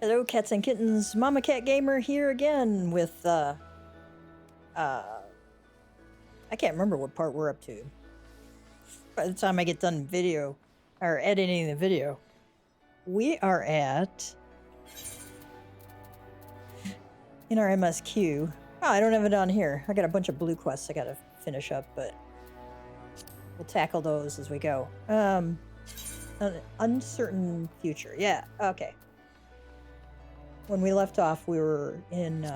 Hello, cats and kittens. Mama Cat Gamer here again with, I can't remember what part we're up to. By the time I get done video, or editing the video, we are at, in our MSQ. Oh, I don't have it on here. I got a bunch of blue quests I gotta finish up, but we'll tackle those as we go. An uncertain future. Yeah, okay. When we left off, we were in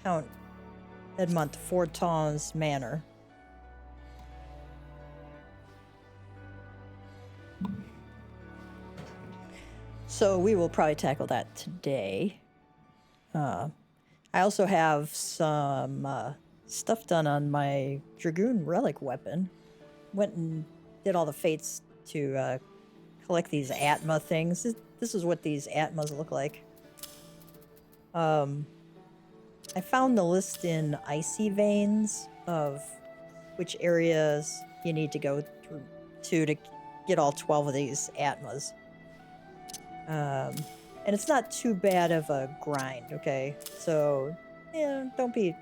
Count Edmont Fortin's manor. So we will probably tackle that today. I also have some stuff done on my Dragoon Relic Weapon. Went and did all the fates to collect these Atma things. This is what these Atmas look like. I found the list in Icy Veins of which areas you need to go through to get all 12 of these Atmas. And it's not too bad of a grind, okay? So, yeah, don't be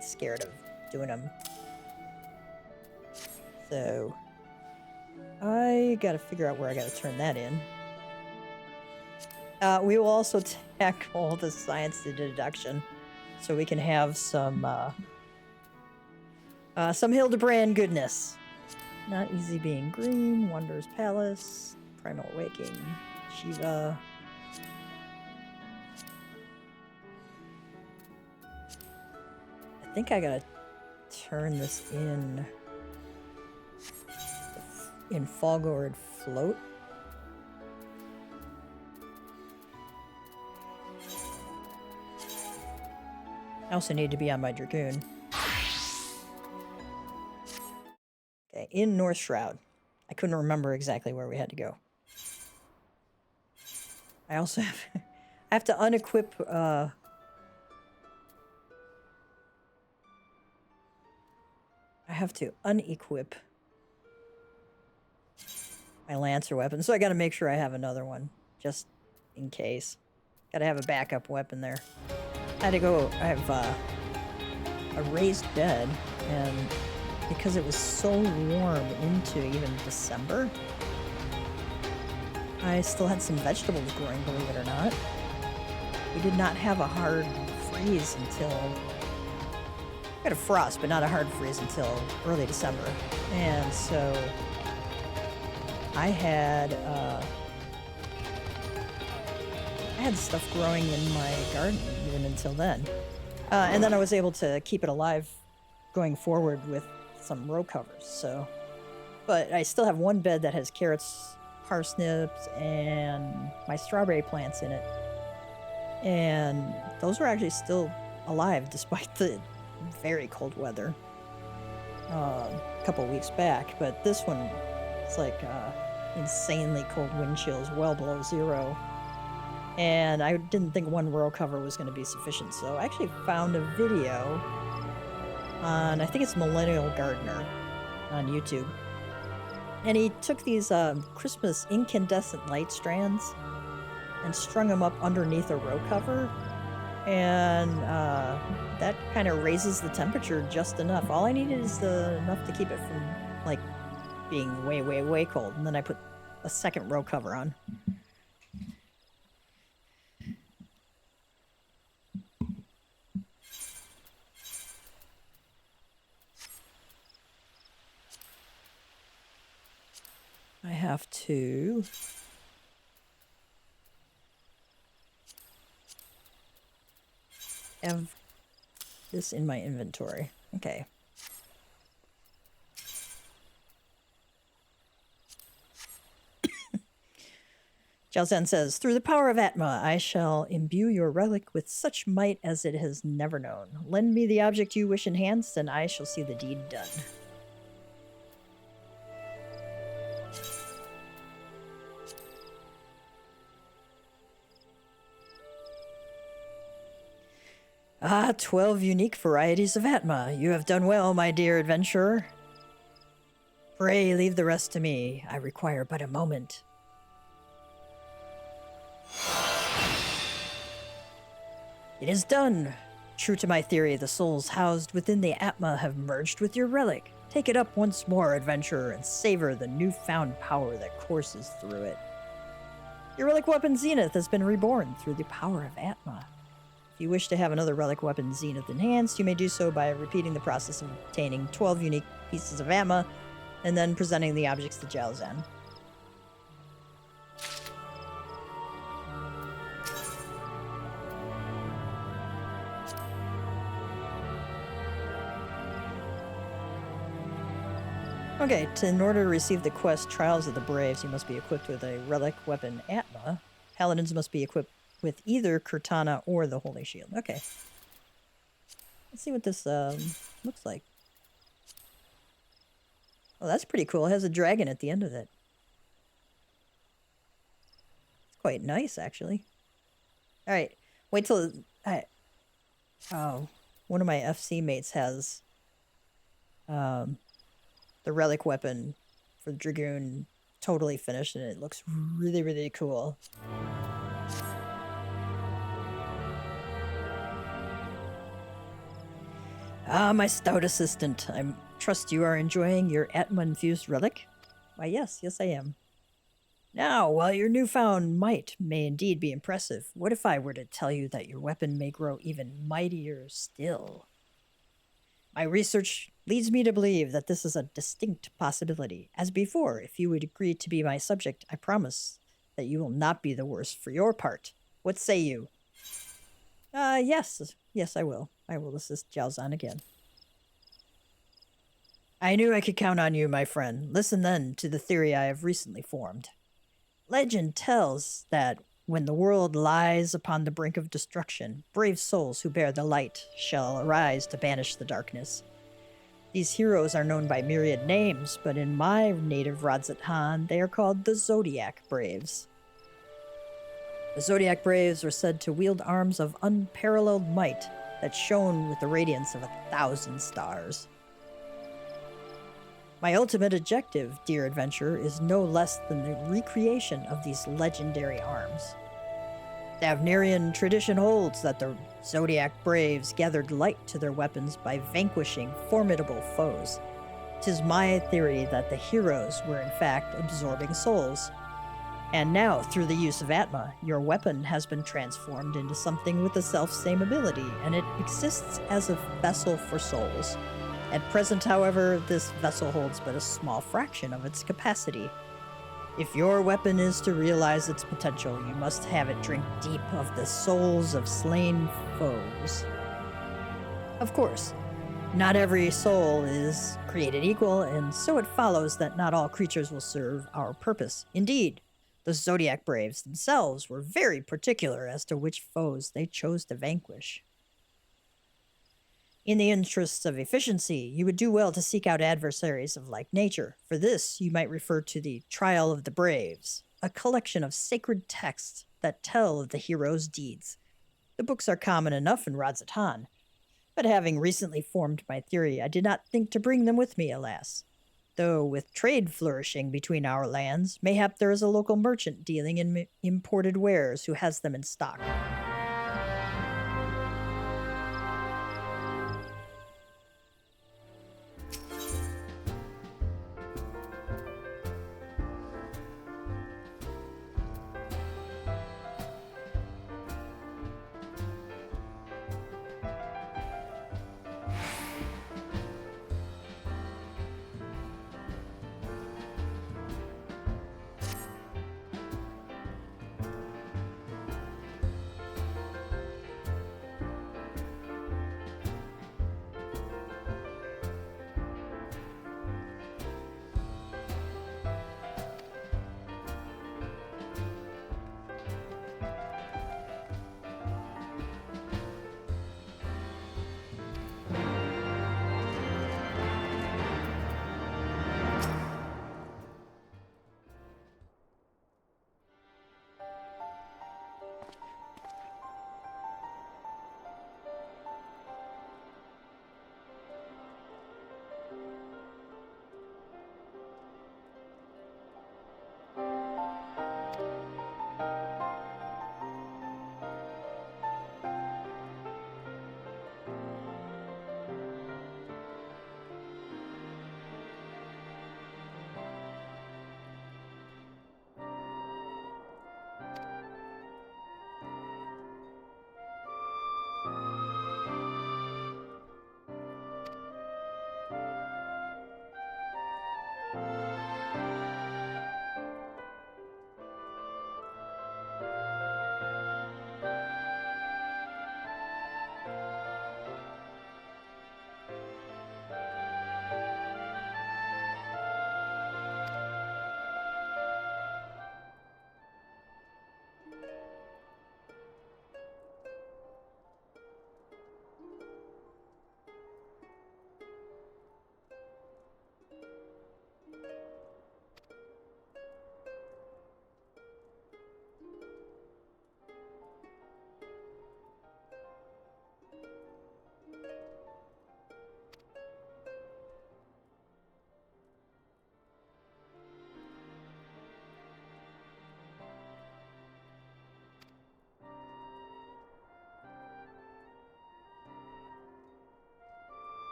scared of doing them. So, I gotta figure out where I gotta turn that in. We will also tackle the science to deduction, so we can have some Hildibrand goodness. Not easy being green, Wonders Palace, Primal Waking, Shiva. I think I gotta turn this in Falgord Float. I also need to be on my Dragoon. Okay, in North Shroud. I couldn't remember exactly where we had to go. I also have I have to unequip I have to unequip my Lancer weapon, so I gotta make sure I have another one, just in case. Gotta have a backup weapon there. I had to go, I have a raised bed, and because it was so warm into even December, I still had some vegetables growing, believe it or not. We did not have a hard freeze until, we had a frost, but not a hard freeze until early December. And so I had stuff growing in my garden even until then. And then I was able to keep it alive going forward with some row covers, so. But I still have one bed that has carrots, parsnips, and my strawberry plants in it. And those were actually still alive despite the very cold weather a couple weeks back. But this one, it's like insanely cold wind chills, well below zero. And I didn't think one row cover was going to be sufficient, so I actually found a video on, I think it's Millennial Gardener on YouTube. And he took these Christmas incandescent light strands and strung them up underneath a row cover. And that kind of raises the temperature just enough. All I needed is enough to keep it from, like, being way, way, way cold. And then I put a second row cover on. I have to have this in my inventory. Okay. Jalzen says, through the power of Atma, I shall imbue your relic with such might as it has never known. Lend me the object you wish enhanced, and I shall see the deed done. Ah, 12 unique varieties of Atma. You have done well, my dear adventurer. Pray leave the rest to me. I require but a moment. It is done. True to my theory, the souls housed within the Atma have merged with your relic. Take it up once more, adventurer, and savor the newfound power that courses through it. Your relic weapon Zenith has been reborn through the power of Atma. If you wish to have another relic weapon Zenith enhanced, you may do so by repeating the process of obtaining 12 unique pieces of Atma and then presenting the objects to Jalzan. Okay, in order to receive the quest Trials of the Braves, you must be equipped with a relic weapon Atma. Paladins must be equipped with either Cortana or the Holy Shield. Okay. Let's see what this looks like. Oh, that's pretty cool. It has a dragon at the end of it. It's quite nice, actually. Alright, wait till... one of my FC mates has... the relic weapon for the Dragoon totally finished, and it looks really, really cool. Ah, my stout assistant. I trust you are enjoying your Atma-infused relic? Why, yes, I am. Now, while your newfound might may indeed be impressive, what if I were to tell you that your weapon may grow even mightier still? My research leads me to believe that this is a distinct possibility. As before, if you would agree to be my subject, I promise that you will not be the worse for your part. What say you? Yes, I will. I will assist Jalzan again. I knew I could count on you, my friend. Listen then to the theory I have recently formed. Legend tells that when the world lies upon the brink of destruction, brave souls who bear the light shall arise to banish the darkness. These heroes are known by myriad names, but in my native Radzatan, they are called the Zodiac Braves. The Zodiac Braves are said to wield arms of unparalleled might that shone with the radiance of 1,000 stars. My ultimate objective, dear adventurer, is no less than the recreation of these legendary arms. The Avnerian tradition holds that the Zodiac Braves gathered light to their weapons by vanquishing formidable foes. 'Tis my theory that the heroes were in fact absorbing souls. And now, through the use of Atma, your weapon has been transformed into something with the self-same ability, and it exists as a vessel for souls. At present, however, this vessel holds but a small fraction of its capacity. If your weapon is to realize its potential, you must have it drink deep of the souls of slain foes. Of course, not every soul is created equal, and so it follows that not all creatures will serve our purpose. Indeed, the Zodiac Braves themselves were very particular as to which foes they chose to vanquish. In the interests of efficiency, you would do well to seek out adversaries of like nature. For this, you might refer to the Trial of the Braves, a collection of sacred texts that tell of the hero's deeds. The books are common enough in Radzatan, but having recently formed my theory, I did not think to bring them with me, alas. Though with trade flourishing between our lands, mayhap there is a local merchant dealing in imported wares who has them in stock.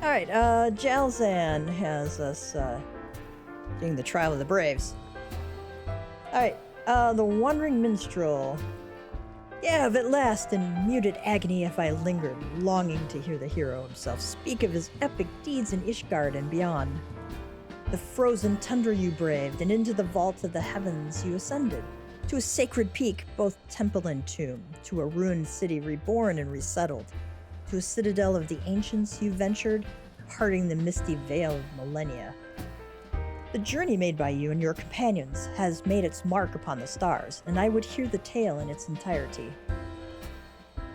Alright, Jalzan has us doing the Trial of the Braves. Alright, the Wandering Minstrel. Yeah, of at last, in muted agony if I lingered, longing to hear the hero himself speak of his epic deeds in Ishgard and beyond. The frozen tundra you braved, and into the vault of the heavens you ascended. To a sacred peak, both temple and tomb. To a ruined city reborn and resettled. To a citadel of the ancients you ventured, parting the misty veil of millennia. The journey made by you and your companions has made its mark upon the stars, and I would hear the tale in its entirety.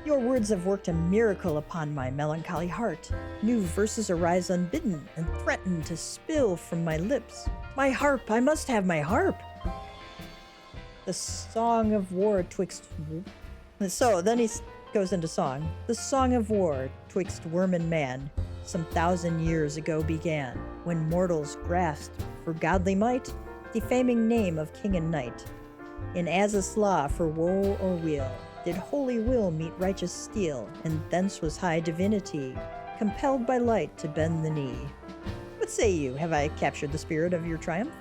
Your words have worked a miracle upon my melancholy heart. New verses arise unbidden and threaten to spill from my lips. My harp, I must have my harp! The song of war twixt... So, then he goes into song. The song of war twixt worm and man some 1,000 years ago began, when mortals grasped for godly might, defaming name of king and knight. In Azus law for woe or weal, did holy will meet righteous steel, and thence was high divinity, compelled by light to bend the knee. What say you, have I captured the spirit of your triumph?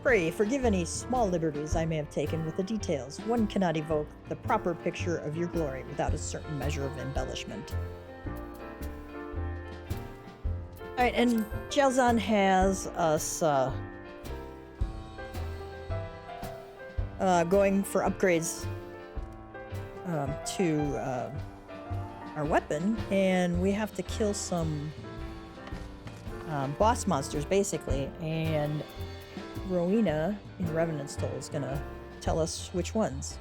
Pray, forgive any small liberties I may have taken with the details. One cannot evoke the proper picture of your glory without a certain measure of embellishment. Alright, and Jalzan has us going for upgrades to our weapon, and we have to kill some boss monsters, basically, and Rowena in Revenant's Toll is gonna tell us which ones.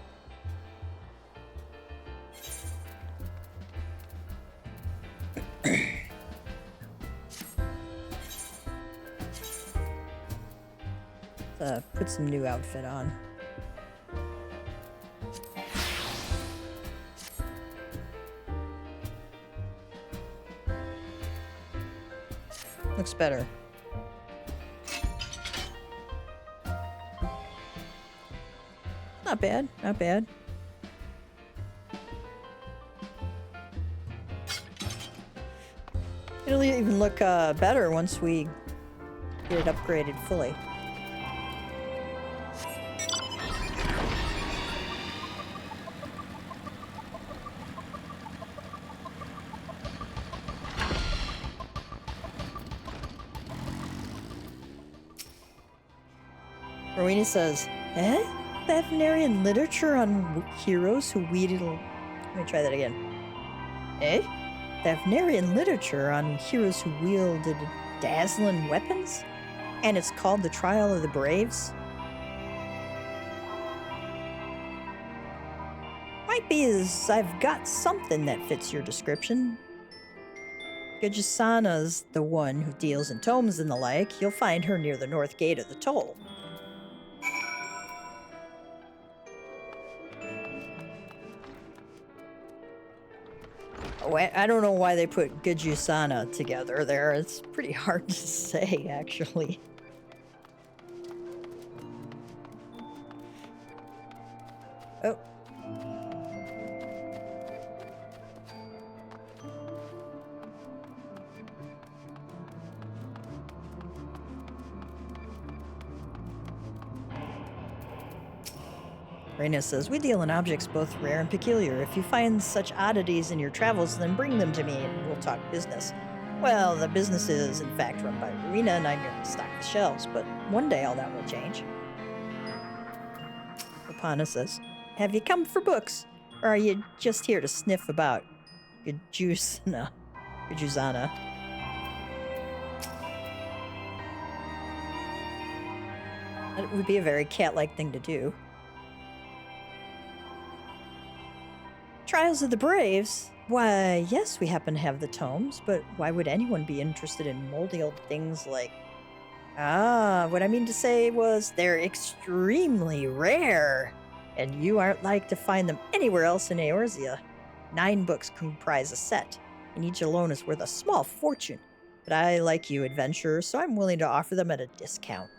Put some new outfit on. Looks better. Not bad, not bad. It'll even look better once we get it upgraded fully. Rowena says, eh? Bavenarian literature on heroes who wielded... Let me try that again. Eh? Bavenarian literature on heroes who wielded dazzling weapons? And it's called The Trial of the Braves? Might be as I've got something that fits your description. Gajasana's the one who deals in tomes and the like. You'll find her near the north gate of the toll. I don't know why they put Gajusana together there. It's pretty hard to say, actually. Oh. Reyna says, we deal in objects both rare and peculiar. If you find such oddities in your travels, then bring them to me and we'll talk business. Well, the business is, in fact, run by Rowena, and I merely stock the shelves, but one day all that will change. Rapana says, have you come for books, or are you just here to sniff about Gajusana? That would be a very cat-like thing to do. Trials of the Braves? Why, yes, we happen to have the tomes, but why would anyone be interested in moldy old things like... Ah, what I mean to say was they're extremely rare, and you aren't like to find them anywhere else in Eorzea. 9 books comprise a set, and each alone is worth a small fortune. But I like you, adventurer, so I'm willing to offer them at a discount.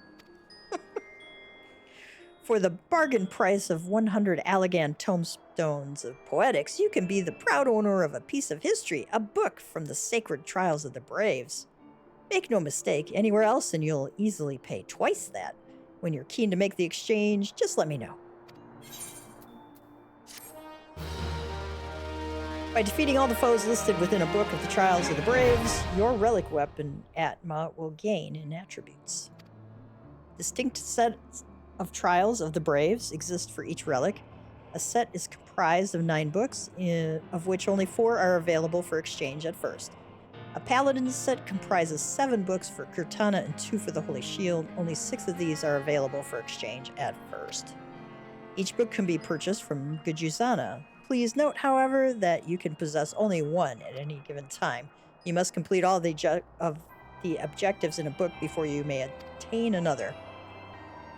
For the bargain price of 100 Allegan tomestones of poetics, you can be the proud owner of a piece of history, a book from the sacred trials of the Braves. Make no mistake, anywhere else and you'll easily pay twice that. When you're keen to make the exchange, just let me know. By defeating all the foes listed within a book of the Trials of the Braves, your relic weapon, Atma, will gain in attributes. Distinct sets of Trials of the Braves exist for each relic. A set is comprised of 9 books, of which only 4 are available for exchange at first. A Paladin's set comprises 7 books for Kirtana and 2 for the Holy Shield. Only 6 of these are available for exchange at first. Each book can be purchased from Gujuzana. Please note, however, that you can possess only one at any given time. You must complete all of the objectives in a book before you may attain another.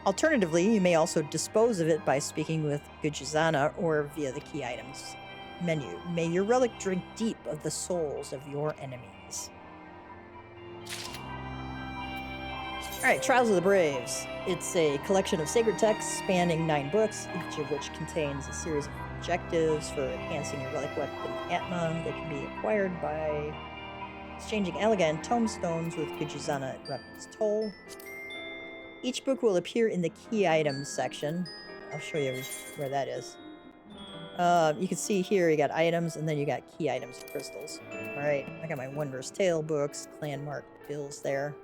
Alternatively, you may also dispose of it by speaking with Gujuzana or via the key items menu. May your relic drink deep of the souls of your enemies. Alright, Trials of the Braves. It's a collection of sacred texts spanning 9 books, each of which contains a series of objectives for enhancing your relic weapon Atma. They can be acquired by exchanging Allegan tomestones with Gujuzana at Revenant's Toll. Each book will appear in the key items section. I'll show you where that is. You can see here you got items and then you got key items and crystals. Alright, I got my Wondrous Tale books, clan mark bills there.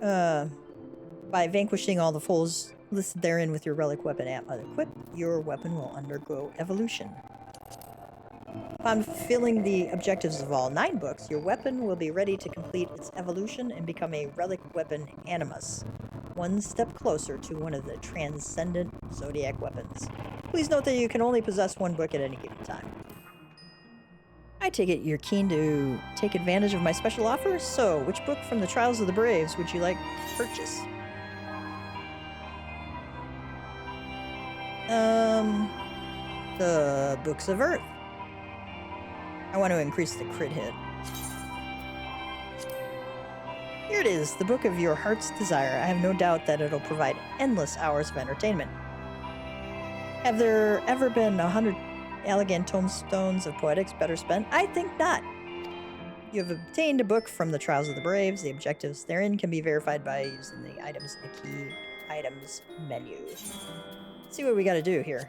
By vanquishing all the foes listed therein with your relic weapon Atma equipped, your weapon will undergo evolution. Upon fulfilling the objectives of all 9 books, your weapon will be ready to complete its evolution and become a relic weapon animus, one step closer to one of the transcendent zodiac weapons. Please note that you can only possess 1 book at any given time. I take it you're keen to take advantage of my special offer? So, which book from the Trials of the Braves would you like to purchase? The Books of Earth. I want to increase the crit hit. Here it is, the book of your heart's desire. I have no doubt that it'll provide endless hours of entertainment. Have there ever been 100 Allegan tomestones of poetics better spent? I think not. You have obtained a book from the Trials of the Braves. The objectives therein can be verified by using the items in the key items menu. Let's see what we got to do here.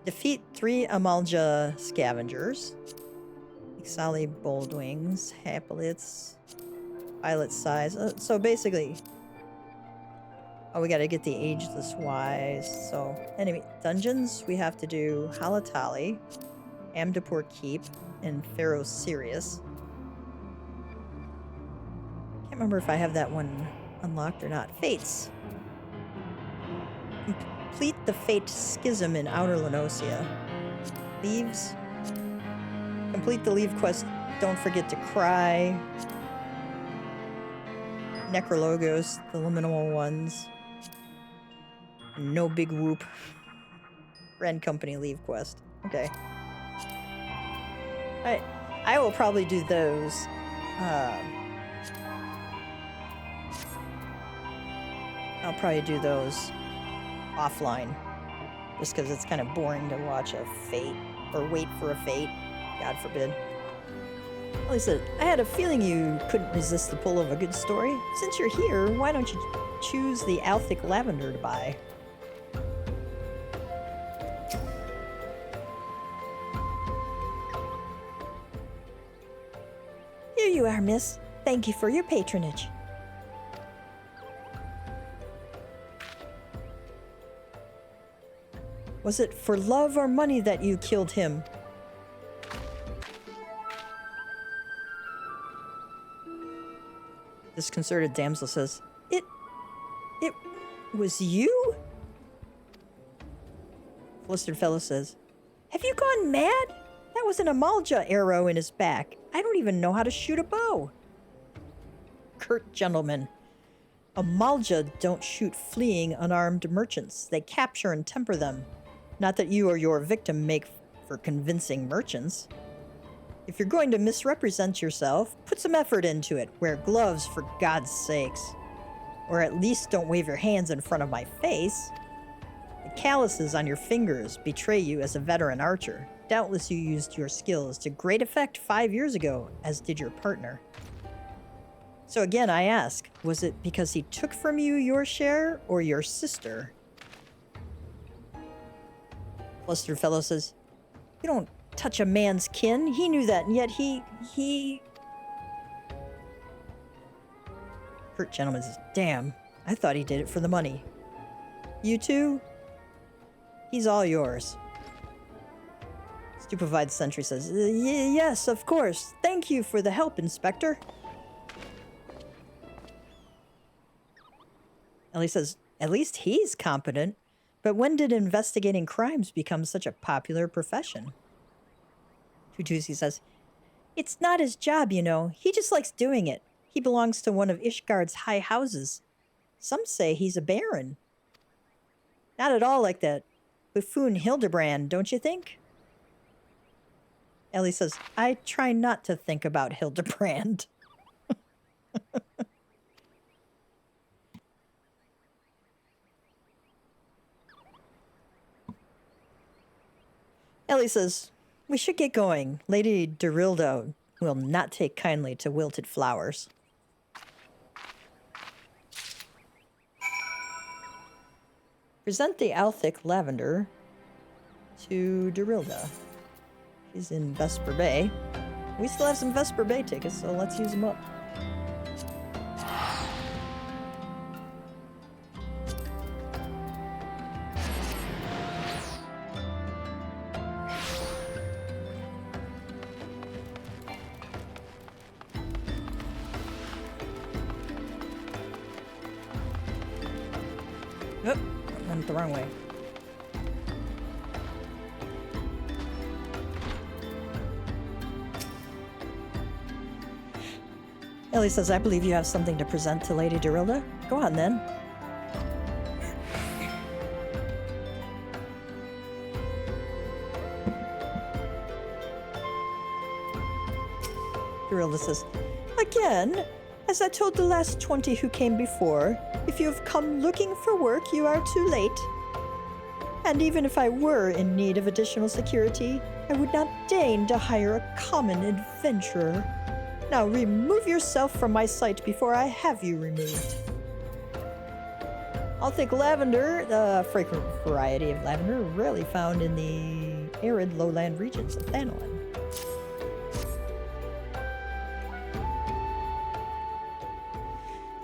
Defeat 3 Amalja scavengers. Ixali Boldwings, Hapolits, Violet Size. So basically, we gotta get the Ageless Wise. So, anyway, dungeons, we have to do Halatali, Amdapur Keep, and Pharaoh Sirius. Can't remember if I have that one unlocked or not. Fates. Complete the Fate Schism in Outer Lenosia. Leaves. Complete the Leave quest. Don't forget to cry. Necrologos, the liminal ones. No big whoop. Ren Company Leave quest. Okay. I will probably do those. I'll probably do those offline, just because it's kind of boring to watch a fate or wait for a fate. God forbid. Lisa, I had a feeling you couldn't resist the pull of a good story. Since you're here, why don't you choose the Althic Lavender to buy? Here you are, miss. Thank you for your patronage. Was it for love or money that you killed him? Disconcerted damsel says, It was you? Flustered fellow says, have you gone mad? That was an Amalja arrow in his back. I don't even know how to shoot a bow. Curt gentleman. Amalja don't shoot fleeing unarmed merchants. They capture and temper them. Not that you or your victim make for convincing merchants. If you're going to misrepresent yourself, put some effort into it. Wear gloves, for God's sakes. Or at least don't wave your hands in front of my face. The calluses on your fingers betray you as a veteran archer. Doubtless you used your skills to great effect 5 years ago, as did your partner. So again, I ask, was it because he took from you your share, or your sister? Flustered fellow says, you don't touch a man's kin. He knew that, and yet he... Hurt gentleman says, damn, I thought he did it for the money. You too? He's all yours. Stupefied sentry says, yes, of course. Thank you for the help, Inspector. Ellie says, at least he's competent. But when did investigating crimes become such a popular profession? Tutusi says, it's not his job, you know. He just likes doing it. He belongs to one of Ishgard's high houses. Some say he's a baron. Not at all like that buffoon Hildibrand, don't you think? Ellie says, I try not to think about Hildibrand. Ellie says, we should get going. Lady Dorilda will not take kindly to wilted flowers. Present the Althic lavender to Dorilda. She's in Vesper Bay. We still have some Vesper Bay tickets, so let's use them up. Oop, I went the wrong way. Ellie says, I believe you have something to present to Lady Dorilda. Go on, then. Dorilda says, again, as I told the last 20 who came before, if you have come looking for work, you are too late. And even if I were in need of additional security, I would not deign to hire a common adventurer. Now remove yourself from my sight before I have you removed. I'll take lavender, the fragrant variety of lavender, rarely found in the arid lowland regions of Thanalan.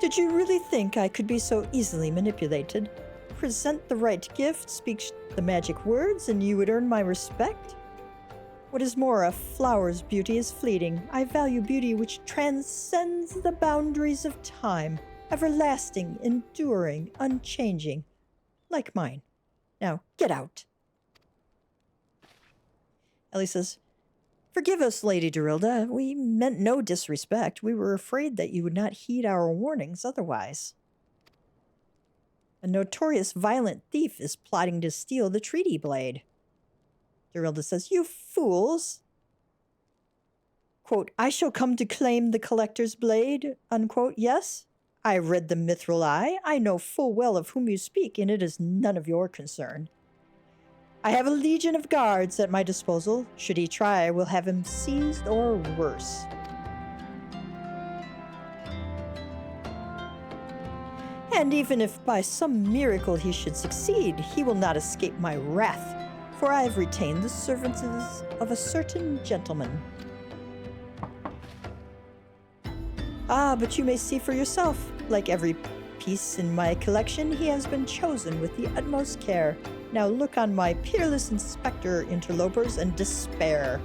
Did you really think I could be so easily manipulated? Present the right gift, speak the magic words, and you would earn my respect? What is more, a flower's beauty is fleeting. I value beauty which transcends the boundaries of time, everlasting, enduring, unchanging, like mine. Now, get out. Ellie says, forgive us, Lady Dorilda. We meant no disrespect. We were afraid that you would not heed our warnings otherwise. A notorious violent thief is plotting to steal the treaty blade. Dorilda says, you fools. Quote, I shall come to claim the collector's blade, unquote. Yes, I read the mithril eye. I know full well of whom you speak, and it is none of your concern. I have a legion of guards at my disposal. Should he try, I will have him seized or worse. And even if by some miracle he should succeed, he will not escape my wrath, for I have retained the services of a certain gentleman. Ah, but you may see for yourself. Like every piece in my collection, he has been chosen with the utmost care. Now look on my peerless inspector interlopers and despair.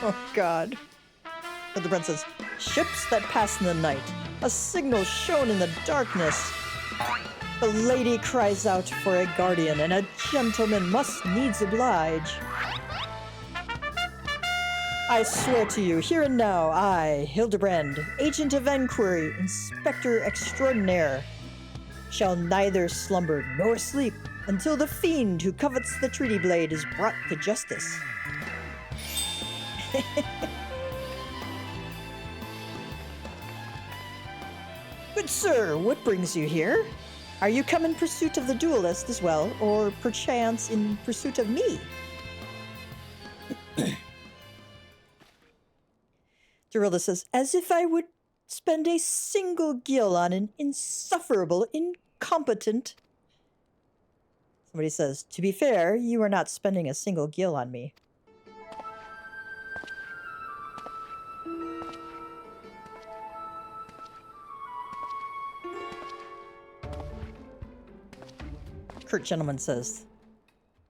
Oh, God. Hildibrand says, ships that pass in the night, a signal shown in the darkness. The lady cries out for a guardian, and a gentleman must needs oblige. I swear to you, here and now, I, Hildibrand, Agent of Enquiry, Inspector Extraordinaire, shall neither slumber nor sleep until the fiend who covets the treaty blade is brought to justice. Good sir, what brings you here? Are you come in pursuit of the duelist as well, or perchance in pursuit of me? Dorilla says, as if I would spend a single gil on an insufferable, incompetent... Somebody says, to be fair, you are not spending a single gil on me. Kurt Gentleman says,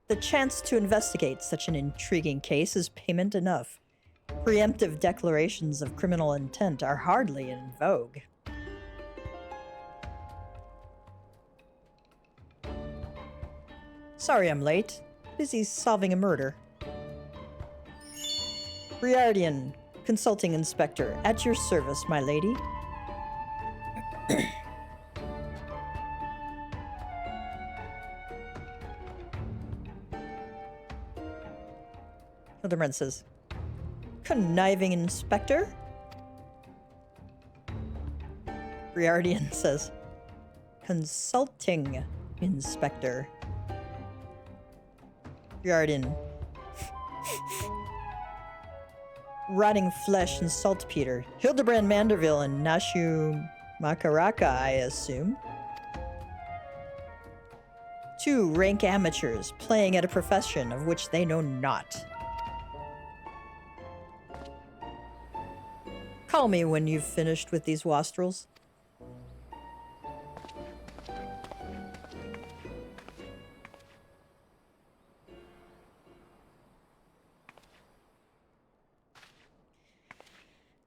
the chance to investigate such an intriguing case is payment enough. Preemptive declarations of criminal intent are hardly in vogue. Sorry I'm late. Busy solving a murder. Briardian, Consulting Inspector, at your service, my lady. Hildebrand says, conniving inspector? Briardian says, consulting inspector. Briardian. Rotting flesh and saltpeter. Hildebrand Manderville and Nashu Makaraka, I assume. Two rank amateurs playing at a profession of which they know not. Call me when you've finished with these wastrels.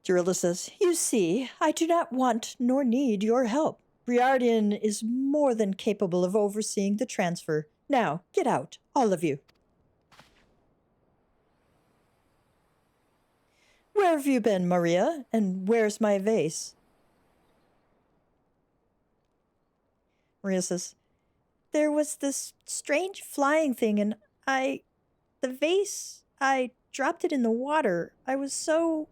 Dorilla says, you see, I do not want nor need your help. Briardian is more than capable of overseeing the transfer. Now, get out, all of you. Where have you been, Maria? And where's my vase? Maria says, there was this strange flying thing and the vase, I dropped it in the water. I was so...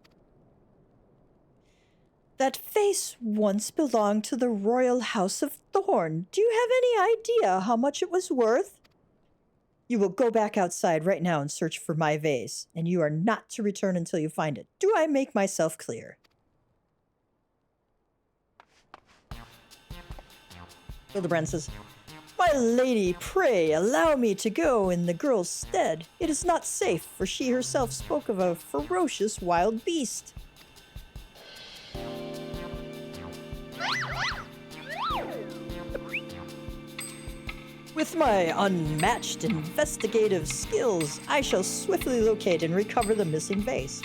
That vase once belonged to the royal house of Thorn. Do you have any idea how much it was worth? You will go back outside right now and search for my vase, and you are not to return until you find it. Do I make myself clear? Hildebrand says, my lady, pray allow me to go in the girl's stead. It is not safe, for she herself spoke of a ferocious wild beast. With my unmatched investigative skills, I shall swiftly locate and recover the missing vase,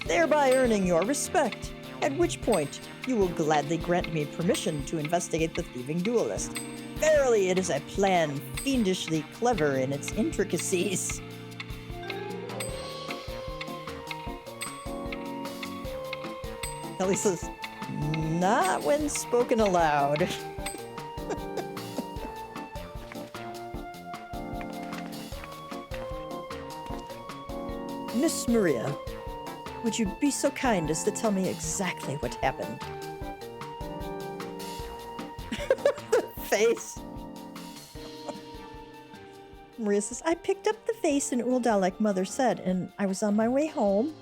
thereby earning your respect, at which point you will gladly grant me permission to investigate the thieving duelist. Verily, it is a plan fiendishly clever in its intricacies. Ellie says, not when spoken aloud. Miss Maria, would you be so kind as to tell me exactly what happened? Face. Maria says, I picked up the vase in Uldal like Mother said, and I was on my way home.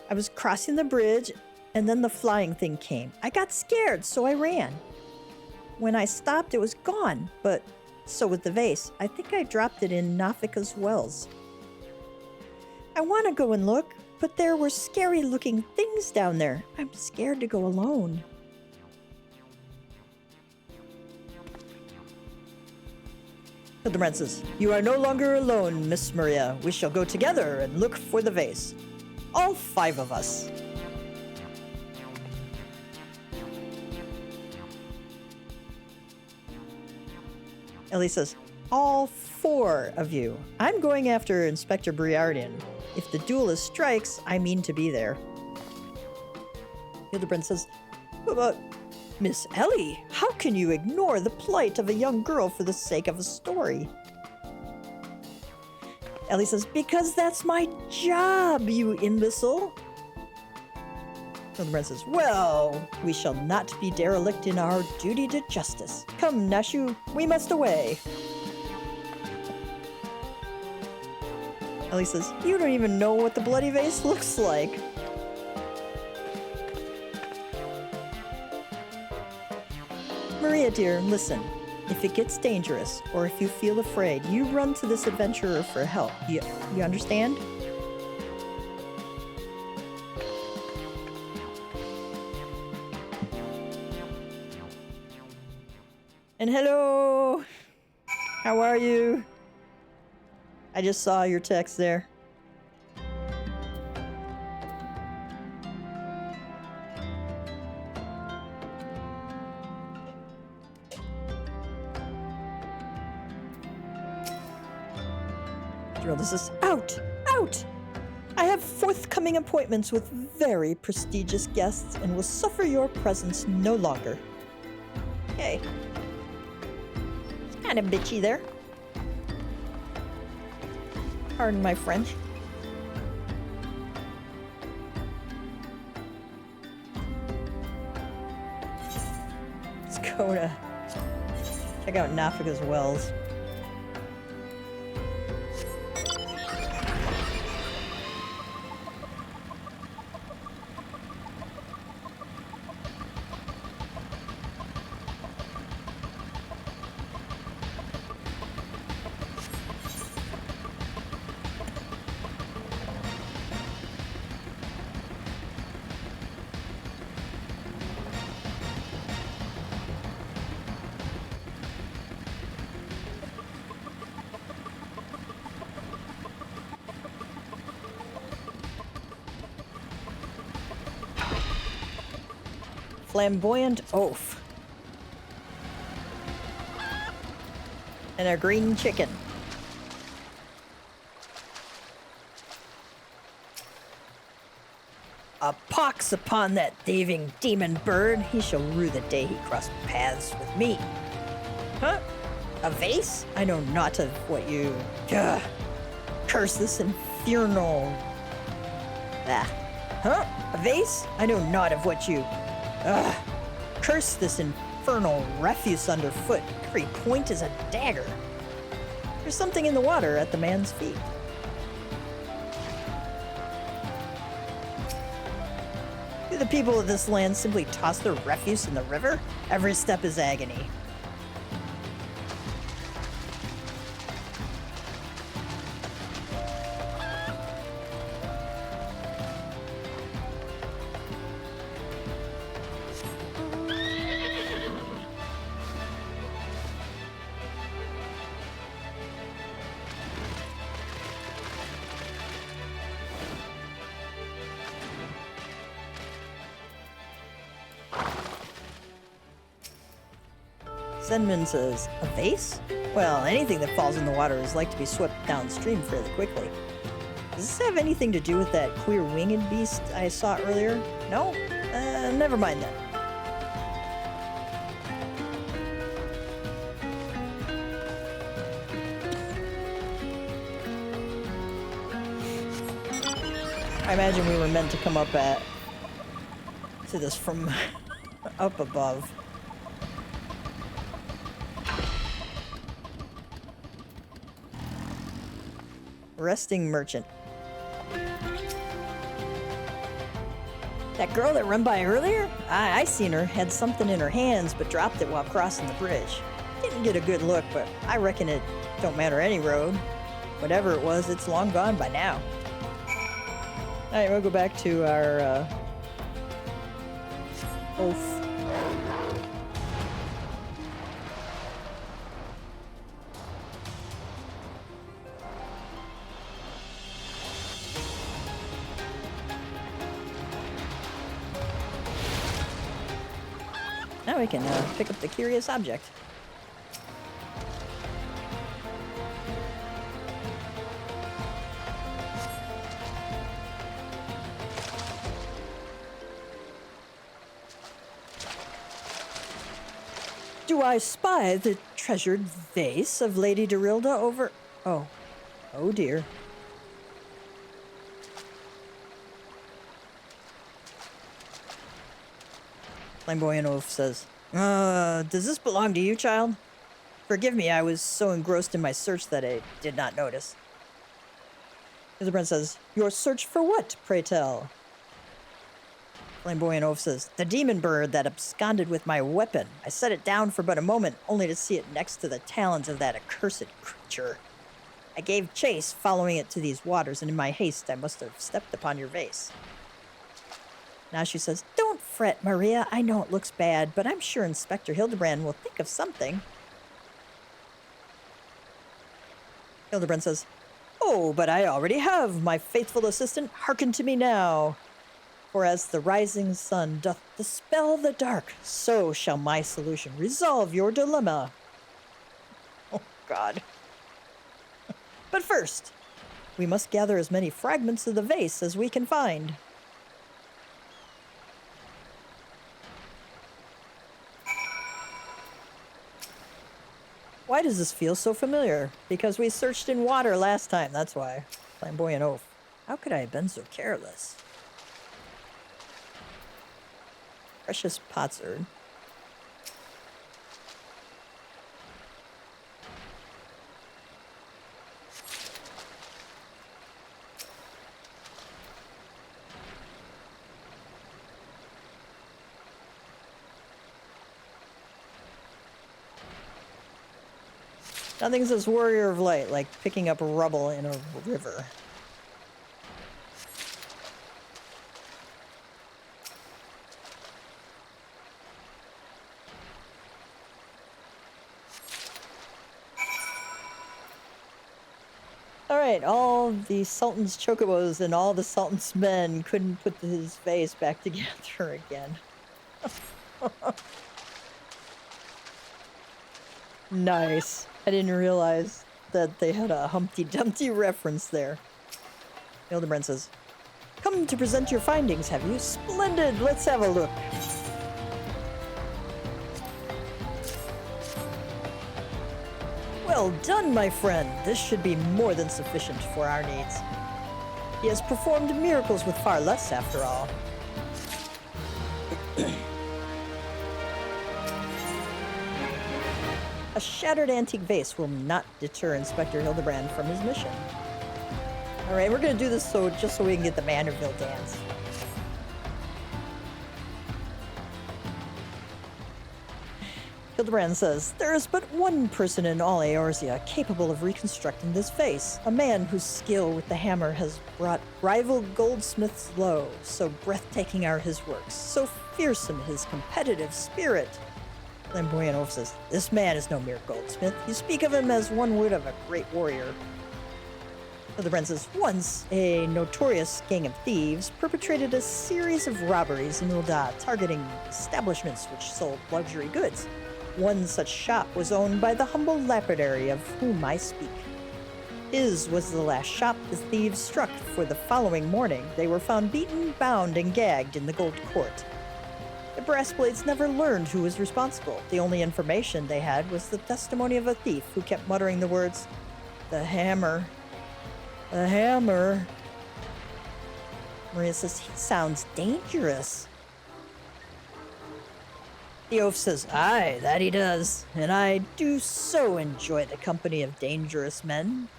I was crossing the bridge, and then the flying thing came. I got scared, so I ran. When I stopped, it was gone, but so with the vase. I think I dropped it in Nafika's wells. I want to go and look, but there were scary-looking things down there. I'm scared to go alone. Hildebrand says, you are no longer alone, Miss Maria. We shall go together and look for the vase. All 5 of us. Ellie says, All 4 of you. I'm going after Inspector Briardian. If the duelist strikes, I mean to be there. Hildibrand says, what about Miss Ellie? How can you ignore the plight of a young girl for the sake of a story? Ellie says, because that's my job, you imbecile. Hildibrand says, well, we shall not be derelict in our duty to justice. Come, Nashu, we must away. Ellie says, you don't even know what the bloody vase looks like. Maria, dear, listen. If it gets dangerous, or if you feel afraid, you run to this adventurer for help. You understand? And hello! How are you? I just saw your text there. This is out! Out! I have forthcoming appointments with very prestigious guests and will suffer your presence no longer. Okay. It's kind of bitchy there. Pardon my French. Let's go to check out Nafika's wells. Flamboyant oaf. And a green chicken. A pox upon that thieving demon bird. He shall rue the day he crossed paths with me. Huh? A vase? I know not of what you... Ugh. Curse this infernal... Ah. Huh? A vase? I know not of what you... Ugh. Curse this infernal refuse underfoot. Every point is a dagger. There's something in the water at the man's feet. Do the people of this land simply toss their refuse in the river? Every step is agony. Zenman says, a vase? Well, anything that falls in the water is like to be swept downstream fairly quickly. Does this have anything to do with that queer winged beast I saw earlier? No? Never mind then. I imagine we were meant to come up to this from up above. Resting merchant. That girl that run by earlier? I seen her, had something in her hands, but dropped it while crossing the bridge. Didn't get a good look, but I reckon it don't matter any road. Whatever it was, it's long gone by now. Alright, we'll go back to our, oath. Now we can pick up the curious object. do I spy the treasured vase of Lady Dorilda over... Oh. Oh dear. Flamboyant Oaf says, does this belong to you, child? Forgive me, I was so engrossed in my search that I did not notice. Hildibrand says, your search for what, pray tell? Flamboyant Oaf says, the demon bird that absconded with my weapon. I set it down for but a moment, only to see it next to the talons of that accursed creature. I gave chase, following it to these waters, and in my haste I must have stepped upon your vase. Now she says, don't fret, Maria. I know it looks bad, but I'm sure Inspector Hildibrand will think of something. Hildibrand says, oh, but I already have, my faithful assistant. Hearken to me now. For as the rising sun doth dispel the dark, so shall my solution resolve your dilemma. Oh, God. But first, we must gather as many fragments of the vase as we can find. Why does this feel so familiar? Because we searched in water last time, that's why. Flamboyant Oaf. How could I have been so careless? Precious potsherd. Nothing says warrior of light like picking up rubble in a river. Alright, all the Sultan's chocobos and all the Sultan's men couldn't put his vase back together again. Nice. I didn't realize that they had a Humpty Dumpty reference there. Hildibrand says, come to present your findings, have you? Splendid! Let's have a look. Well done, my friend. This should be more than sufficient for our needs. He has performed miracles with far less, after all. A shattered antique vase will not deter Inspector Hildibrand from his mission. Alright, we're gonna do this just so we can get the Manorville dance. Hildibrand says, there is but one person in all Eorzea capable of reconstructing this vase, a man whose skill with the hammer has brought rival goldsmiths low. So breathtaking are his works, so fearsome his competitive spirit. Flamboyant Oaf says, this man is no mere goldsmith. You speak of him as one would of a great warrior. Hildibrand says, once a notorious gang of thieves perpetrated a series of robberies in Ul'dah, targeting establishments which sold luxury goods. One such shop was owned by the humble lapidary of whom I speak. His was the last shop the thieves struck, for the following morning they were found beaten, bound, and gagged in the Gold Court. The Brassblades never learned who was responsible. The only information they had was the testimony of a thief who kept muttering the words, the hammer. The hammer. Maria says, he sounds dangerous. The oaf says, aye, that he does, and I do so enjoy the company of dangerous men.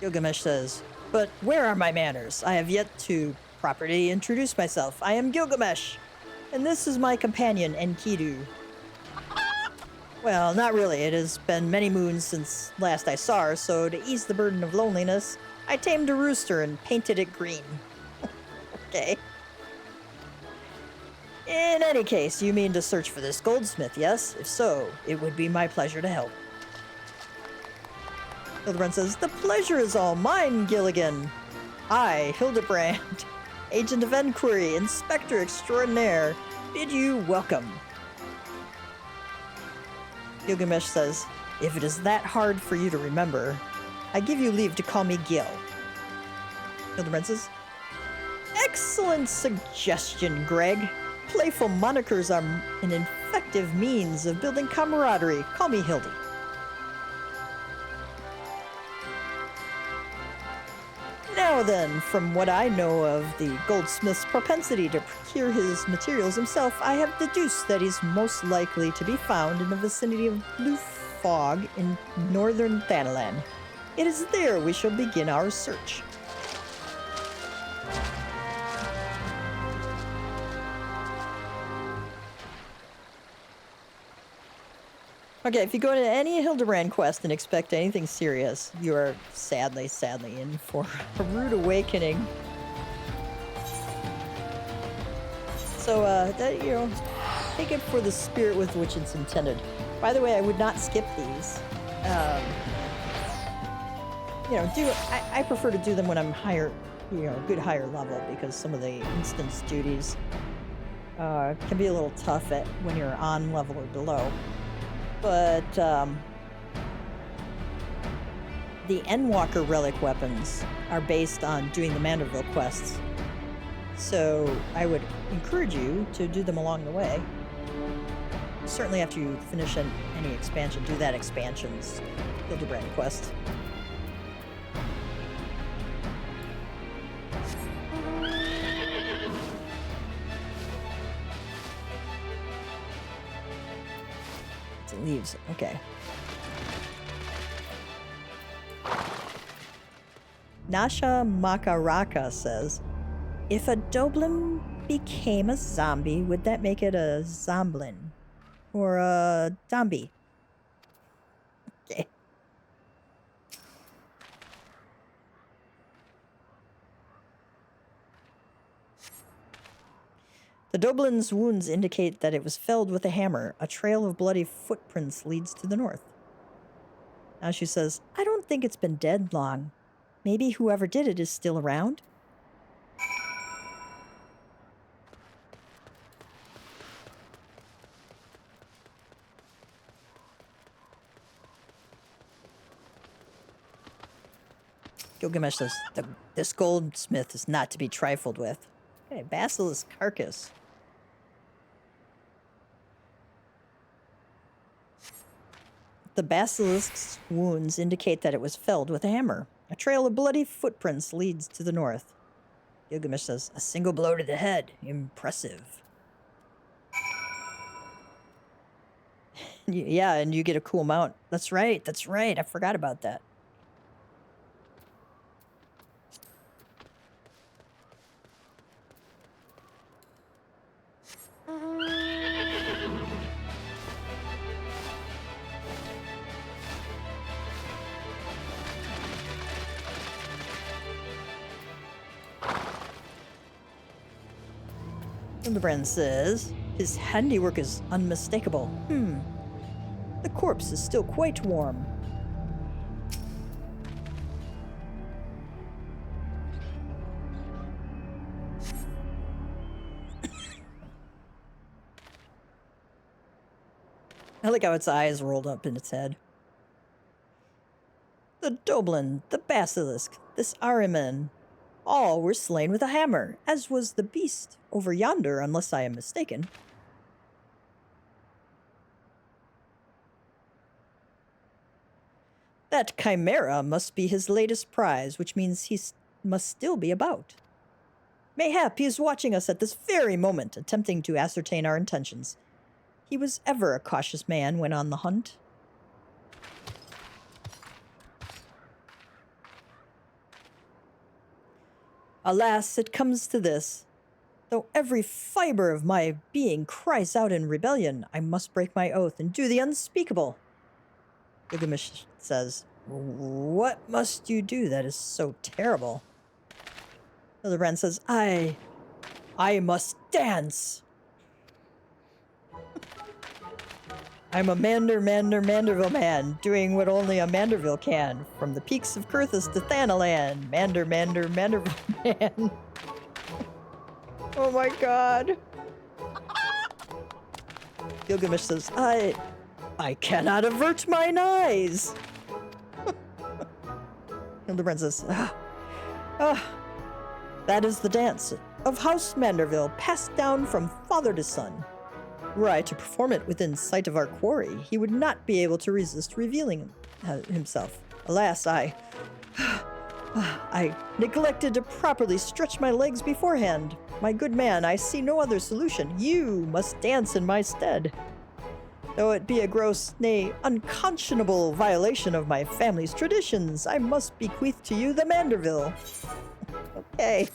Gilgamesh says, but where are my manners? I have yet to properly introduce myself. I am Gilgamesh, and this is my companion, Enkidu. Well, not really. It has been many moons since last I saw her, so to ease the burden of loneliness, I tamed a rooster and painted it green. Okay. In any case, you mean to search for this goldsmith, yes? If so, it would be my pleasure to help. Hildibrand says, the pleasure is all mine, Gilligan. I, Hildibrand, Agent of Enquiry, Inspector Extraordinaire, bid you welcome. Gilgamesh says, if it is that hard for you to remember, I give you leave to call me Gil. Hildibrand says, Excellent suggestion, Greg. Playful monikers are an effective means of building camaraderie. Call me Hildy. Now then, from what I know of the goldsmith's propensity to procure his materials himself, I have deduced that he's most likely to be found in the vicinity of Blue Fog in northern Thanalan. It is there we shall begin our search. Okay, if you go to any Hildibrand quest and expect anything serious, you are sadly in for a rude awakening. So, take it for the spirit with which it's intended. By the way, I would not skip these. I prefer to do them when I'm higher, good higher level, because some of the instance duties can be a little tough when you're on level or below. But the Endwalker Relic Weapons are based on doing the Manderville quests. So I would encourage you to do them along the way. Certainly after you finish any expansion, do that expansion's Hildibrand quest. Leaves. Okay. Nasha Makaraka says, if a Doblin became a zombie, would that make it a Zomblin? Or a Zombie? Okay. The Doblin's wounds indicate that it was felled with a hammer. A trail of bloody footprints leads to the north. Now she says, I don't think it's been dead long. Maybe whoever did it is still around? Gilgamesh says, this goldsmith is not to be trifled with. Okay, basilisk carcass. The basilisk's wounds indicate that it was felled with a hammer. A trail of bloody footprints leads to the north. Gilgamesh says, a single blow to the head. Impressive. Yeah, and you get a cool mount. That's right. I forgot about that. Hildibrand says, his handiwork is unmistakable. The corpse is still quite warm. I like how its eyes rolled up in its head. The Doblin, the Basilisk, this Ahriman, all were slain with a hammer, as was the beast over yonder, unless I am mistaken. That chimera must be his latest prize, which means he must still be about. Mayhap he is watching us at this very moment, attempting to ascertain our intentions. He was ever a cautious man when on the hunt. Alas, it comes to this. Though every fiber of my being cries out in rebellion, I must break my oath and do the unspeakable. Gilgamesh says, what must you do that is so terrible? Hildibrand says, I must dance. I'm a Manderville man, doing what only a Manderville can. From the peaks of Kurthus to Thanalan. Manderville man. Oh my god. Gilgamesh says, I cannot avert mine eyes. Hildibrand says, that is the dance. of House Manderville, passed down from father to son. Were I to perform it within sight of our quarry, he would not be able to resist revealing himself. Alas, I neglected to properly stretch my legs beforehand. My good man, I see no other solution. You must dance in my stead. Though it be a gross, nay, unconscionable violation of my family's traditions, I must bequeath to you the Manderville. Okay.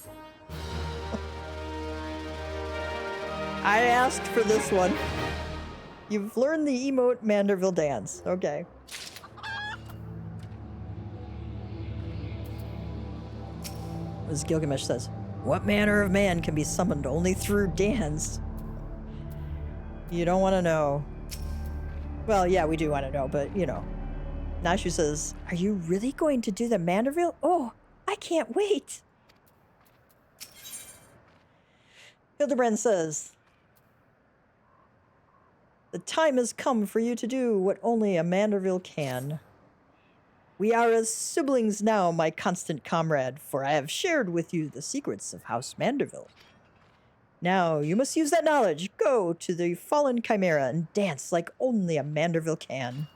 I asked for this one. You've learned the emote Manderville dance. Okay. As Gilgamesh says, what manner of man can be summoned only through dance? You don't want to know. Well, yeah, we do want to know, but, you know. Nashu says, are you really going to do the Manderville? Oh, I can't wait. Hildibrand says, the time has come for you to do what only a Manderville can. We are as siblings now, my constant comrade, for I have shared with you the secrets of House Manderville. Now, you must use that knowledge. Go to the fallen chimera and dance like only a Manderville can.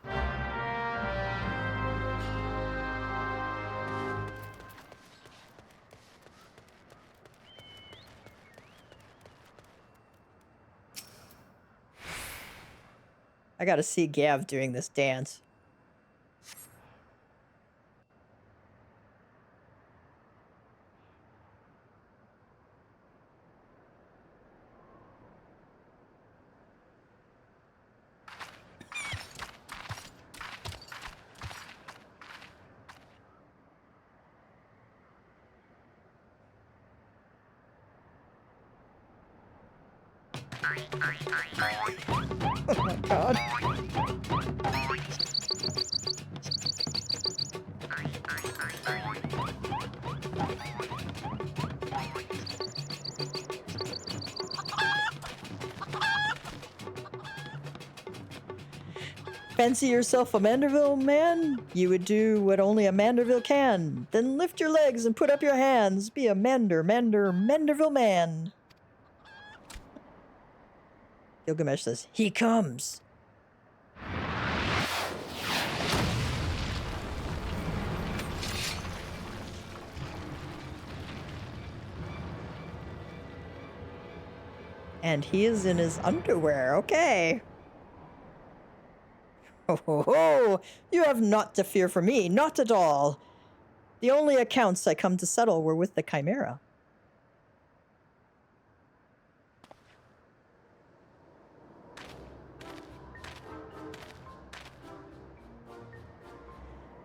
I gotta see Gav doing this dance. Oh my god. Fancy yourself a Manderville man? You would do what only a Manderville can. Then lift your legs and put up your hands. Be a Manderville man. Gilgamesh says, he comes. And he is in his underwear. Okay. Ho ho ho! You have naught to fear for me, not at all. The only accounts I come to settle were with the Chimera.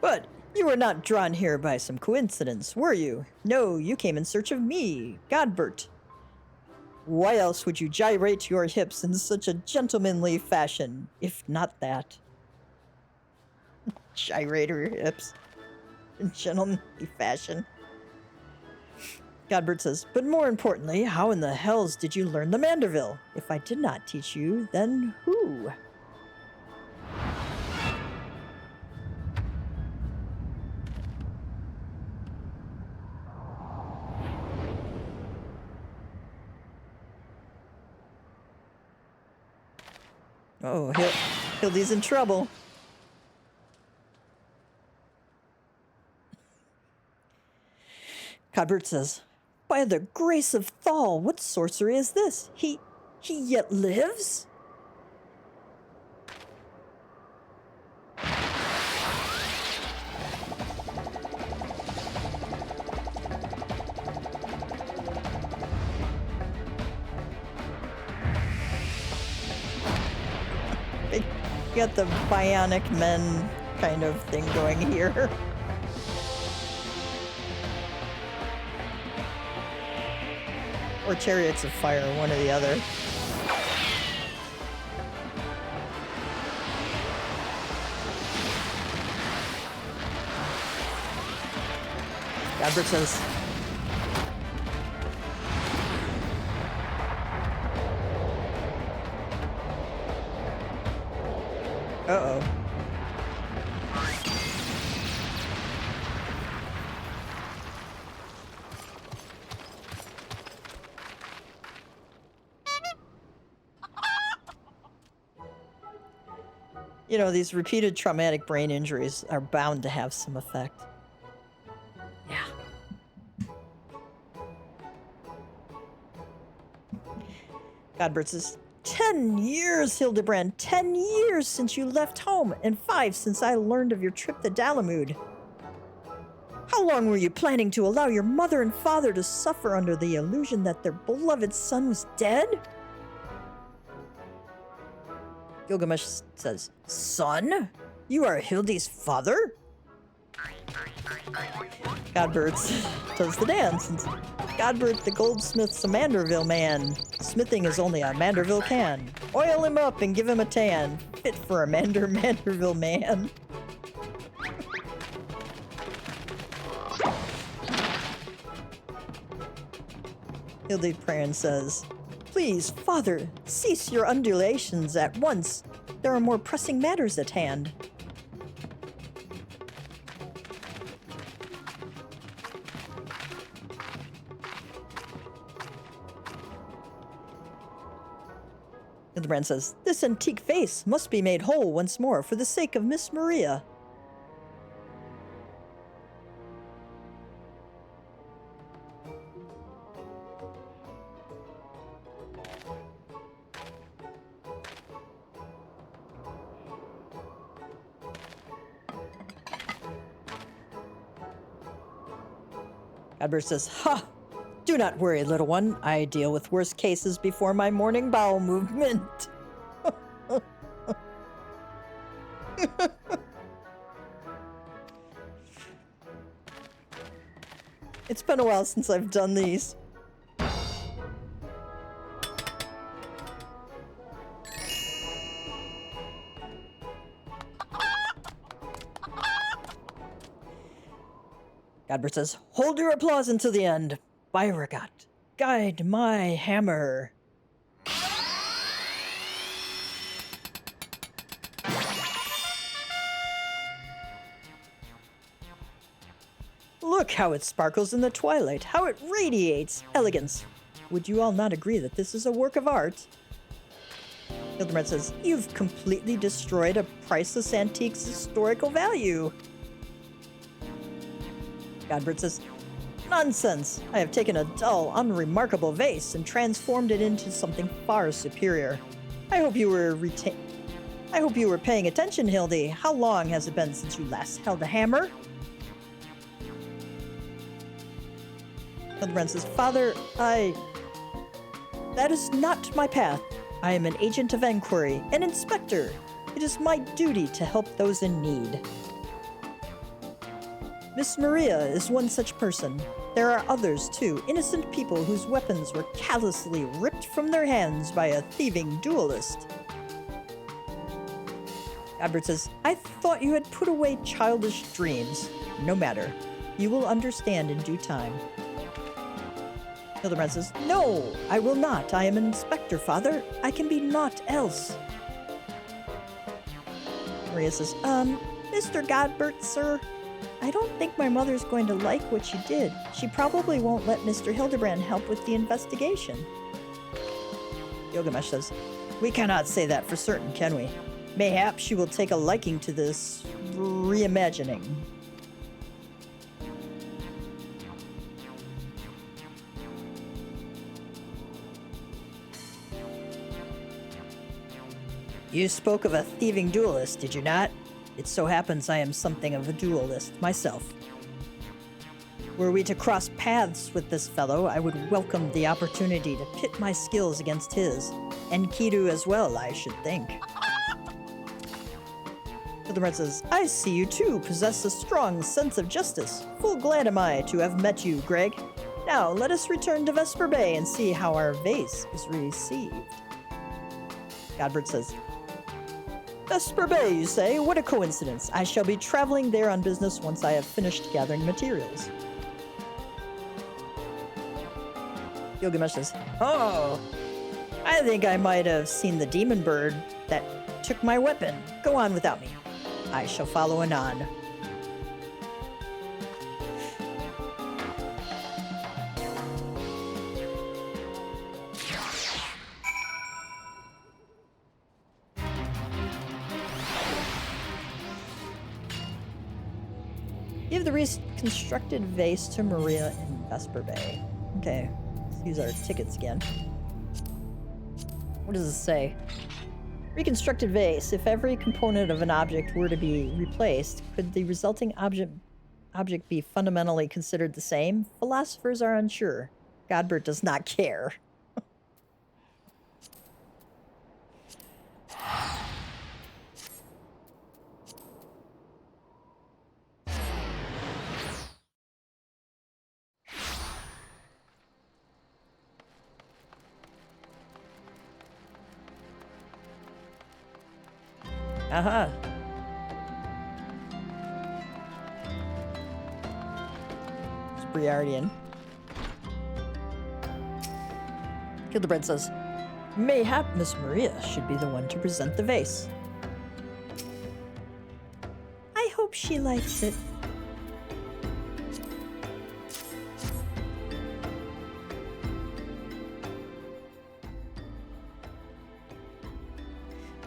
But you were not drawn here by some coincidence, were you? No, you came in search of me, Godbert. Why else would you gyrate your hips in such a gentlemanly fashion, if not that? Gyrate her hips in gentlemanly fashion. Godbert says, but more importantly, how in the hells did you learn the Manderville? If I did not teach you, then who? Oh, Hildy's in trouble. Godbert says, by the grace of Thal, what sorcery is this? He yet lives? Got the bionic men kind of thing going here. Or chariots of fire, one or the other. Godbert says, uh-oh. You know, these repeated traumatic brain injuries are bound to have some effect. Yeah. Godbert says, 10 years, Hildibrand. 10 years since you left home, and 5 since I learned of your trip to Dalamud. How long were you planning to allow your mother and father to suffer under the illusion that their beloved son was dead? Gilgamesh says, Son? You are Hildy's father? Godbert does the dance. And Godbert the goldsmith's a Manderville man. Smithing is only a Manderville can. Oil him up and give him a tan. Fit for a Manderville man. Hildibrand says, Please, father, cease your undulations at once. There are more pressing matters at hand. Hildibrand says, This antique vase must be made whole once more for the sake of Miss Maria. Godbert says, Ha! Do not worry, little one. I deal with worse cases before my morning bowel movement. It's been a while since I've done these. Godbert says, Hold your applause until the end. Byragot, guide my hammer. Look how it sparkles in the twilight, how it radiates elegance. Would you all not agree that this is a work of art? Hildibrand says, You've completely destroyed a priceless antique's historical value. Godbert says, Nonsense! I have taken a dull, unremarkable vase and transformed it into something far superior. I hope you were paying attention, Hildy. How long has it been since you last held a hammer? Hildibrand says, Father, that is not my path. I am an agent of inquiry, an inspector. It is my duty to help those in need. Miss Maria is one such person. There are others, too, innocent people whose weapons were callously ripped from their hands by a thieving duelist. Godbert says, I thought you had put away childish dreams. No matter. You will understand in due time. Hildibrand says, No, I will not. I am an inspector, father. I can be naught else. Maria says, Mr. Godbert, sir, I don't think my mother's going to like what she did. She probably won't let Mr. Hildibrand help with the investigation. Gilgamesh says, We cannot say that for certain, can we? Mayhap she will take a liking to this reimagining. You spoke of a thieving duelist, did you not? It so happens I am something of a duelist myself. Were we to cross paths with this fellow, I would welcome the opportunity to pit my skills against his. And Kidu as well, I should think. Hildibrand says, I see you too possess a strong sense of justice. Full glad am I to have met you, Greg. Now, let us return to Vesper Bay and see how our vase is received. Godbert says, Vesper Bay, you say? What a coincidence. I shall be traveling there on business once I have finished gathering materials. Gilgamesh says, Oh, I think I might have seen the demon bird that took my weapon. Go on without me. I shall follow anon. Give the reconstructed vase to Maria in Vesper Bay. Okay, let's use our tickets again. What does it say? Reconstructed vase. If every component of an object were to be replaced, could the resulting object be fundamentally considered the same? Philosophers are unsure. Godbert does not care. Aha. It's Briardian. Hildibrand says, mayhap Miss Maria should be the one to present the vase. I hope she likes it.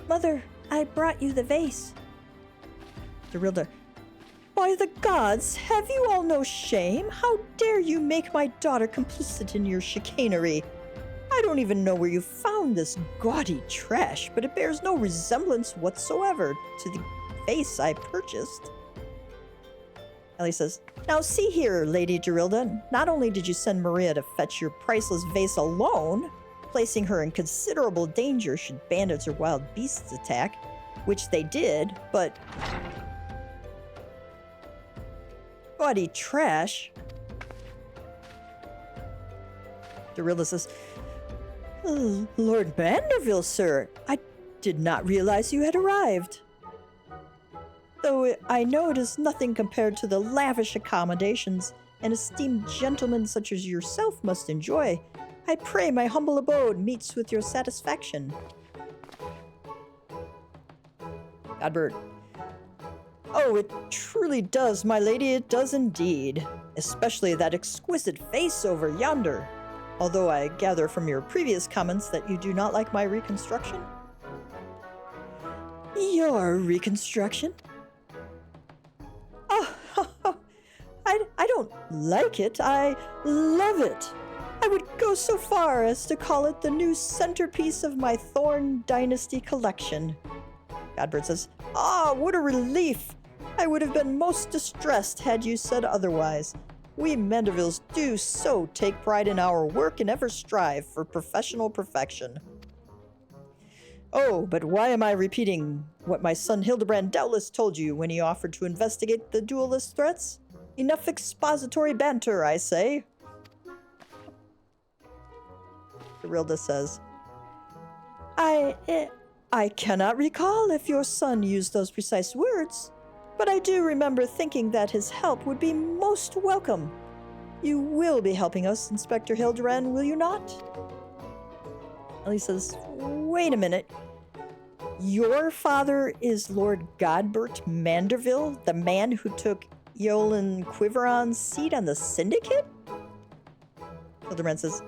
Mother, I brought you the vase. Darilda, by the gods, have you all no shame? How dare you make my daughter complicit in your chicanery? I don't even know where you found this gaudy trash, but it bears no resemblance whatsoever to the vase I purchased. Ellie says, now see here, Lady Darilda, not only did you send Maria to fetch your priceless vase alone, placing her in considerable danger should bandits or wild beasts attack, which they did, but... Gaudy trash? Darilda says, oh, Lord Manderville, sir, I did not realize you had arrived. Though I know it is nothing compared to the lavish accommodations an esteemed gentleman such as yourself must enjoy, I pray my humble abode meets with your satisfaction. Godbert. Oh, it truly does, my lady, it does indeed. Especially that exquisite face over yonder. Although I gather from your previous comments that you do not like my reconstruction. Your reconstruction? Oh, I don't like it. I love it. I would go so far as to call it the new centerpiece of my Thorn Dynasty collection. Godbert says, ah, what a relief! I would have been most distressed had you said otherwise. We Mandervilles do so take pride in our work and ever strive for professional perfection. Oh, but why am I repeating what my son Hildibrand doubtless told you when he offered to investigate the duelist threats? Enough expository banter, I say. Darilda says, I cannot recall if your son used those precise words, but I do remember thinking that his help would be most welcome. You will be helping us, Inspector Hildibrand, will you not? Ellie says, wait a minute. Your father is Lord Godbert Manderville, the man who took Eolin Quiveron's seat on the Syndicate? Hildibrand says,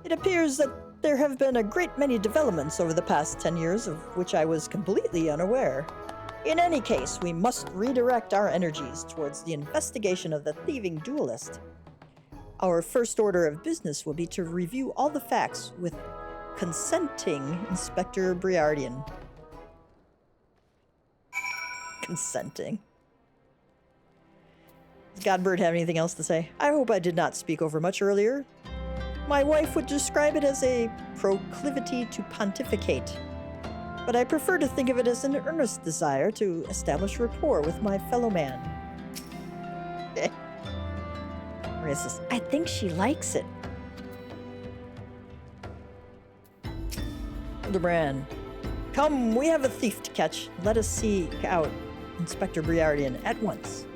it appears that there have been a great many developments over the past 10 years of which I was completely unaware. In any case, we must redirect our energies towards the investigation of the thieving duelist. Our first order of business will be to review all the facts with consenting Inspector Briardian. Consenting. Does Godbert have anything else to say? I hope I did not speak over much earlier. My wife would describe it as a proclivity to pontificate, but I prefer to think of it as an earnest desire to establish rapport with my fellow man. Okay. Maria says, I think she likes it. Hildibrand, come, we have a thief to catch. Let us seek out Inspector Briardian at once.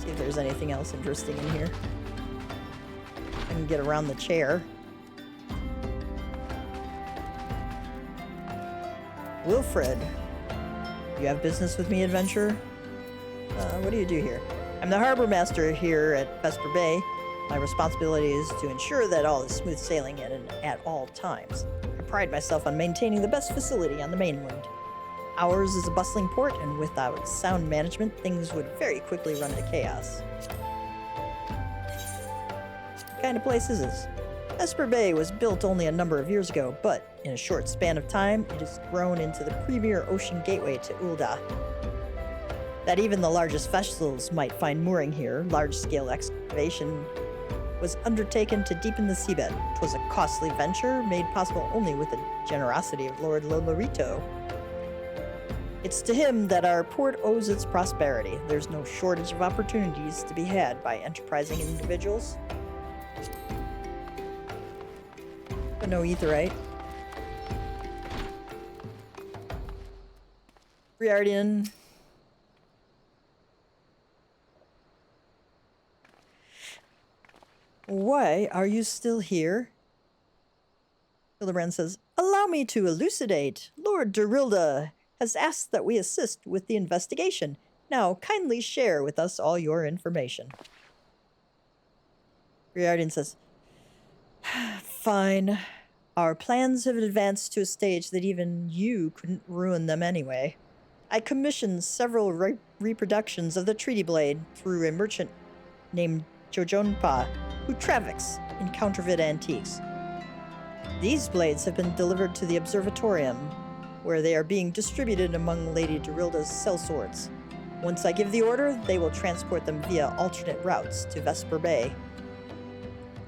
See if there's anything else interesting in here. I can get around the chair. Wilfred, you have business with me, adventurer? What do you do here? I'm the harbor master here at Vesper Bay. My responsibility is to ensure that all is smooth sailing at all times. I pride myself on maintaining the best facility on the mainland. Ours is a bustling port, and without sound management, things would very quickly run into chaos. What kind of place is this? Esper Bay was built only a number of years ago, but in a short span of time, it has grown into the premier ocean gateway to Ul'dah. That even the largest vessels might find mooring here, large-scale excavation was undertaken to deepen the seabed. 'Twas a costly venture, made possible only with the generosity of Lord Lolorito. It's to him that our port owes its prosperity. There's no shortage of opportunities to be had by enterprising individuals. But no etherite. Briardian. Why are you still here? Hildibrand says, allow me to elucidate. Lord Durilda has asked that we assist with the investigation. Now, kindly share with us all your information. Briardian says, fine. Our plans have advanced to a stage that even you couldn't ruin them anyway. I commissioned several reproductions of the Treaty Blade through a merchant named Jojonpa, who traffics in counterfeit antiques. These blades have been delivered to the Observatorium, where they are being distributed among Lady Durilda's sellswords. Once I give the order, they will transport them via alternate routes to Vesper Bay.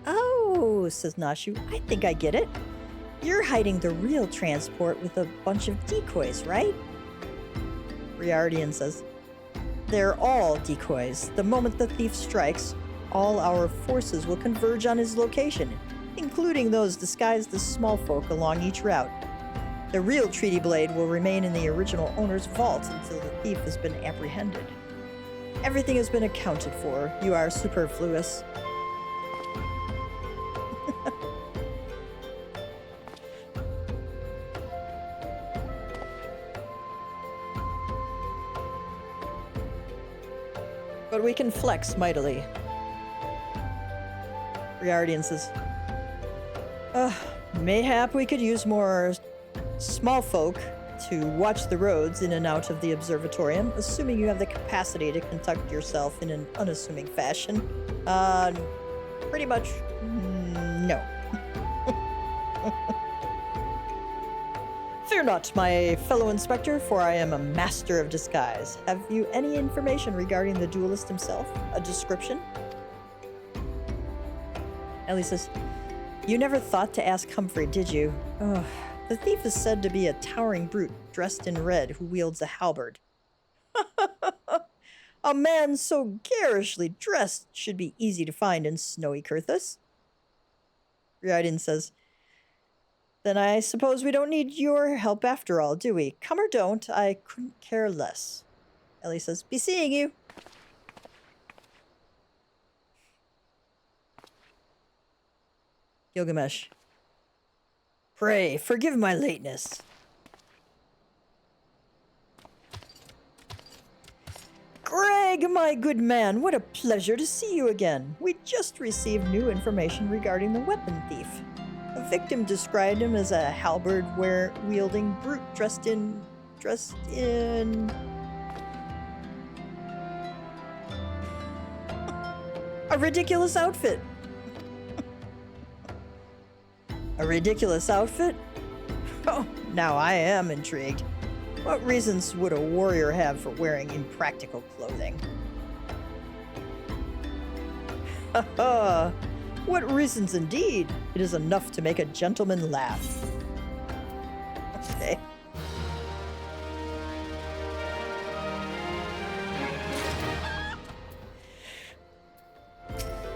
Oh, says Nashu, I think I get it. You're hiding the real transport with a bunch of decoys, right? Briardian says, they're all decoys. The moment the thief strikes, all our forces will converge on his location, including those disguised as small folk along each route. The real Treaty Blade will remain in the original owner's vault until the thief has been apprehended. Everything has been accounted for. You are superfluous. But we can flex mightily. Briardian says, mayhap we could use more small folk to watch the roads in and out of the observatorium, assuming you have the capacity to conduct yourself in an unassuming fashion. Pretty much, no. Fear not, my fellow inspector, for I am a master of disguise. Have you any information regarding the duelist himself? A description? Ellie says, you never thought to ask Humphrey, did you? Oh, the thief is said to be a towering brute dressed in red who wields a halberd. A man so garishly dressed should be easy to find in snowy Kurthus. Briardian says, then I suppose we don't need your help after all, do we? Come or don't, I couldn't care less. Ellie says, be seeing you. Gilgamesh. Pray, forgive my lateness. Greg, my good man, what a pleasure to see you again. We just received new information regarding the weapon thief. A victim described him as a halberd-wielding brute dressed in... a ridiculous outfit. A ridiculous outfit? Oh, now I am intrigued. What reasons would a warrior have for wearing impractical clothing? Ha ha! What reasons indeed? It is enough to make a gentleman laugh. Okay.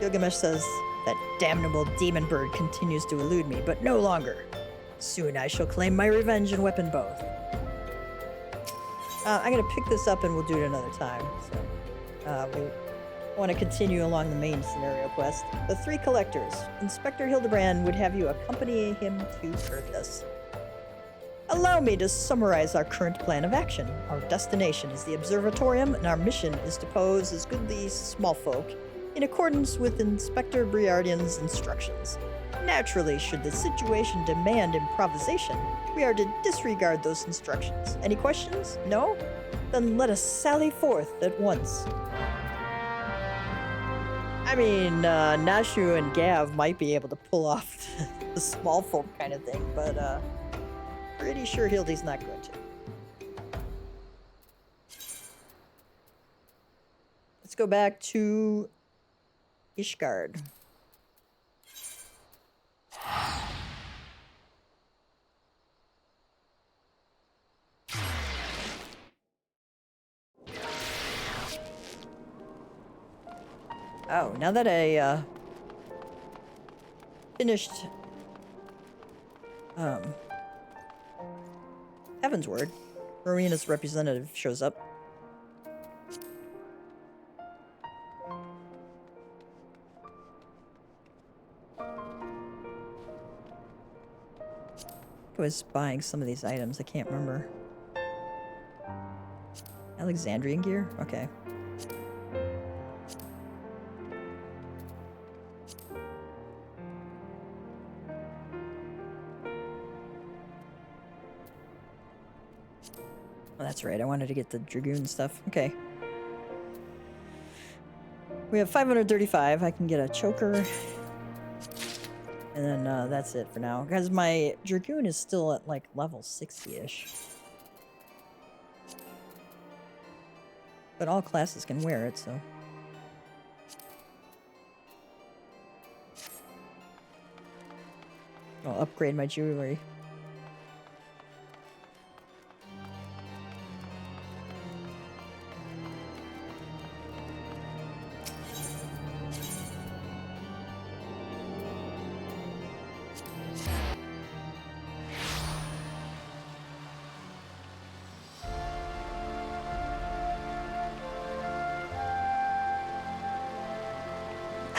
Gilgamesh says, that damnable demon bird continues to elude me, but no longer. Soon I shall claim my revenge and weapon both. I'm going to pick this up and we'll do it another time. So, we want to continue along the main scenario quest. The three collectors. Inspector Hildibrand would have you accompany him to Kurthus. Allow me to summarize our current plan of action. Our destination is the Observatorium, and our mission is to pose as goodly small folk in accordance with Inspector Briardian's instructions. Naturally, should the situation demand improvisation, we are to disregard those instructions. Any questions? No? Then let us sally forth at once. I mean, Nashu and Gav might be able to pull off the small folk kind of thing, but pretty sure Hildy's not going to. Let's go back to Ishgard. Oh, now that I finished Heavensward, Rowena's representative shows up. I was buying some of these items, I can't remember. Alexandrian gear? Okay. Oh, that's right, I wanted to get the Dragoon stuff. Okay. We have 535. I can get a choker. And then that's it for now. Because my Dragoon is still at like level 60-ish. But all classes can wear it, so. I'll upgrade my jewelry.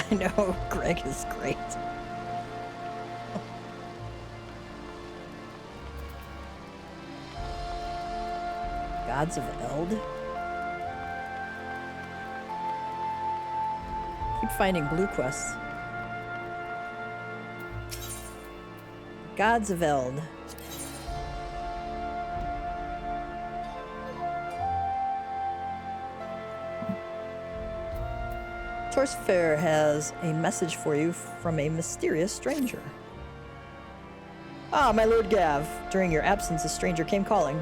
I know, Greg is great. Gods of Eld? Keep finding blue quests. Gods of Eld. Torcefair has a message for you from a mysterious stranger. Ah, my Lord Gav, during your absence, a stranger came calling.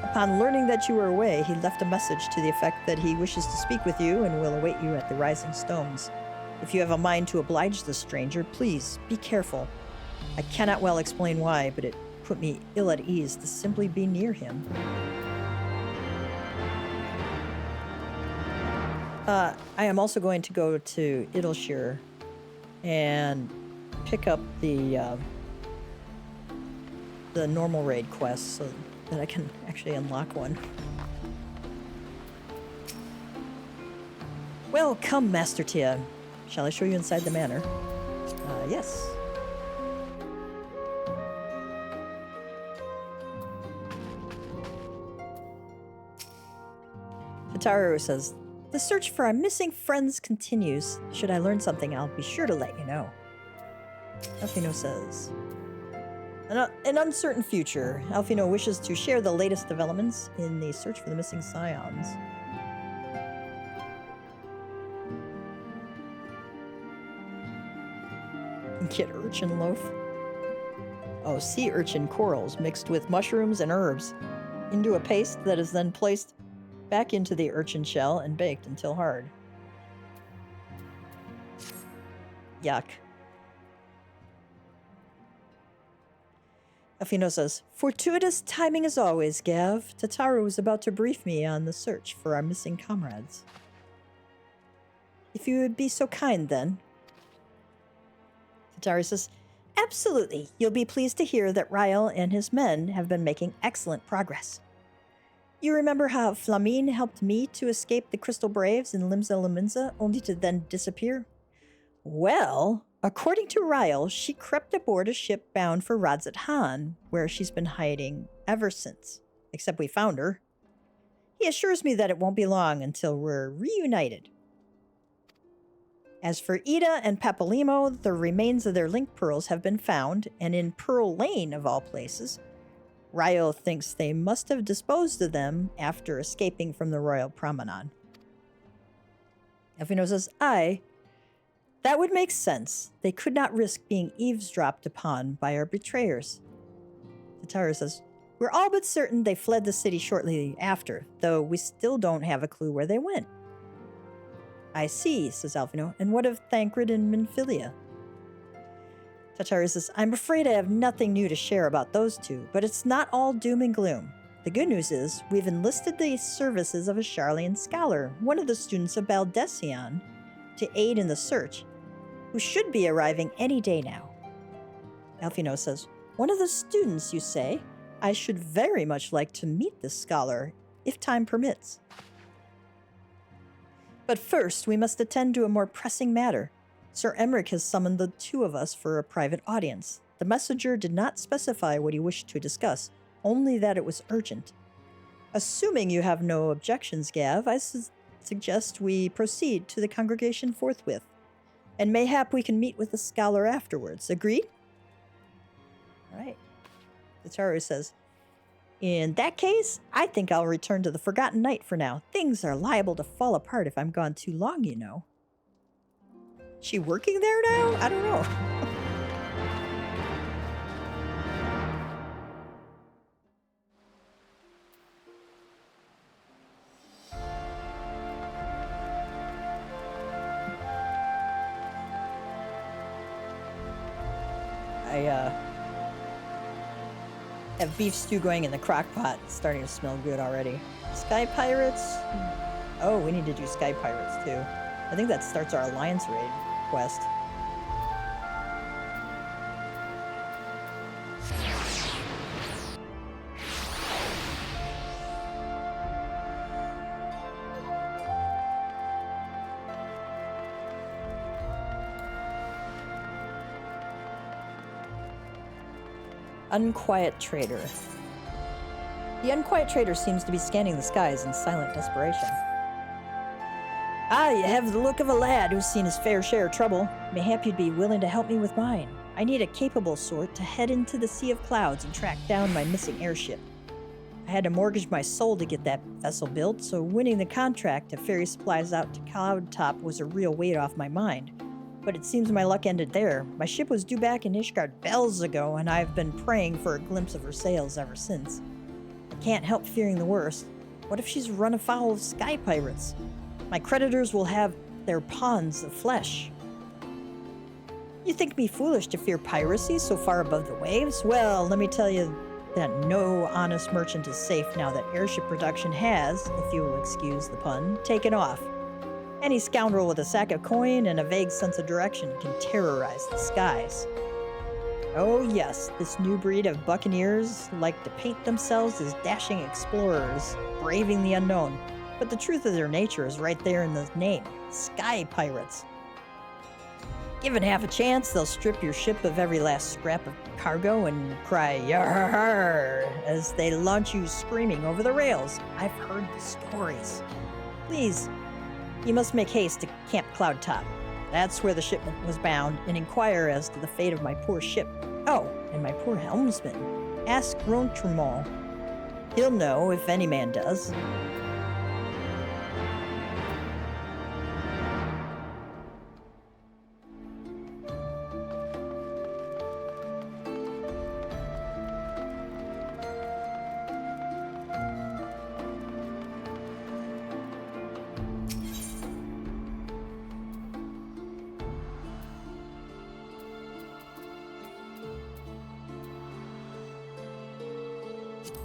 Upon learning that you were away, he left a message to the effect that he wishes to speak with you and will await you at the Rising Stones. If you have a mind to oblige the stranger, please be careful. I cannot well explain why, but it put me ill at ease to simply be near him. I am also going to go to Idleshire and pick up the normal raid quest so that I can actually unlock one. Well, come, Master Tia. Shall I show you inside the manor? Yes. Hitaru says, the search for our missing friends continues. Should I learn something, I'll be sure to let you know. Alfino says, an uncertain future. Alfino wishes to share the latest developments in the search for the missing Scions. Get urchin loaf. Oh, sea urchin corals mixed with mushrooms and herbs into a paste that is then placed back into the urchin shell and baked until hard. Yuck. Alfino says, fortuitous timing as always, Gav. Tataru was about to brief me on the search for our missing comrades. If you would be so kind, then. Tataru says, absolutely. You'll be pleased to hear that Rael and his men have been making excellent progress. You remember how Flamine helped me to escape the Crystal Braves in Limsa Laminza, only to then disappear? Well, according to Rael, she crept aboard a ship bound for Radzat Han, where she's been hiding ever since. Except we found her. He assures me that it won't be long until we're reunited. As for Ida and Papalymo, the remains of their link pearls have been found, and in Pearl Lane, of all places, Ryo thinks they must have disposed of them after escaping from the Royal Promenade. Elfino says, that would make sense. They could not risk being eavesdropped upon by our betrayers. Tataru says, we're all but certain they fled the city shortly after, though we still don't have a clue where they went. I see, says Alphino. And what of Thancred and Minfilia? Tataru says, I'm afraid I have nothing new to share about those two, but it's not all doom and gloom. The good news is, we've enlisted the services of a Sharlayan scholar, one of the students of Baldecion, to aid in the search, who should be arriving any day now. Alphino says, one of the students, you say? I should very much like to meet this scholar, if time permits. But first, we must attend to a more pressing matter. Sir Emmerich has summoned the two of us for a private audience. The messenger did not specify what he wished to discuss, only that it was urgent. Assuming you have no objections, Gav, I suggest we proceed to the congregation forthwith, and mayhap we can meet with the scholar afterwards. Agreed? All right. Tataru says, in that case, I think I'll return to the Forgotten Knight for now. Things are liable to fall apart if I'm gone too long, you know. She working there now? I don't know. I have beef stew going in the crock pot. It's starting to smell good already. Sky Pirates? Oh, we need to do Sky Pirates too. I think that starts our Alliance raid quest. Unquiet Trader. The Unquiet Trader seems to be scanning the skies in silent desperation. You have the look of a lad who's seen his fair share of trouble. Mayhap you'd be willing to help me with mine. I need a capable sort to head into the Sea of Clouds and track down my missing airship. I had to mortgage my soul to get that vessel built, so winning the contract to ferry supplies out to Cloud Top was a real weight off my mind. But it seems my luck ended there. My ship was due back in Ishgard bells ago, and I've been praying for a glimpse of her sails ever since. I can't help fearing the worst. What if she's run afoul of sky pirates? My creditors will have their pawns of flesh. You think me foolish to fear piracy so far above the waves? Well, let me tell you that no honest merchant is safe now that airship production has, if you will excuse the pun, taken off. Any scoundrel with a sack of coin and a vague sense of direction can terrorize the skies. Oh yes, this new breed of buccaneers like to paint themselves as dashing explorers, braving the unknown. But the truth of their nature is right there in the name, Sky Pirates. Given half a chance, they'll strip your ship of every last scrap of cargo and cry "Yar!" as they launch you screaming over the rails. I've heard the stories. Please, you must make haste to Camp Cloud Top. That's where the shipment was bound, and inquire as to the fate of my poor ship. Oh, and my poor helmsman. Ask Rontremont. He'll know, if any man does.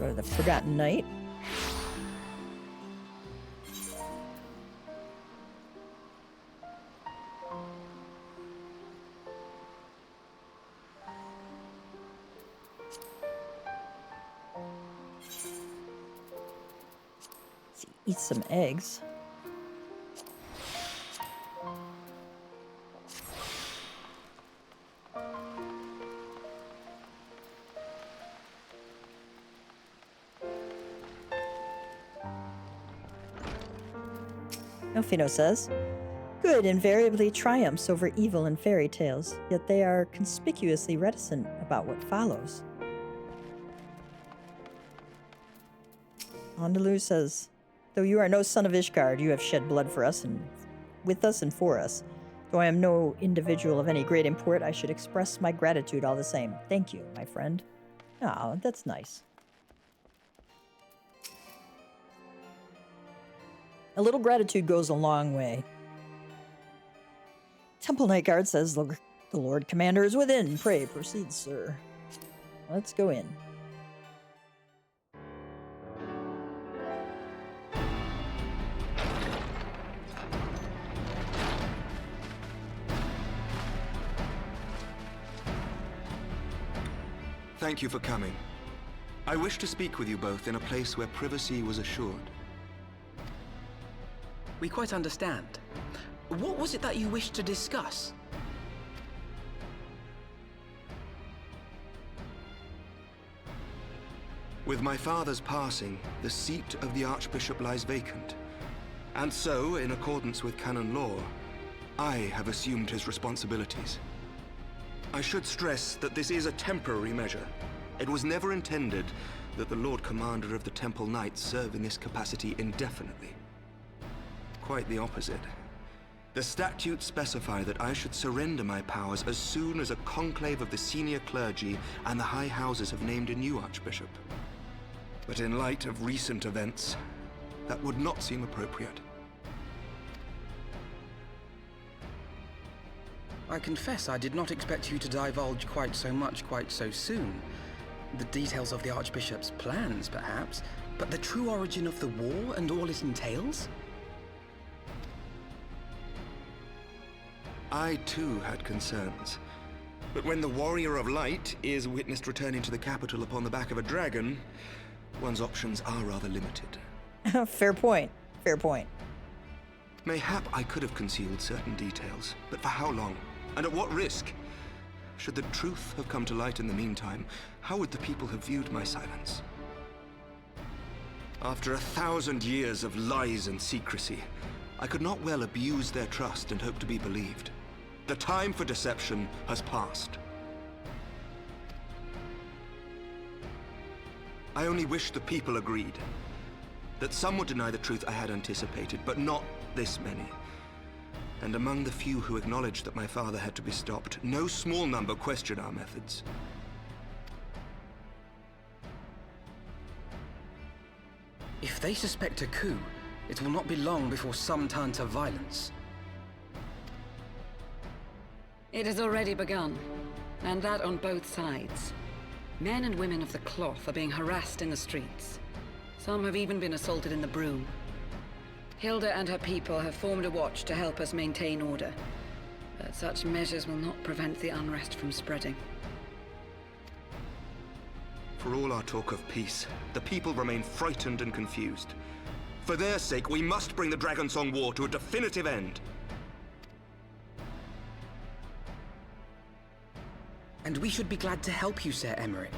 Go to the Forgotten Knight. Let's eat some eggs. Elfino says, Good invariably triumphs over evil in fairy tales, yet they are conspicuously reticent about what follows. Andalou says, though you are no son of Ishgard, you have shed blood for us and with us and for us. Though I am no individual of any great import, I should express my gratitude all the same. Thank you, my friend. Oh, that's nice. A little gratitude goes a long way. Temple Night Guard says, the Lord Commander is within. Pray, proceed, sir. Let's go in. Thank you for coming. I wish to speak with you both in a place where privacy was assured. We quite understand. What was it that you wished to discuss? With my father's passing, the seat of the Archbishop lies vacant. And so, in accordance with canon law, I have assumed his responsibilities. I should stress that this is a temporary measure. It was never intended that the Lord Commander of the Temple Knights serve in this capacity indefinitely. Quite the opposite. The statutes specify that I should surrender my powers as soon as a conclave of the senior clergy and the high houses have named a new archbishop. But in light of recent events, that would not seem appropriate. I confess I did not expect you to divulge quite so much quite so soon. The details of the Archbishop's plans, perhaps, but the true origin of the war and all it entails? I too had concerns. But when the Warrior of Light is witnessed returning to the capital upon the back of a dragon, one's options are rather limited. Fair point. Fair point. Mayhap I could have concealed certain details, but for how long? And at what risk? Should the truth have come to light in the meantime, how would the people have viewed my silence? After 1,000 years of lies and secrecy, I could not well abuse their trust and hope to be believed. The time for deception has passed. I only wish the people agreed. That some would deny the truth I had anticipated, but not this many. And among the few who acknowledged that my father had to be stopped, no small number question our methods. If they suspect a coup, it will not be long before some turn to violence. It has already begun, and that on both sides. Men and women of the cloth are being harassed in the streets. Some have even been assaulted in the broom. Hilda and her people have formed a watch to help us maintain order, but such measures will not prevent the unrest from spreading. For all our talk of peace, the people remain frightened and confused. For their sake, we must bring the Dragonsong War to a definitive end. And we should be glad to help you, Sir Emmerich.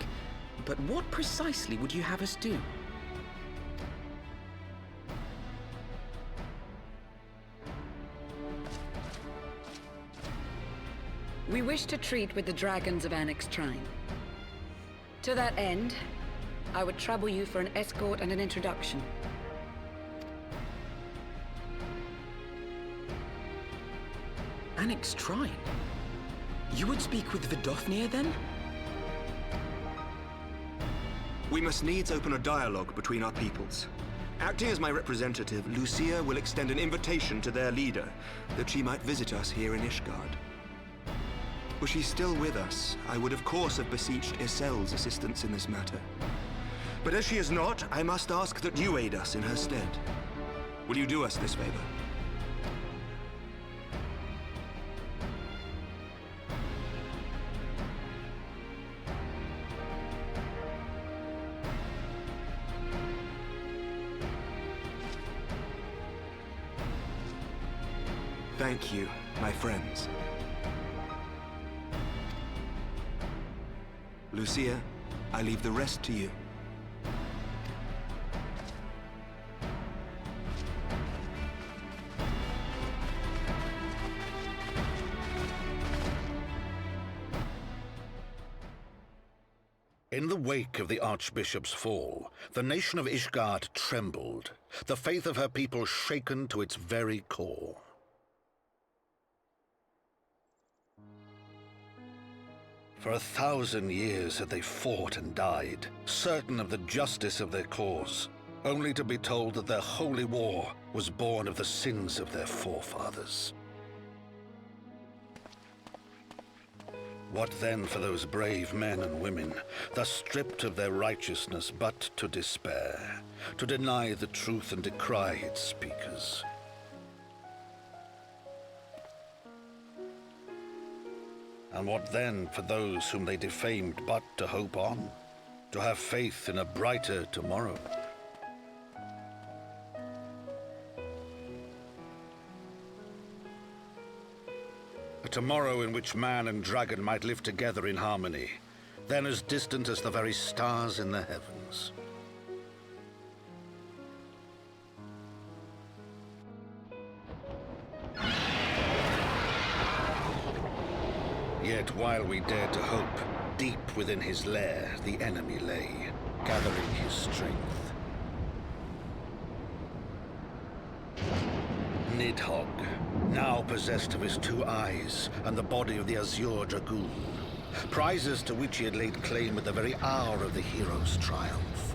But what precisely would you have us do? We wish to treat with the dragons of Annex Trine. To that end, I would trouble you for an escort and an introduction. Annex Trine? You would speak with Vidofnir, then? We must needs open a dialogue between our peoples. Acting as my representative, Lucia will extend an invitation to their leader, that she might visit us here in Ishgard. Were she still with us, I would of course have beseeched Isel's assistance in this matter. But as she is not, I must ask that you aid us in her stead. Will you do us this favor? Thank you, my friends. Lucia, I leave the rest to you. wake of the Archbishop's fall, the nation of Ishgard trembled, the faith of her people shaken to its very core. For 1,000 years had they fought and died, certain of the justice of their cause, only to be told that their holy war was born of the sins of their forefathers. What then for those brave men and women, thus stripped of their righteousness but to despair, to deny the truth and decry its speakers? And what then for those whom they defamed but to hope on, to have faith in a brighter tomorrow? A tomorrow in which man and dragon might live together in harmony, then as distant as the very stars in the heavens. Yet while we dared to hope, deep within his lair the enemy lay, gathering his strength. Nidhogg, now possessed of his 2 eyes and the body of the Azure Dragoon, prizes to which he had laid claim at the very hour of the hero's triumph.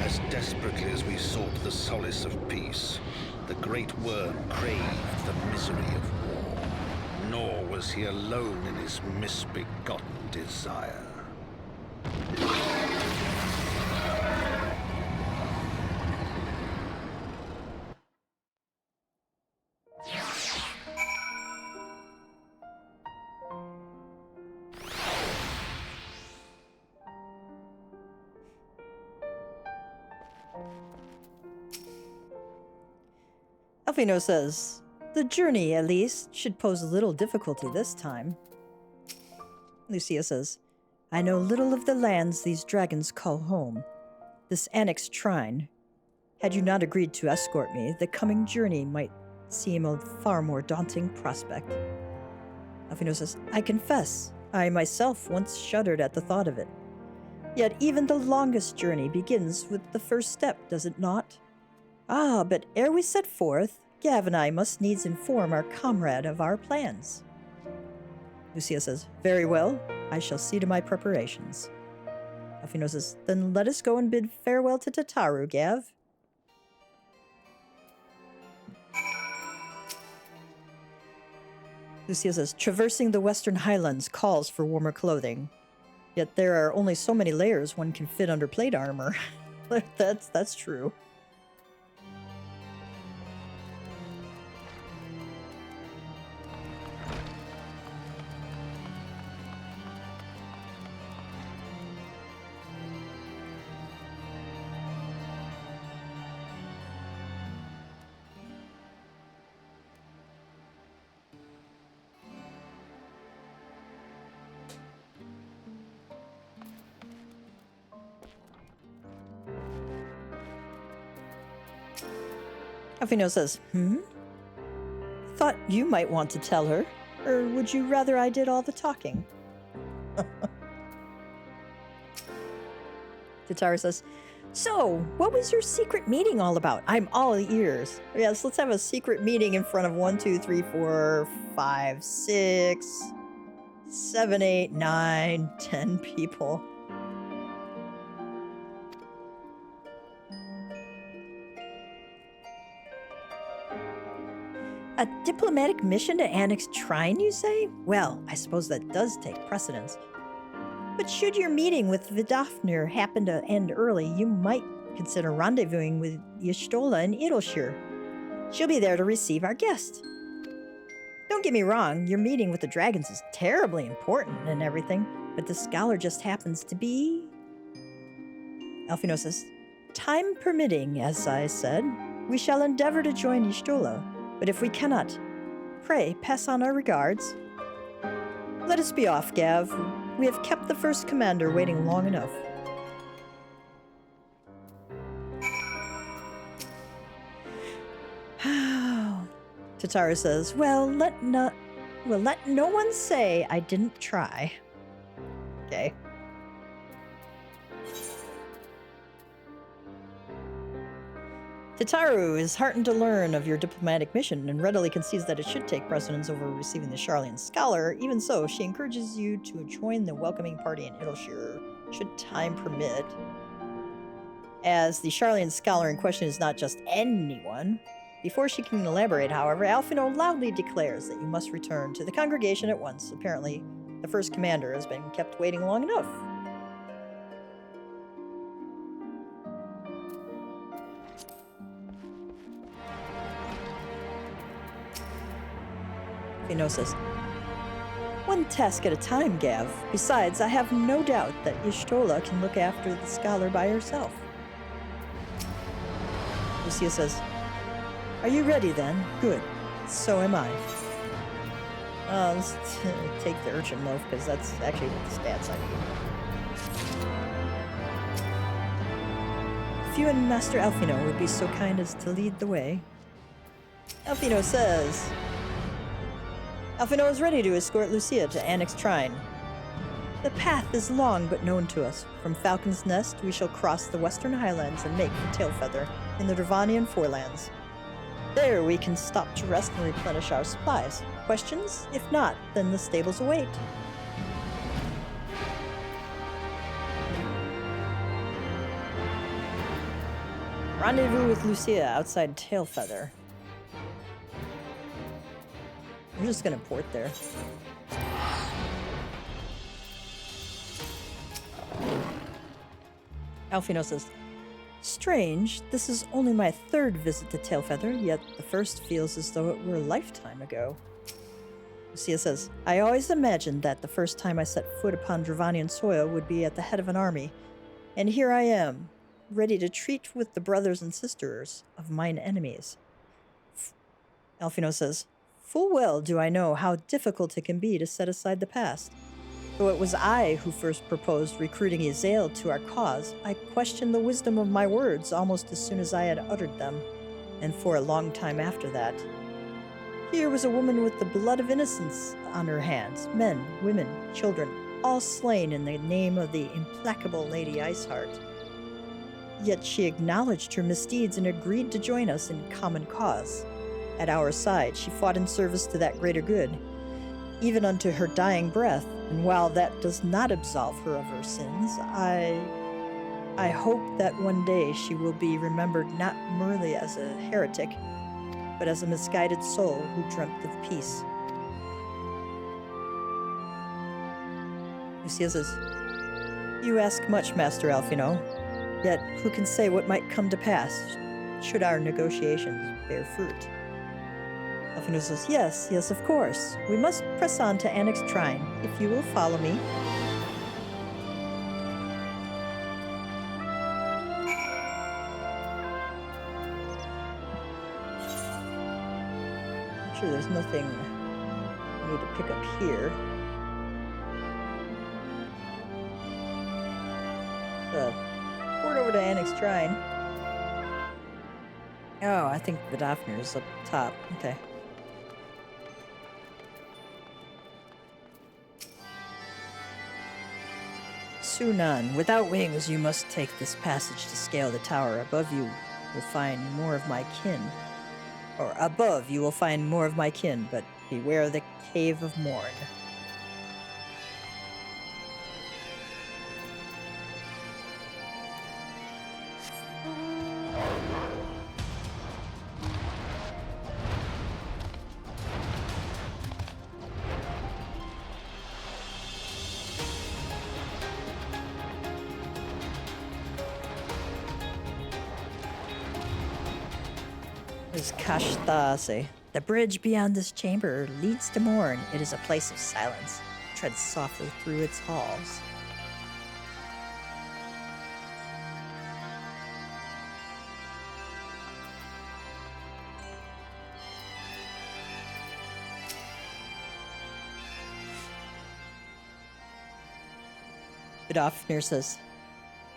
As desperately as we sought the solace of peace, the great worm craved the misery of war. Nor was he alone in his misbegotten desire. Alfino says, the journey, at least, should pose little difficulty this time. Lucia says, I know little of the lands these dragons call home. This annexed shrine. Had you not agreed to escort me, the coming journey might seem a far more daunting prospect. Alfino says, I confess, I myself once shuddered at the thought of it. Yet even the longest journey begins with the first step, does it not? Ah, but ere we set forth, Gav and I must needs inform our comrade of our plans. Lucia says, very well, I shall see to my preparations. Alfino says, then let us go and bid farewell to Tataru, Gav. Lucia says, traversing the western highlands calls for warmer clothing. Yet there are only so many layers one can fit under plate armor. That's true. Alfino says, Thought you might want to tell her. Or would you rather I did all the talking? Tataru says, so, what was your secret meeting all about? I'm all ears. Yes, let's have a secret meeting in front of 1, 2, 3, 4, 5, 6, 7, 8, 9, 10 people. A diplomatic mission to annex Trine, you say? Well, I suppose that does take precedence. But should your meeting with Vidofnir happen to end early, you might consider rendezvousing with Y'shtola in Idleshire. She'll be there to receive our guest. Don't get me wrong, your meeting with the dragons is terribly important and everything, but the scholar just happens to be... Alfino says, time permitting, as I said, we shall endeavor to join Y'shtola. But if we cannot, pray pass on our regards. Let us be off, Gav. We have kept the first commander waiting long enough. Tataru says, well, let no one say I didn't try. Okay. Tataru is heartened to learn of your diplomatic mission and readily concedes that it should take precedence over receiving the Sharlayan Scholar. Even so, she encourages you to join the welcoming party in Idleshire, should time permit. As the Sharlayan Scholar in question is not just anyone. Before she can elaborate, however, Alphino loudly declares that you must return to the congregation at once. Apparently, the first commander has been kept waiting long enough. Alphino says, one task at a time, Gav. Besides, I have no doubt that Y'shtola can look after the scholar by herself. Lucia says, are you ready then? Good. So am I. Let's take the urchin loaf, because that's actually what the stats I need. If you and Master Alphino would be so kind as to lead the way. Alphino says, Alphino is ready to escort Lucia to Annex Trine. The path is long but known to us. From Falcon's Nest, we shall cross the western highlands and make for Tailfeather in the Dravanian Forelands. There we can stop to rest and replenish our supplies. Questions? If not, then the stables await. Rendezvous with Lucia outside Tailfeather. I'm just gonna port there. Alphino says, strange, this is only my third visit to Tailfeather, yet the first feels as though it were a lifetime ago. Lucia says, I always imagined that the first time I set foot upon Dravanian soil would be at the head of an army, and here I am, ready to treat with the brothers and sisters of mine enemies. Alphino says, full well do I know how difficult it can be to set aside the past. Though it was I who first proposed recruiting Yzael to our cause, I questioned the wisdom of my words almost as soon as I had uttered them, and for a long time after that. Here was a woman with the blood of innocence on her hands, men, women, children, all slain in the name of the implacable Lady Iceheart. Yet she acknowledged her misdeeds and agreed to join us in common cause. At our side, she fought in service to that greater good, even unto her dying breath, and while that does not absolve her of her sins, I hope that one day she will be remembered not merely as a heretic, but as a misguided soul who dreamt of peace. Lucia says, you ask much, Master Alphino, yet who can say what might come to pass, should our negotiations bear fruit? Alphino says, yes, of course. We must press on to Annex Trine, if you will follow me. I'm sure there's nothing I need to pick up here. So, port over to Annex Trine. Oh, I think the Daphne is up top. Okay. Sunan, without wings, you must take this passage to scale the tower. Above you will find more of my kin. Or above you will find more of my kin, but beware the Cave of Morn. Kashtase. The bridge beyond this chamber leads to Morn. It is a place of silence. Tread softly through its halls. Vidofnir says,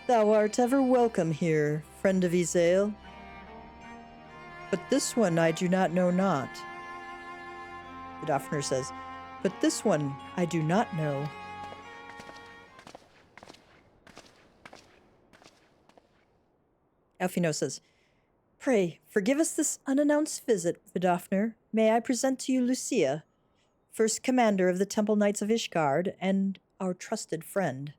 thou art ever welcome here, friend of Yzael. But this one I do not know not. Vidofner says, but this one I do not know. Alphino says, pray, forgive us this unannounced visit, Vidofner. May I present to you Lucia, first commander of the Temple Knights of Ishgard, and our trusted friend.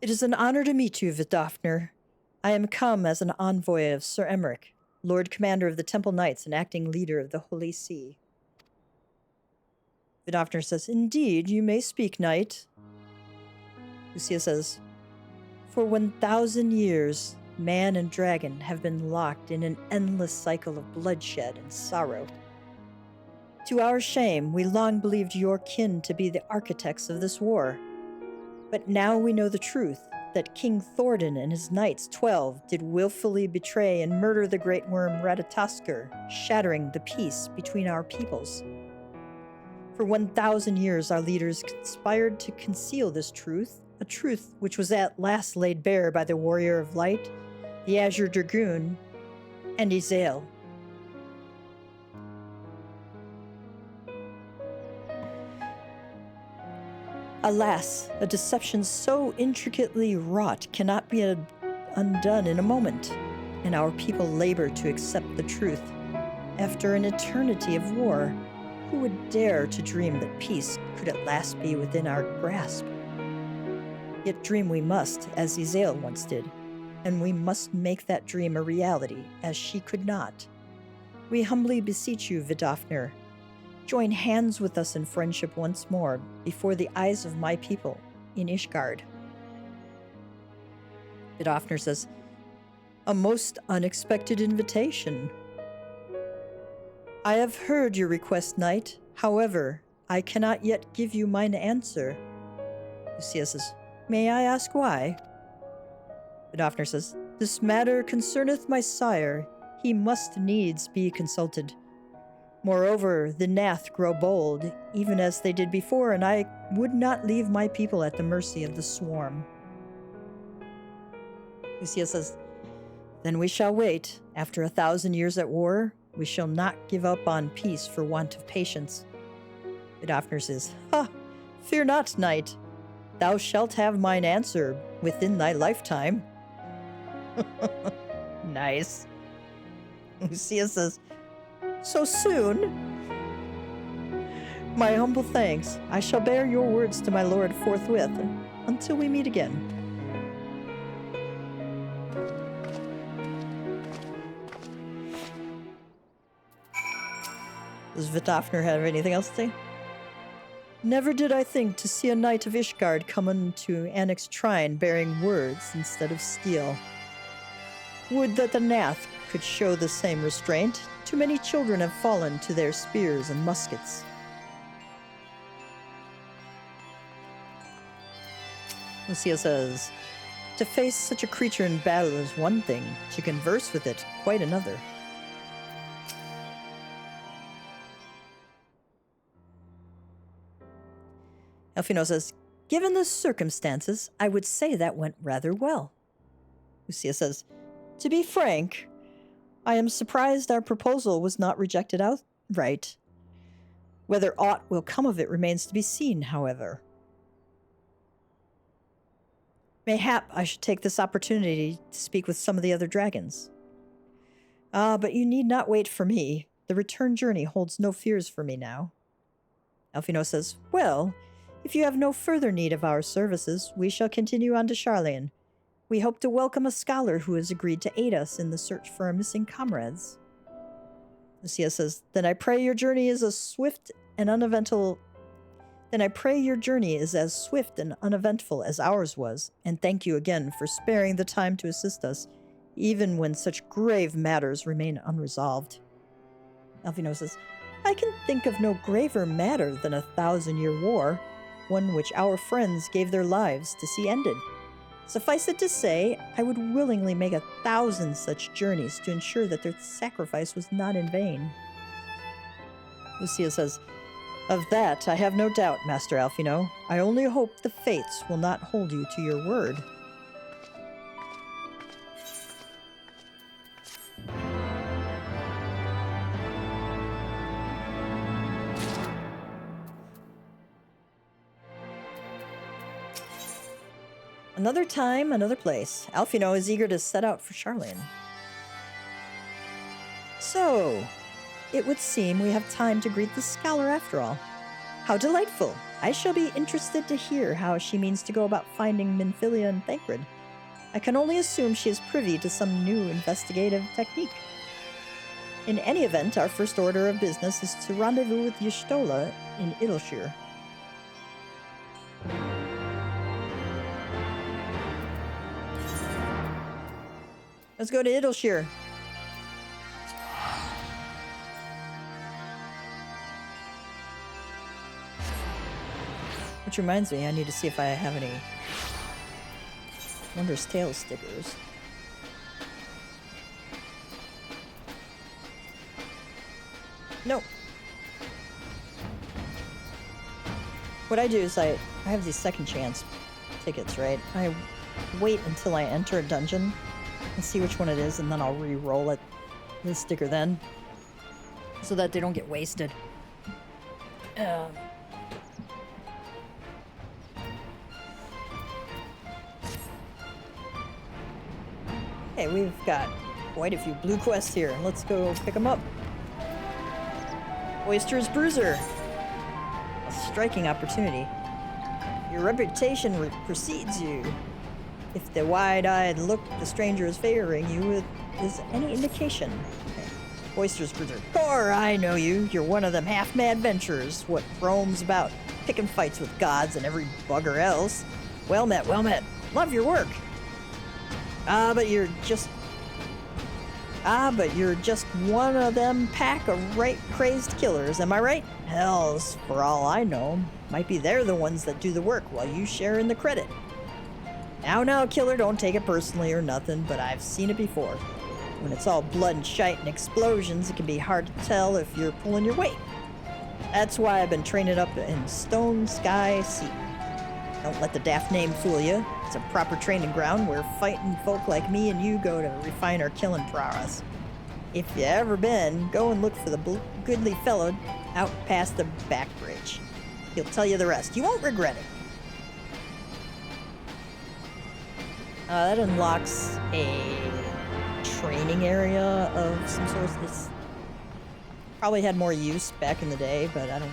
It is an honor to meet you, Vidofner. I am come as an envoy of Sir Emmerich, Lord Commander of the Temple Knights and acting leader of the Holy See. Vidofner says, indeed, you may speak, knight. Lucia says, for 1,000 years, man and dragon have been locked in an endless cycle of bloodshed and sorrow. To our shame, we long believed your kin to be the architects of this war. But now we know the truth, that King Thordan and his knights 12 did willfully betray and murder the great worm Ratatoskr, shattering the peace between our peoples. For 1,000 years, our leaders conspired to conceal this truth, a truth which was at last laid bare by the Warrior of Light, the Azure Dragoon, and Izael. Alas, a deception so intricately wrought cannot be undone in a moment, and our people labor to accept the truth. After an eternity of war, who would dare to dream that peace could at last be within our grasp? Yet dream we must, as Izael once did, and we must make that dream a reality, as she could not. We humbly beseech you, Vidofner, join hands with us in friendship once more, before the eyes of my people in Ishgard. Vidofner says, a most unexpected invitation. I have heard your request, knight. However, I cannot yet give you mine answer. Lucia says, may I ask why? Vidofner says, this matter concerneth my sire. He must needs be consulted. Moreover, the Nath grow bold, even as they did before, and I would not leave my people at the mercy of the swarm. Lucia says, then we shall wait. After 1,000 years at war, we shall not give up on peace for want of patience. Vidofner says, ha! Fear not, knight. Thou shalt have mine answer within thy lifetime. Nice. Lucia says, so soon? My humble thanks. I shall bear your words to my lord forthwith, until we meet again. Does Vidofner have anything else to say? Never did I think to see a knight of Ishgard come unto Annex Trine bearing words instead of steel. Would that the Nath could show the same restraint. Too many children have fallen to their spears and muskets. Lucia says, to face such a creature in battle is one thing, to converse with it quite another. Alphino says, given the circumstances, I would say that went rather well. Lucia says, to be frank, I am surprised our proposal was not rejected outright. Whether aught will come of it remains to be seen, however. Mayhap I should take this opportunity to speak with some of the other dragons. But you need not wait for me. The return journey holds no fears for me now. Alphino says, well, if you have no further need of our services, we shall continue on to Sharlayan. We hope to welcome a scholar who has agreed to aid us in the search for our missing comrades. Lucia says, then I pray your journey is as swift and uneventful as ours was, and thank you again for sparing the time to assist us, even when such grave matters remain unresolved. Alphino says, I can think of no graver matter than 1,000-year war, one which our friends gave their lives to see ended. Suffice it to say, I would willingly make 1,000 such journeys to ensure that their sacrifice was not in vain. Lucia says, of that I have no doubt, Master Alphino. I only hope the fates will not hold you to your word. Another time, another place. Alfino is eager to set out for Charlene. So, it would seem we have time to greet the scholar after all. How delightful! I shall be interested to hear how she means to go about finding Minfilia and Thancred. I can only assume she is privy to some new investigative technique. In any event, our first order of business is to rendezvous with Y'shtola in Idleshire. Let's go to Idleshire. Which reminds me, I need to see if I have any Wondrous Tales stickers. Nope. What I do is I have these second chance tickets, right? I wait until I enter a dungeon and see which one it is, and then I'll re-roll it, the sticker then, so that they don't get wasted. Hey, we've got quite a few blue quests here. Let's go pick them up. Oyster's Bruiser. A striking opportunity. Your reputation precedes you. If the wide-eyed look the stranger is favoring you is any indication. Okay. Oyster's Bruiser. Cor, I know you. You're one of them half-mad venturers. What roams about, picking fights with gods and every bugger else. Well met, well met. Love your work. But you're just one of them pack of right crazed killers, am I right? Hells, for all I know, might be they're the ones that do the work while you share in the credit. Now, killer, don't take it personally or nothing, but I've seen it before. When it's all blood and shite and explosions, it can be hard to tell if you're pulling your weight. That's why I've been training up in Stone, Sky, Sea. Don't let the daft name fool you. It's a proper training ground where fighting folk like me and you go to refine our killing prowess. If you ever been, go and look for the goodly fellow out past the back bridge. He'll tell you the rest. You won't regret it. That unlocks a training area of some sort. It's probably had more use back in the day, but I don't.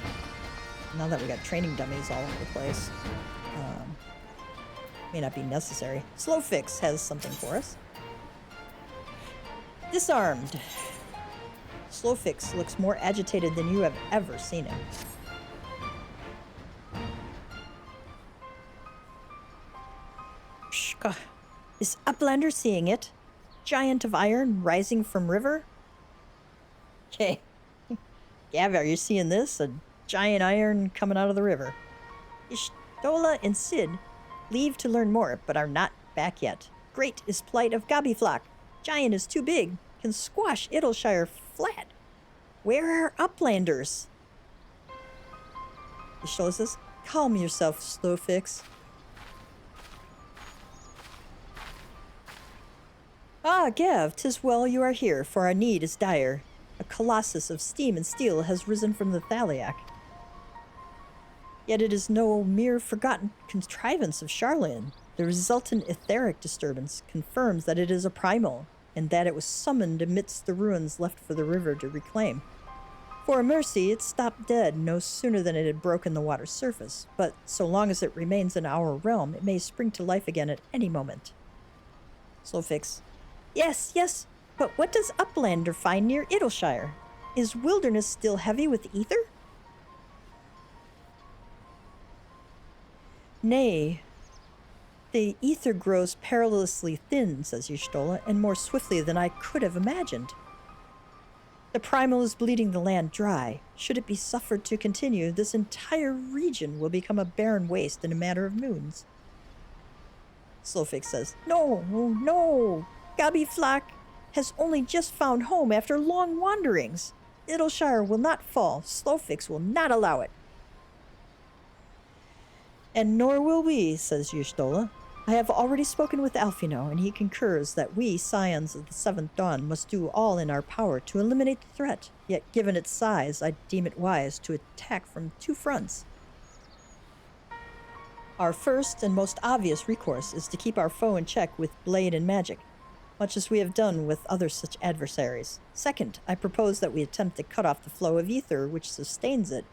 Now that we got training dummies all over the place, may not be necessary. Slowfix has something for us. Disarmed. Slowfix looks more agitated than you have ever seen him. Pshka. Is Uplander seeing it? Giant of iron rising from river? Okay. Gav, are you seeing this? A giant iron coming out of the river. Y'shtola and Sid leave to learn more, but are not back yet. Great is plight of Gobbyflock. Giant is too big, can squash Idleshire flat. Where are Uplanders? Y'shtola says, calm yourself, Slowfix. Ah, Gav, 'tis well you are here, for our need is dire. A colossus of steam and steel has risen from the Thaliac. Yet it is no mere forgotten contrivance of Charlene. The resultant etheric disturbance confirms that it is a primal, and that it was summoned amidst the ruins left for the river to reclaim. For a mercy, it stopped dead no sooner than it had broken the water's surface, but so long as it remains in our realm, it may spring to life again at any moment. Slowfix. Yes, but what does Uplander find near Idleshire? Is wilderness still heavy with ether? Nay, the ether grows perilously thin, says Y'shtola, and more swiftly than I could have imagined. The primal is bleeding the land dry. Should it be suffered to continue, this entire region will become a barren waste in a matter of moons. Slowfix says, No. Gobbyflock has only just found home after long wanderings. Idleshire will not fall. Slowfix will not allow it. And nor will we, says Y'shtola. I have already spoken with Alfino, and he concurs that we, Scions of the Seventh Dawn, must do all in our power to eliminate the threat. Yet, given its size, I deem it wise to attack from two fronts. Our first and most obvious recourse is to keep our foe in check with blade and magic, much as we have done with other such adversaries. Second, I propose that we attempt to cut off the flow of ether which sustains it,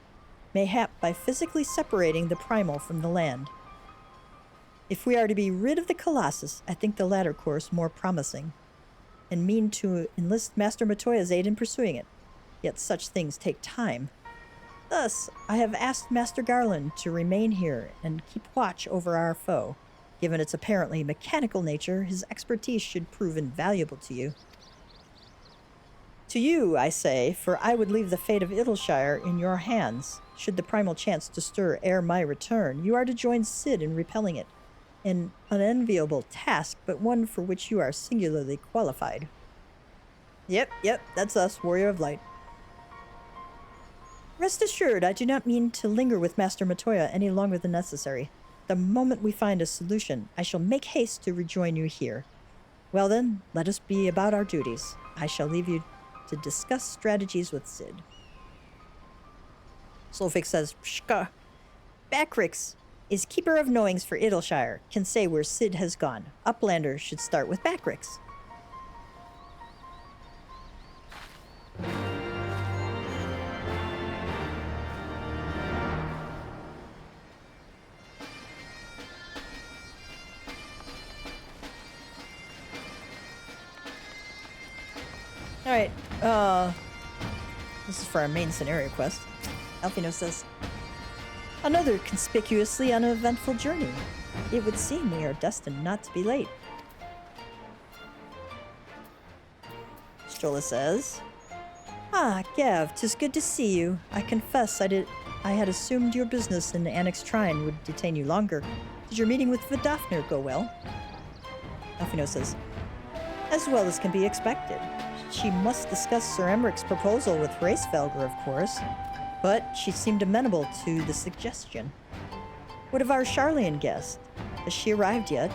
mayhap by physically separating the primal from the land. If we are to be rid of the Colossus, I think the latter course more promising, and mean to enlist Master Matoya's aid in pursuing it. Yet such things take time. Thus, I have asked Master Garland to remain here and keep watch over our foe. Given its apparently mechanical nature, his expertise should prove invaluable to you. To you, I say, for I would leave the fate of Idyllshire in your hands. Should the primal chance to stir ere my return, you are to join Cid in repelling it. An unenviable task, but one for which you are singularly qualified. Yep, that's us, Warrior of Light. Rest assured, I do not mean to linger with Master Matoya any longer than necessary. The moment we find a solution, I shall make haste to rejoin you here. Well then, let us be about our duties. I shall leave you to discuss strategies with Cid. Solfix says, Pshka. Backrix is Keeper of Knowings for Idyllshire, can say where Cid has gone. Uplanders should start with Backrix. Alright, this is for our main scenario quest. Alfino says, another conspicuously uneventful journey. It would seem we are destined not to be late. Strolla says, Ah, Gav, 'tis good to see you. I confess I had assumed your business in the Annex Shrine would detain you longer. Did your meeting with Vidafnir go well? Alfino says, as well as can be expected. She must discuss Sir Emmerich's proposal with Racefelger, of course, but she seemed amenable to the suggestion. What of our Charlian guest? Has she arrived yet?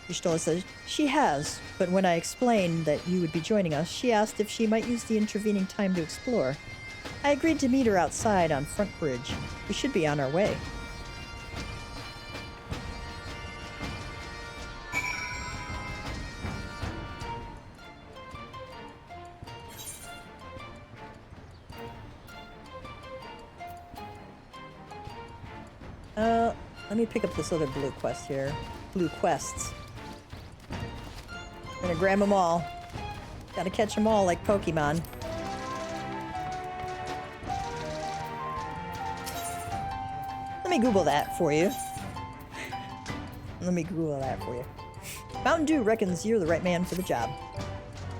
Y'shtola says, she has, but when I explained that you would be joining us, she asked if she might use the intervening time to explore. I agreed to meet her outside on Front Bridge. We should be on our way. Let me pick up this other blue quest here. Blue quests. I'm gonna grab them all. Gotta catch them all like Pokemon. Let me Google that for you. Mountain Dew reckons you're the right man for the job.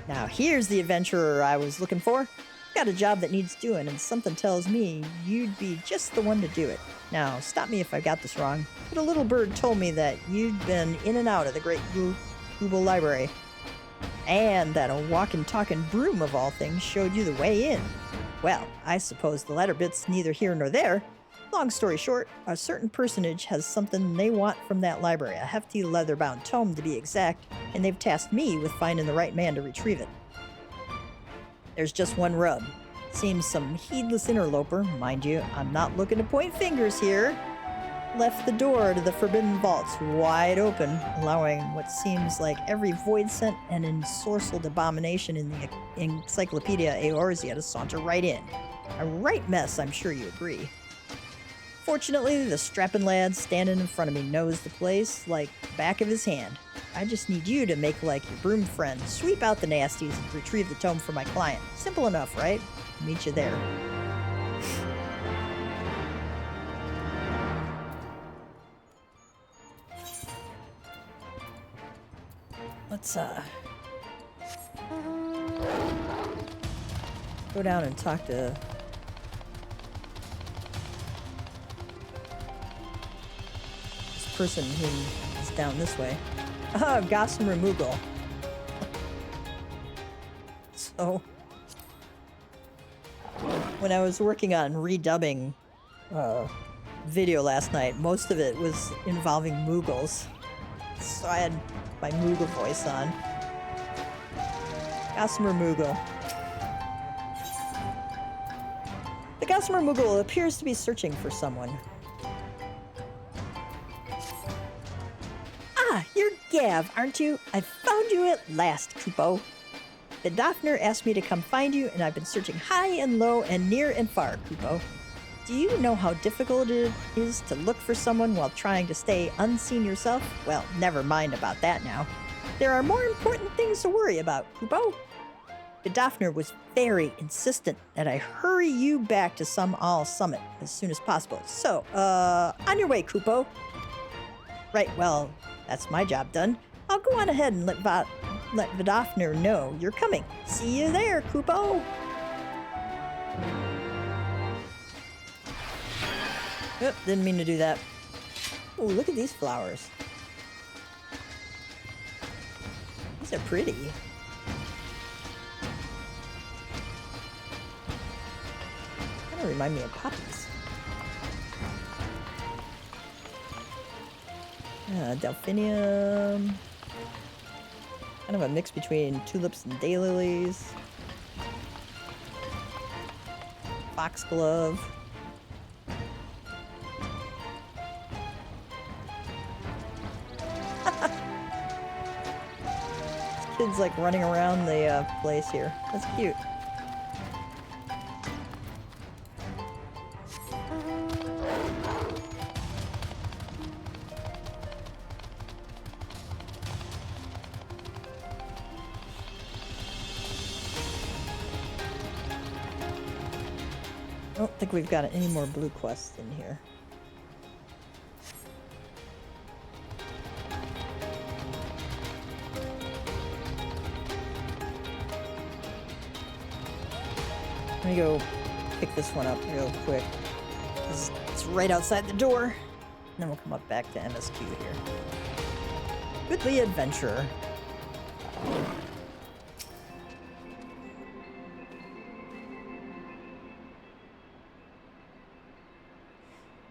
Now here's the adventurer I was looking for. Got a job that needs doing, and something tells me you'd be just the one to do it. Now, stop me if I got this wrong, but a little bird told me that you'd been in and out of the Great Google Library, and that a walking, talking broom of all things showed you the way in. Well, I suppose the latter bit's neither here nor there. Long story short, a certain personage has something they want from that library, a hefty leather-bound tome to be exact, and they've tasked me with finding the right man to retrieve it. There's just one rub. Seems some heedless interloper, mind you, I'm not looking to point fingers here, left the door to the forbidden vaults wide open, allowing what seems like every void-sent and ensorcelled abomination in the Encyclopedia Eorzea to saunter right in. A right mess, I'm sure you agree. Fortunately, the strapping lad standing in front of me knows the place like the back of his hand. I just need you to make like your broom friend, sweep out the nasties and retrieve the tome for my client. Simple enough, right? Meet you there. Let's go down and talk to this person who is down this way. Gossamer Moogle. So, when I was working on redubbing video last night, most of it was involving Moogles. So I had my Moogle voice on. Gossamer Moogle. The Gossamer Moogle appears to be searching for someone. Ah, you're Gav, aren't you? I found you at last, Kupo. The Daphner asked me to come find you, and I've been searching high and low and near and far, Kupo. Do you know how difficult it is to look for someone while trying to stay unseen yourself? Well, never mind about that now. There are more important things to worry about, Kupo. The Daphner was very insistent that I hurry you back to Some All Summit as soon as possible. So, on your way, Kupo. Right, well, that's my job done. I'll go on ahead and let Vidafner know you're coming. See you there, Kupo. Oop, didn't mean to do that. Oh, look at these flowers. These are pretty. Kind of remind me of poppies. Delphinium. Kind of a mix between tulips and daylilies. Foxglove. This kid's like running around the place here. That's cute. I don't think we've got any more blue quests in here. Let me go pick this one up real quick. It's right outside the door. And then we'll come up back to MSQ here. Goodly Adventurer.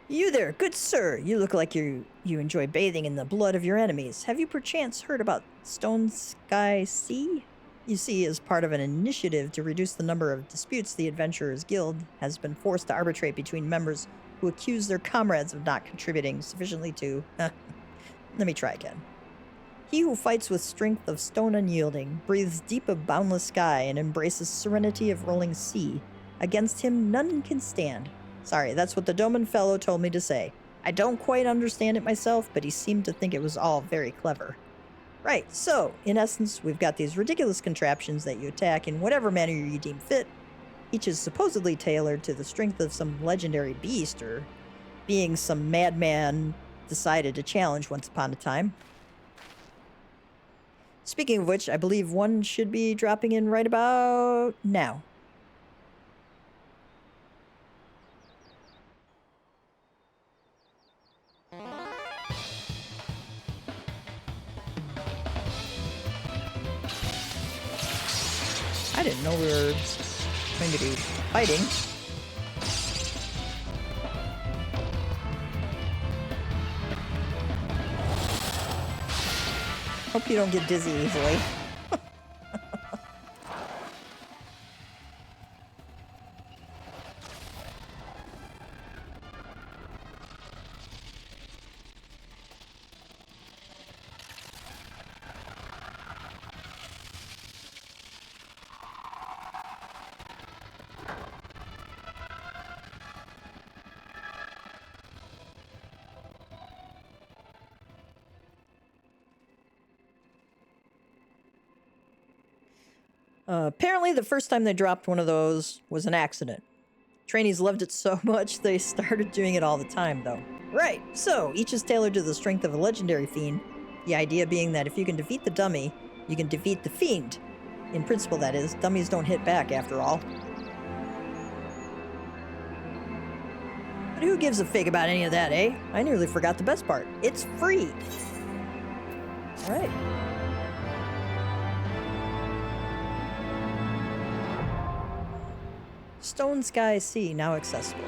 You there, good sir. You look like you enjoy bathing in the blood of your enemies. Have you perchance heard about Stone Sky Sea? You see, as part of an initiative to reduce the number of disputes, the Adventurers Guild has been forced to arbitrate between members who accuse their comrades of not contributing sufficiently to... Let me try again. He who fights with strength of stone unyielding, breathes deep of boundless sky, and embraces serenity of rolling sea. Against him none can stand. Sorry, that's what the Doman fellow told me to say. I don't quite understand it myself, but he seemed to think it was all very clever. Right, so, in essence, we've got these ridiculous contraptions that you attack in whatever manner you deem fit. Each is supposedly tailored to the strength of some legendary beast, or being some madman decided to challenge once upon a time. Speaking of which, I believe one should be dropping in right about now. I didn't know we were going to be fighting. Hope you don't get dizzy easily. Apparently the first time they dropped one of those was an accident. Trainees loved it so much they started doing it all the time, though. Right, so each is tailored to the strength of a legendary fiend, the idea being that if you can defeat the dummy, you can defeat the fiend. In principle, that is. Dummies don't hit back, after all. But who gives a fig about any of that, eh? I nearly forgot the best part. It's free! Alright. Stone Sky Sea now accessible.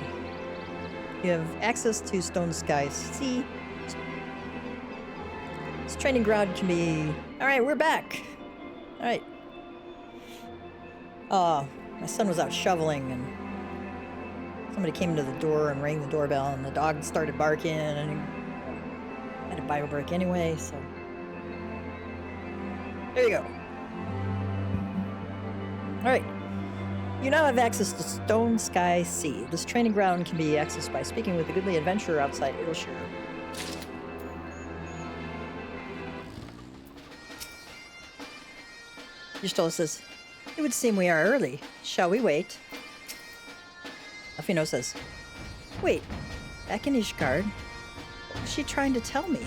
You have access to Stone Sky Sea. This training ground can be... Alright, we're back! Alright. My son was out shoveling and somebody came to the door and rang the doorbell and the dog started barking and I had to buy a break anyway, so There you go. Alright. You now have access to Stone Sky Sea. This training ground can be accessed by speaking with the goodly adventurer outside Ayrshire. Y'shtola says, "It would seem we are early. Shall we wait?" Alfino says, "Wait, back in Ishgard? What was she trying to tell me?"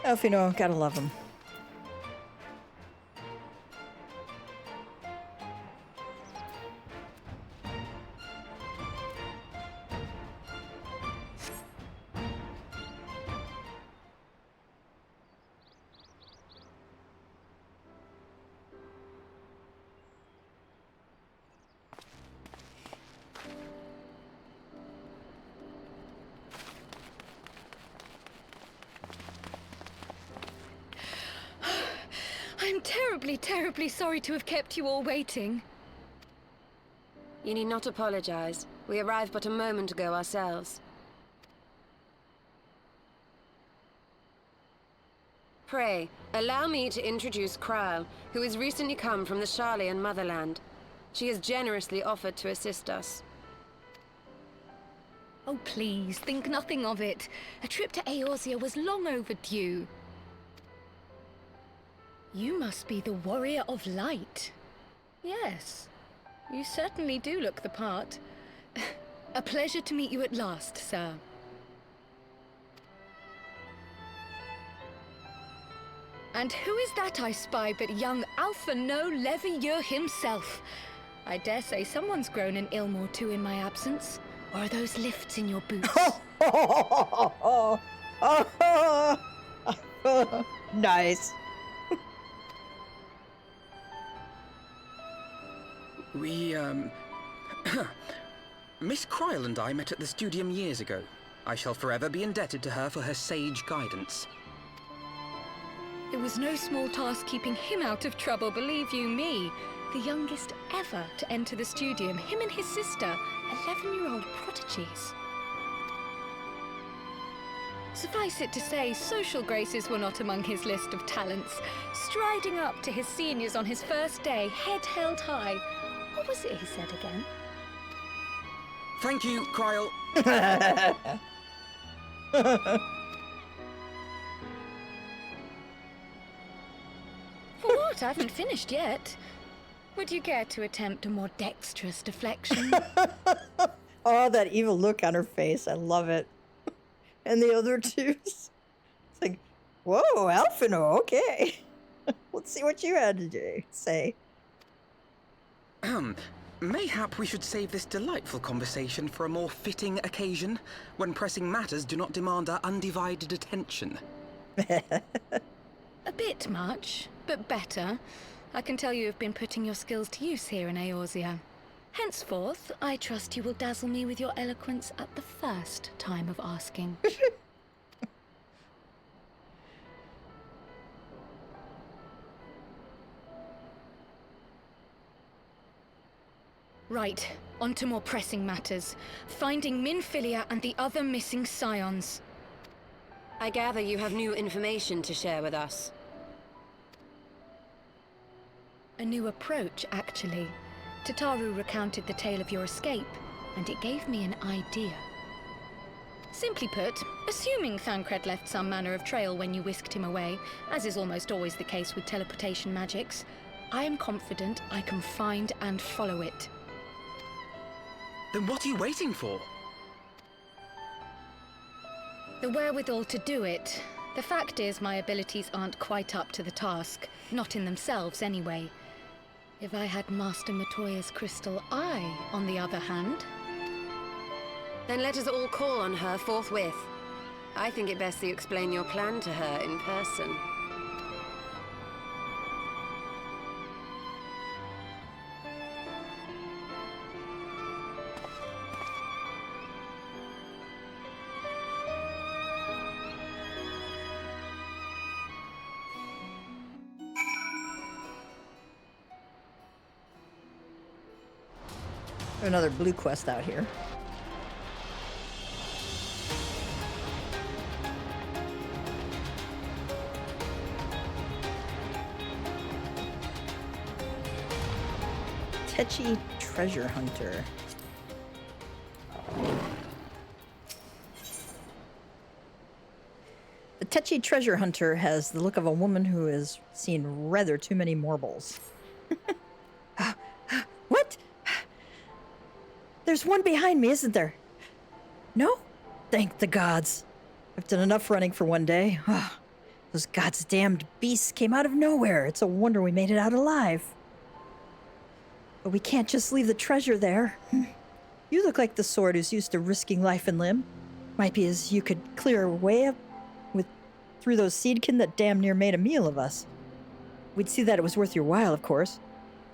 Alfino, gotta love him. I'm terribly sorry to have kept you all waiting. You need not apologize. We arrived but a moment ago ourselves. Pray, allow me to introduce Kryle, who has recently come from the Sharlayan motherland. She has generously offered to assist us. Oh, please, think nothing of it. A trip to Eorzea was long overdue. You must be the Warrior of Light. Yes, you certainly do look the part. A pleasure to meet you at last, sir. And who is that I spy but young Alphino Levieux himself? I dare say someone's grown an ilm or two in my absence. Or are those lifts in your boots? Nice. We, Miss Kryle and I met at the studium years ago. I shall forever be indebted to her for her sage guidance. It was no small task keeping him out of trouble, believe you me. The youngest ever to enter the studium, him and his sister, 11-year-old prodigies. Suffice it to say, social graces were not among his list of talents. Striding up to his seniors on his first day, head held high. What was it he said again? Thank you, Kryle. For what? I haven't finished yet. Would you care to attempt a more dexterous deflection? Oh, that evil look on her face. I love it. And the other two. It's like, whoa, Alphino, okay. Let's see what you had to say. Mayhap we should save this delightful conversation for a more fitting occasion, when pressing matters do not demand our undivided attention. A bit much, but better. I can tell you have been putting your skills to use here in Eorzea. Henceforth, I trust you will dazzle me with your eloquence at the first time of asking. Right, on to more pressing matters. Finding Minfilia and the other missing Scions. I gather you have new information to share with us. A new approach, actually. Tataru recounted the tale of your escape, and it gave me an idea. Simply put, assuming Thancred left some manner of trail when you whisked him away, as is almost always the case with teleportation magics, I am confident I can find and follow it. Then what are you waiting for? The wherewithal to do it. The fact is, my abilities aren't quite up to the task. Not in themselves, anyway. If I had Master Matoya's crystal eye, on the other hand... Then let us all call on her forthwith. I think it best you explain your plan to her in person. Another blue quest out here. Tetchy Treasure Hunter. The Tetchy Treasure Hunter has the look of a woman who has seen rather too many marbles. What? There's one behind me, isn't there? No? Thank the gods. I've done enough running for one day. Those gods damned beasts came out of nowhere. It's a wonder we made it out alive. But we can't just leave the treasure there. You look like the sort who's used to risking life and limb. Might be as you could clear a way up through those seedkin that damn near made a meal of us. We'd see that it was worth your while, of course.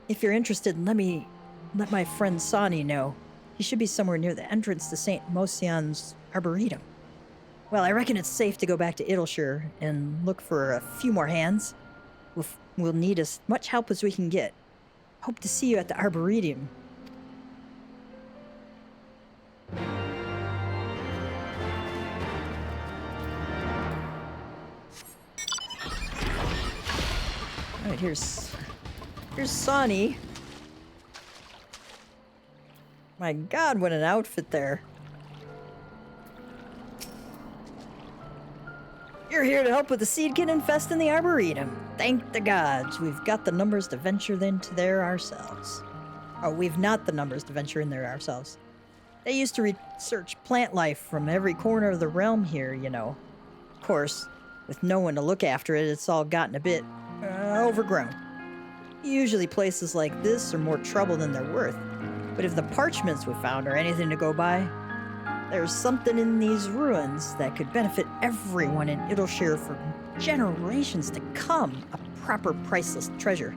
If you're interested, let my friend Sani know. He should be somewhere near the entrance to St. Mosion's Arboretum. Well, I reckon it's safe to go back to Idleshire and look for a few more hands. We'll need as much help as we can get. Hope to see you at the Arboretum. Alright, here's Sani. My god, what an outfit there. You're here to help with the seedkin infest in the Arboretum. Thank the gods, we've got the numbers to venture into there ourselves. Oh, we've not the numbers to venture in there ourselves. They used to research plant life from every corner of the realm here, you know. Of course, with no one to look after it, it's all gotten a bit overgrown. Usually places like this are more trouble than they're worth. But if the parchments we found are anything to go by, there's something in these ruins that could benefit everyone in Idleshire for generations to come. A proper priceless treasure.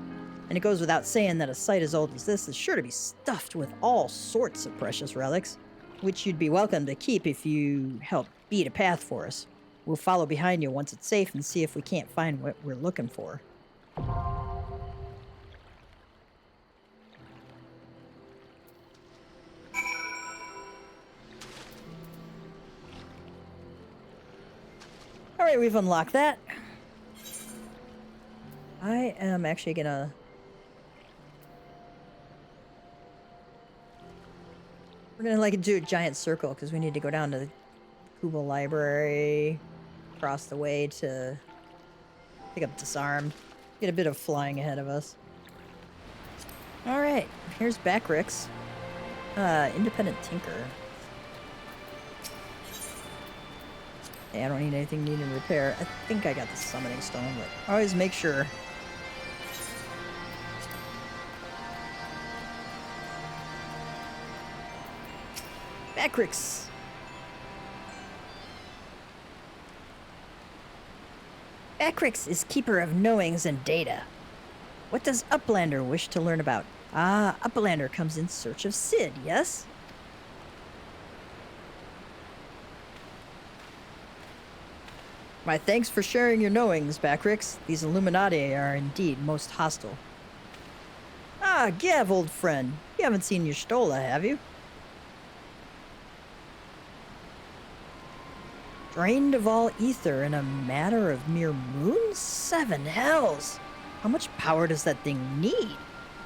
And it goes without saying that a site as old as this is sure to be stuffed with all sorts of precious relics, which you'd be welcome to keep if you help beat a path for us. We'll follow behind you once it's safe and see if we can't find what we're looking for. Alright, we've unlocked that. I am actually gonna... We're gonna do a giant circle because we need to go down to the Kubel Library, across the way to pick up Disarmed. Get a bit of flying ahead of us. Alright, here's Backrix. Independent Tinker. Yeah, I don't need anything needing repair. I think I got the summoning stone, but always make sure. Backrix. Backrix is keeper of knowings and data. What does Uplander wish to learn about? Ah, Uplander comes in search of Cid, yes? My thanks for sharing your knowings, Backrix. These Illuminati are indeed most hostile. Ah, Gav, old friend. You haven't seen your Stola, have you? Drained of all ether in a matter of mere moons? 7 hells! How much power does that thing need?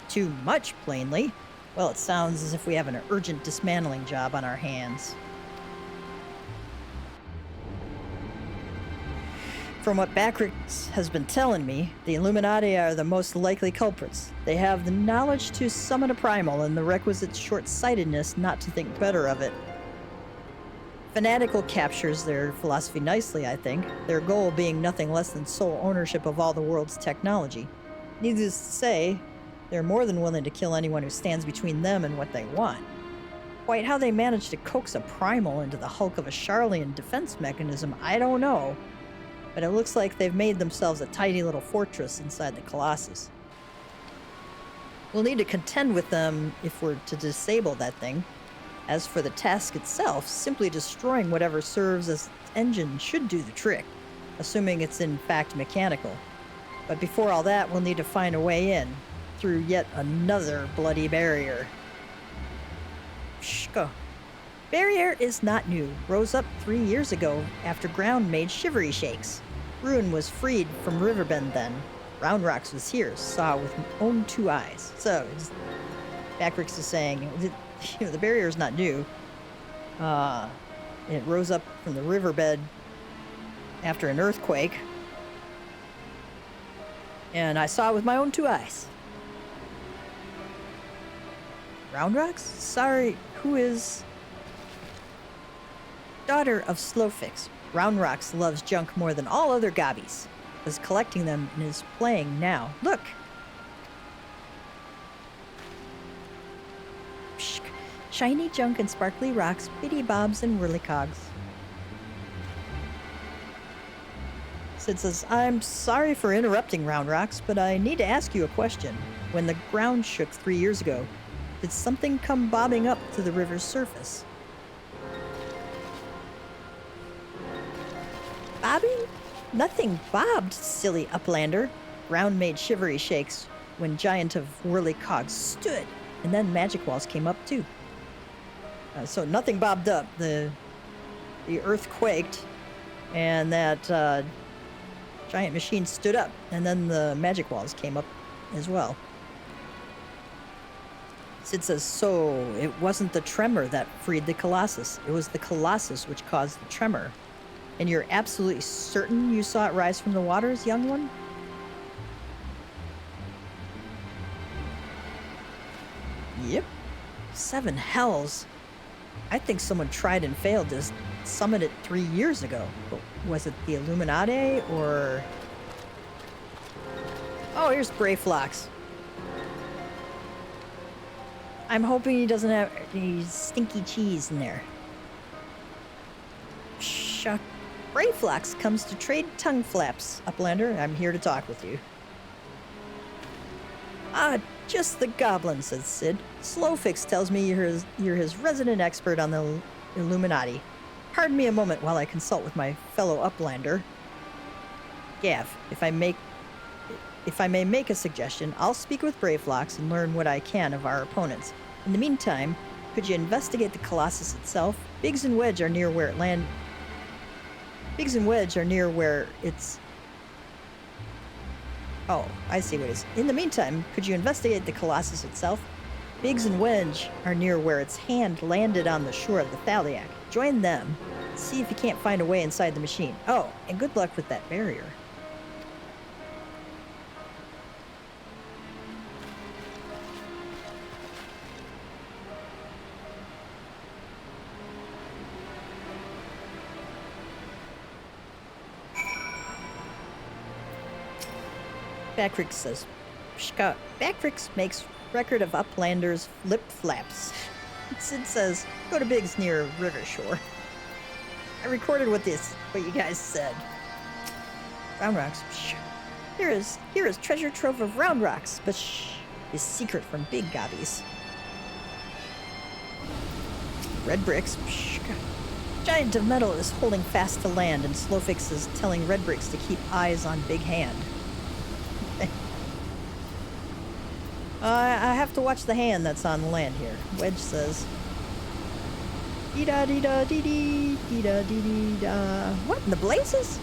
Too much, plainly. Well, it sounds as if we have an urgent dismantling job on our hands. From what Backrix has been telling me, the Illuminati are the most likely culprits. They have the knowledge to summon a primal and the requisite short-sightedness not to think better of it. Fanatical captures their philosophy nicely, I think, their goal being nothing less than sole ownership of all the world's technology. Needless to say, they're more than willing to kill anyone who stands between them and what they want. Quite how they manage to coax a primal into the hulk of a Charlian defense mechanism, I don't know. But it looks like they've made themselves a tiny little fortress inside the Colossus. We'll need to contend with them if we're to disable that thing. As for the task itself, simply destroying whatever serves as engine should do the trick, assuming it's in fact mechanical. But before all that, we'll need to find a way in, through yet another bloody barrier. Shh, go. Barrier is not new, rose up 3 years ago after ground made shivery shakes. Ruin was freed from Riverbend then. Round Rocks was here, saw with own 2 eyes. So, Backrix is saying, the barrier is not new. It rose up from the riverbed after an earthquake. And I saw it with my own 2 eyes. Round Rocks? Sorry, who is... Daughter of Slowfix. Round Rocks loves junk more than all other gobbies. Is collecting them and is playing now. Look! Psh, shiny junk and sparkly rocks, bitty bobs and whirlycogs. Sid says, I'm sorry for interrupting, Round Rocks, but I need to ask you a question. When the ground shook 3 years ago, did something come bobbing up to the river's surface? Bobbing? Nothing bobbed, silly uplander. Ground made shivery shakes when Giant of Whirlycogs stood, and then magic walls came up too. So nothing bobbed up. The earth quaked, and that giant machine stood up, and then the magic walls came up as well. Sid says, so it wasn't the tremor that freed the Colossus. It was the Colossus which caused the tremor. And you're absolutely certain you saw it rise from the waters, young one? Yep. 7 hells. I think someone tried and failed to summon it 3 years ago. But was it the Illuminati, or... Oh, here's Brayflox. I'm hoping he doesn't have any stinky cheese in there. Shuck. Brayflox comes to trade tongue flaps, Uplander. I'm here to talk with you. Ah, just the goblin, says Sid. Slowfix tells me you're his resident expert on the Illuminati. Pardon me a moment while I consult with my fellow Uplander. Gav, if I may make a suggestion, I'll speak with Brayflox and learn what I can of our opponents. In the meantime, could you investigate the Colossus itself? Biggs and Wedge are near where it landed. Biggs and Wedge are near where it's... Oh, I see what it is. In the meantime, could you investigate the Colossus itself? Biggs and Wedge are near where its hand landed on the shore of the Thaliac. Join them. See if you can't find a way inside the machine. Oh, and good luck with that barrier. Backrix says, Backrix makes record of Uplander's lip flaps. Sid says, go to Biggs near River Shore. I recorded what you guys said. Round Rocks. Shh. Here is treasure trove of Round Rocks, but shh, is secret from big gobbies. Red Bricks. Shh. Giant of Metal is holding fast to land, and Slowfix is telling Red Bricks to keep eyes on Big Hand. I have to watch the hand that's on land here. Wedge says, dee-da-dee-da-dee-dee, dee-da-dee-dee-da. What in the blazes?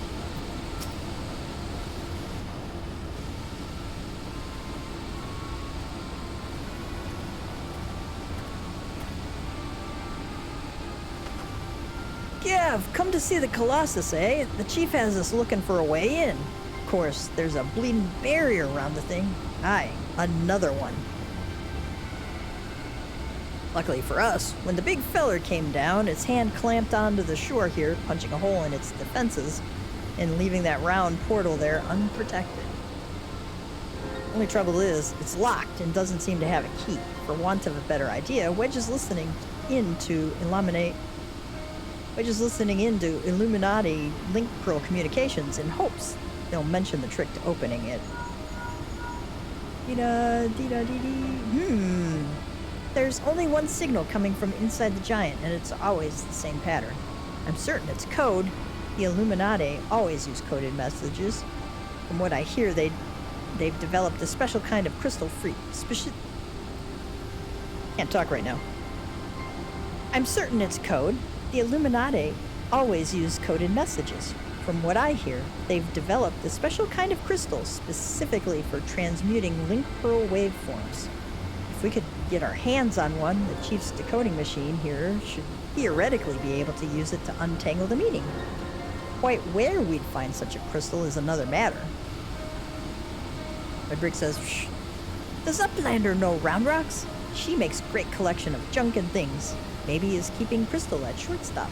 Gav, come to see the Colossus, eh? The chief has us looking for a way in. Of course, there's a bleeding barrier around the thing. Aye, another one. Luckily for us, when the big feller came down, its hand clamped onto the shore here, punching a hole in its defenses, and leaving that round portal there unprotected. Only trouble is, it's locked and doesn't seem to have a key. For want of a better idea, Wedge is listening into Illuminati Link Pearl communications in hopes they'll mention the trick to opening it. There's only one signal coming from inside the giant, and it's always the same pattern. I'm certain it's code. The Illuminati always use coded messages. From what I hear, they've developed a special kind of crystal free. Can't talk right now. I'm certain it's code. The Illuminati always use coded messages. From what I hear, they've developed a special kind of crystal specifically for transmuting link pearl waveforms. if we could get our hands on one, the chief's decoding machine here should theoretically be able to use it to untangle the meaning. Quite where we'd find such a crystal is another matter. Redbrick says, "Shh. Does Uplander know Round Rocks? She makes great collection of junk and things. Maybe is keeping Crystal at shortstop.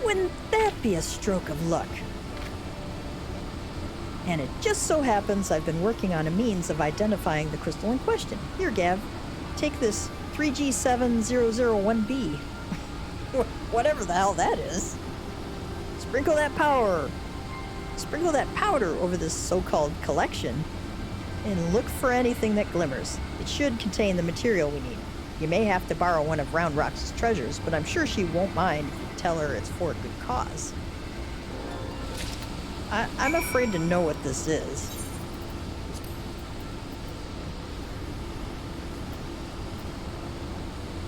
Wouldn't that be a stroke of luck? And it just so happens I've been working on a means of identifying the crystal in question. Here, Gav, take this 3G7001B. Whatever the hell that is. Sprinkle that powder over this so-called collection and look for anything that glimmers. It should contain the material we need. You may have to borrow one of Round Rock's treasures, but I'm sure she won't mind if you tell her it's for a good cause. I'm afraid to know what this is.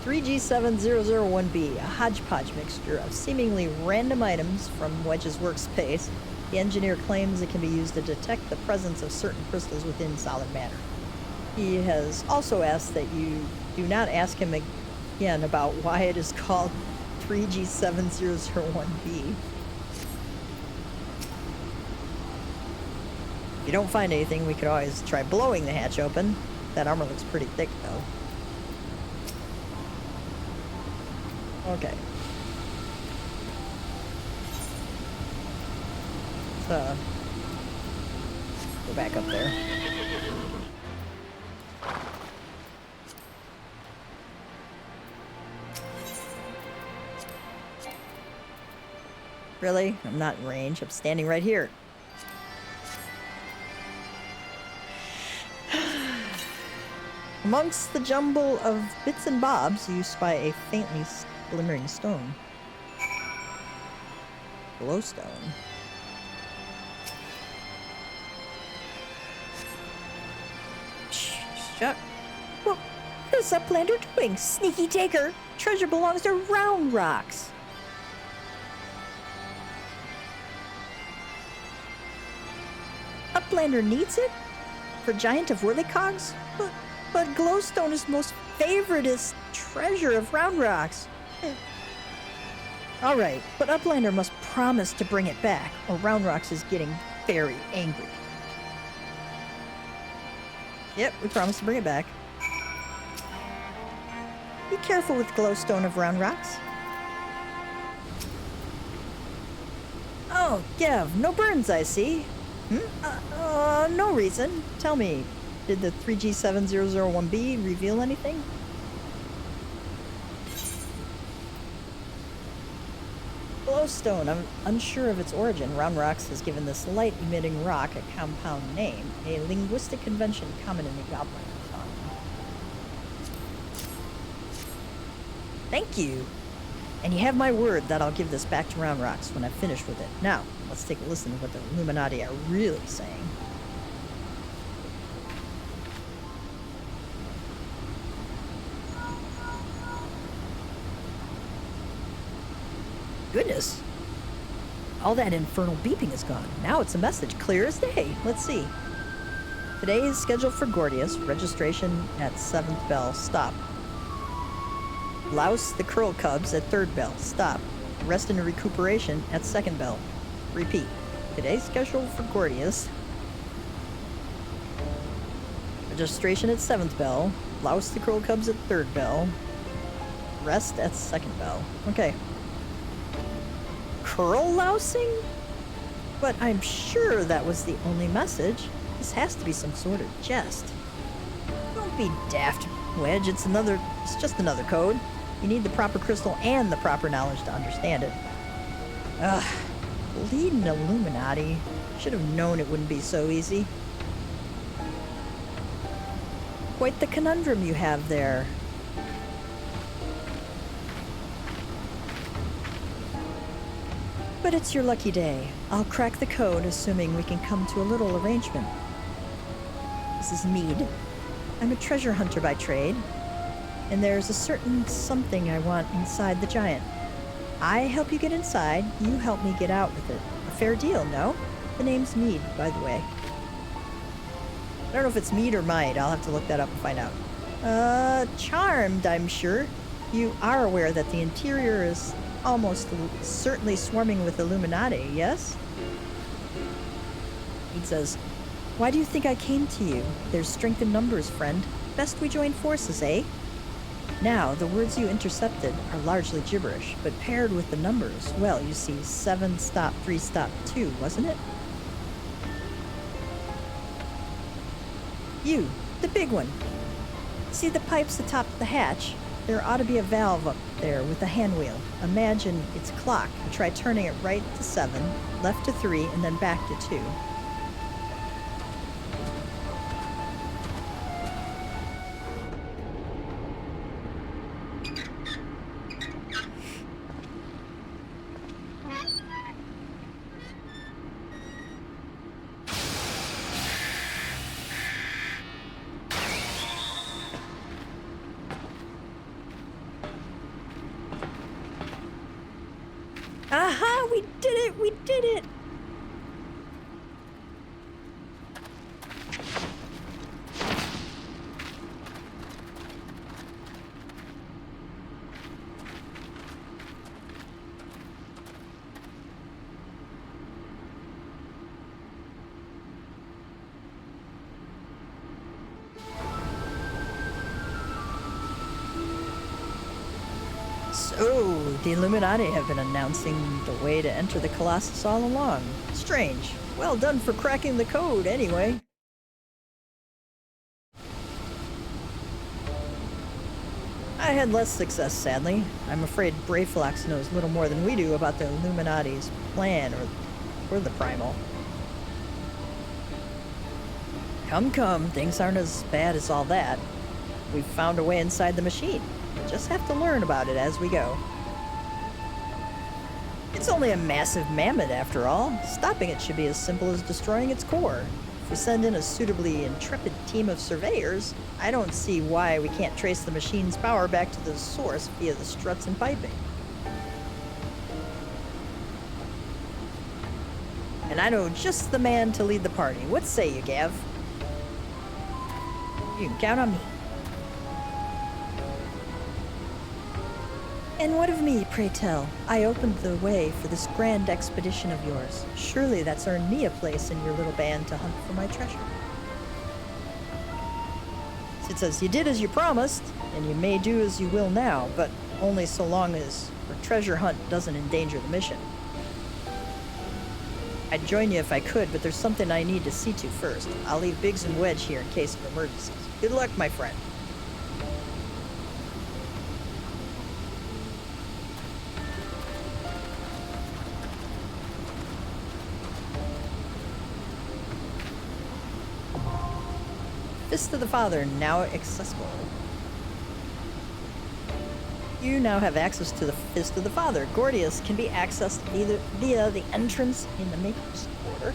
"3G7001B, a hodgepodge mixture of seemingly random items from Wedge's workspace. The engineer claims it can be used to detect the presence of certain crystals within solid matter. He has also asked that you do not ask him again about why it is called 3G7001B. If you don't find anything, we could always try blowing the hatch open. That armor looks pretty thick, though. Okay. Let's, go back up there. Really? I'm not in range. I'm standing right here. Amongst the jumble of bits and bobs, you spy a faintly glimmering stone. Glowstone. Shut. What is Uplander doing? Sneaky taker! Treasure belongs to Round Rocks! Uplander needs it? For Giant of Whirlicogs? But glowstone is most favoritist treasure of Round Rocks. Alright, but Uplander must promise to bring it back, or Round Rocks is getting very angry. Yep, we promised to bring it back. Be careful with glowstone of Round Rocks. Oh, Gev, no burns, I see. No reason. Tell me, did the 3G7001B reveal anything? Glowstone. I'm unsure of its origin. Round Rocks has given this light-emitting rock a compound name, a linguistic convention common in the Goblin tongue. Thank you. And you have my word that I'll give this back to Round Rocks when I've finished with it. Now, let's take a listen to what the Illuminati are really saying. Goodness. All that infernal beeping is gone. Now it's a message clear as day. Let's see. Today is scheduled for Gordius. Registration at 7th bell. Stop. Louse the Curl Cubs at 3rd bell. Stop. Rest and recuperation at 2nd bell. Repeat. Today's scheduled for Gordius. Registration at 7th bell. Louse the Curl Cubs at 3rd bell. Rest at 2nd bell. Okay. Curl lousing? But I'm sure that was the only message. This has to be some sort of jest. Don't be daft, Wedge. It's just another code. You need the proper crystal and the proper knowledge to understand it. Ugh. Leading Illuminati. Should have known it wouldn't be so easy. Quite the conundrum you have there. But it's your lucky day. I'll crack the code, assuming we can come to a little arrangement. This is Mead. I'm a treasure hunter by trade, and there's a certain something I want inside the giant. I help you get inside, you help me get out with it. A fair deal, no? The name's Mead, by the way. don't know if it's mead or might. I'll have to look that up and find out. Charmed, I'm sure. You are aware that the interior is almost certainly swarming with Illuminati, yes? He says, why do you think I came to you? There's strength in numbers, friend. Best we join forces, eh? Now, the words you intercepted are largely gibberish, but paired with the numbers, well, you see, 7 stop 3 stop 2, wasn't it? You, the big one. See the pipes atop the hatch? There ought to be a valve up there with a hand wheel. Imagine it's clock. Try turning it right to 7, left to 3, and then back to 2. Aha! We did it! We did it! So, the Illuminati have been announcing the way to enter the Colossus all along. Strange. Well done for cracking the code, anyway. I had less success, sadly. I'm afraid Brayflox knows little more than we do about the Illuminati's plan, or the Primal. Come, things aren't as bad as all that. We've found a way inside the machine. We'll just have to learn about it as we go. It's only a massive mammoth after all. Stopping it should be as simple as destroying its core. If we send in a suitably intrepid team of surveyors, I don't see why we can't trace the machine's power back to the source via the struts and piping. And I know just the man to lead the party. What say you, Gav? You can count on me. And what of me, pray tell? I opened the way for this grand expedition of yours. Surely that's earned me a place in your little band to hunt for my treasure. It says, you did as you promised, and you may do as you will now, but only so long as your treasure hunt doesn't endanger the mission. I'd join you if I could, but there's something I need to see to first. I'll leave Biggs and Wedge here in case of emergencies. Good luck, my friend. Fist of the Father, now accessible. You now have access to the Fist of the Father. Gordius can be accessed either via the entrance in the Maker's Quarter.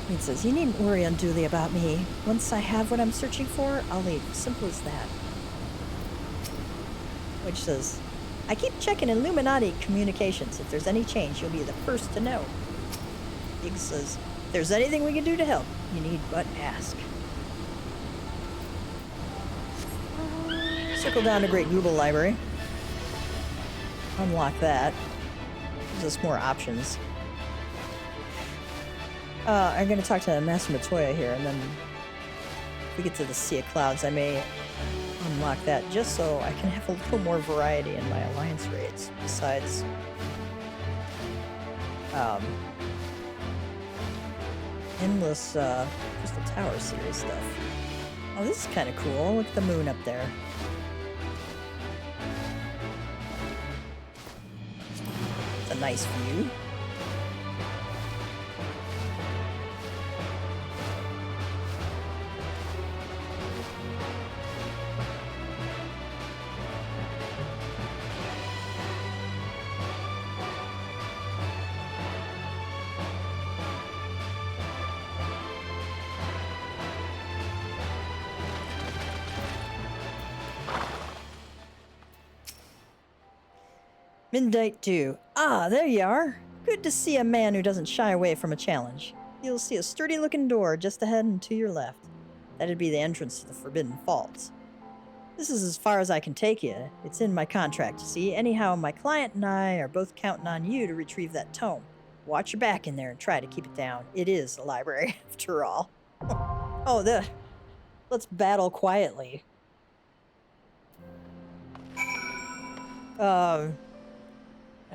It says, you needn't worry unduly about me. Once I have what I'm searching for, I'll leave. Simple as that. Which says, I keep checking Illuminati communications. If there's any change, you'll be the first to know. Biggs says, if there's anything we can do to help, you need but ask. Circle down to Great Google Library. Unlock that. Gives us more options. I'm going to talk to Master Matoya here, and then if we get to the Sea of Clouds, I may unlock that just so I can have a little more variety in my alliance raids besides endless Crystal Tower series stuff. Oh, this is kind of cool. Look at the moon up there. It's a nice view. Midnight Dew. Ah, there you are. Good to see a man who doesn't shy away from a challenge. You'll see a sturdy-looking door just ahead and to your left. That'd be the entrance to the Forbidden Falls. This is as far as I can take you. It's in my contract, you see. Anyhow, my client and I are both counting on you to retrieve that tome. Watch your back in there and try to keep it down. It is a library, after all. Oh, let's battle quietly.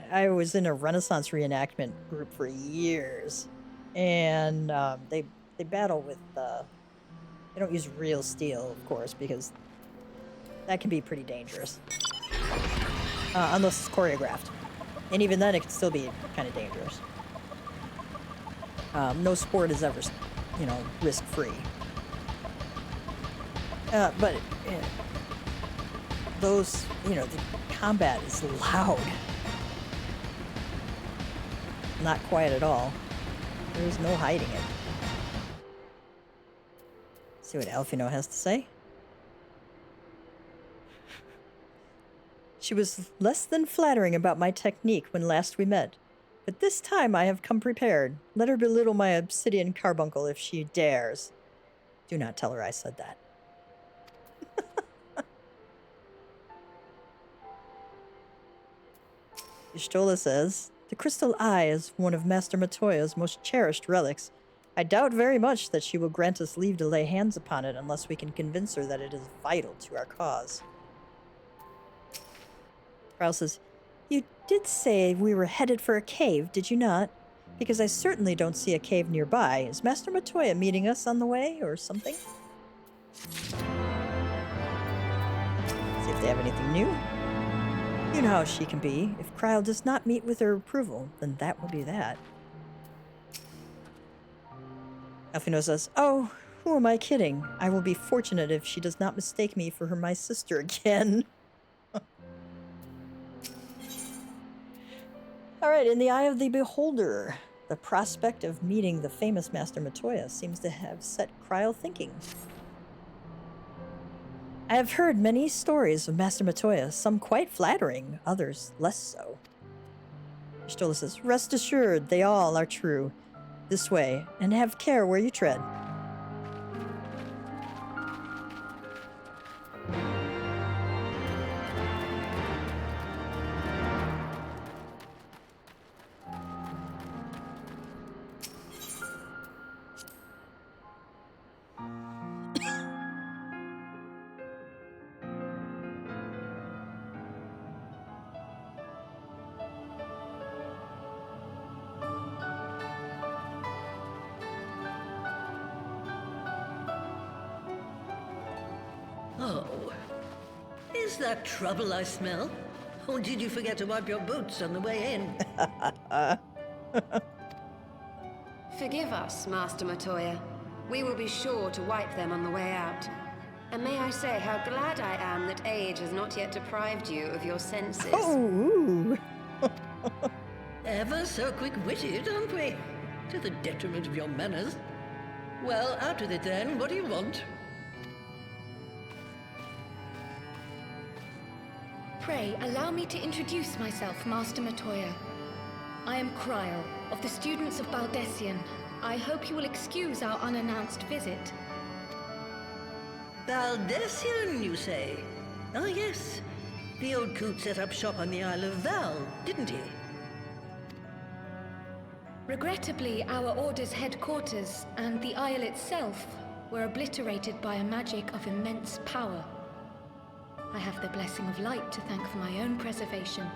I was in a Renaissance reenactment group for years, and they battle with they don't use real steel, of course, because that can be pretty dangerous unless it's choreographed, and even then it can still be kind of dangerous. No sport is ever, risk-free. But those, the combat is loud. Not quiet at all. There's no hiding it. See what Alfino has to say. She was less than flattering about my technique when last we met, but this time I have come prepared. Let her belittle my obsidian carbuncle if she dares. Do not tell her I said that. Y'shtola says, the crystal eye is one of Master Matoya's most cherished relics. I doubt very much that she will grant us leave to lay hands upon it unless we can convince her that it is vital to our cause. Krau says, you did say we were headed for a cave, did you not? Because I certainly don't see a cave nearby. Is Master Matoya meeting us on the way or something? See if they have anything new. You know how she can be. If Krau does not meet with her approval, then that will be that. Alfino says, oh, who am I kidding? I will be fortunate if she does not mistake me for my sister again. Alright, in the eye of the beholder, the prospect of meeting the famous Master Matoya seems to have set Krau thinking. I have heard many stories of Master Matoya, some quite flattering, others less so. Y'shtola says, rest assured, they all are true. This way, and have care where you tread. Oh, is that trouble I smell? Or did you forget to wipe your boots on the way in? Forgive us, Master Matoya. We will be sure to wipe them on the way out. And may I say how glad I am that age has not yet deprived you of your senses. Oh! Ever so quick-witted, aren't we? To the detriment of your manners. Well, out with it then. What do you want? Pray, allow me to introduce myself, Master Matoya. I am Krau, of the students of Baldessian. I hope you will excuse our unannounced visit. Baldessian, you say? Ah, yes. The old coot set up shop on the Isle of Val, didn't he? Regrettably, our order's headquarters and the isle itself were obliterated by a magic of immense power. I have the blessing of light to thank for my own preservation.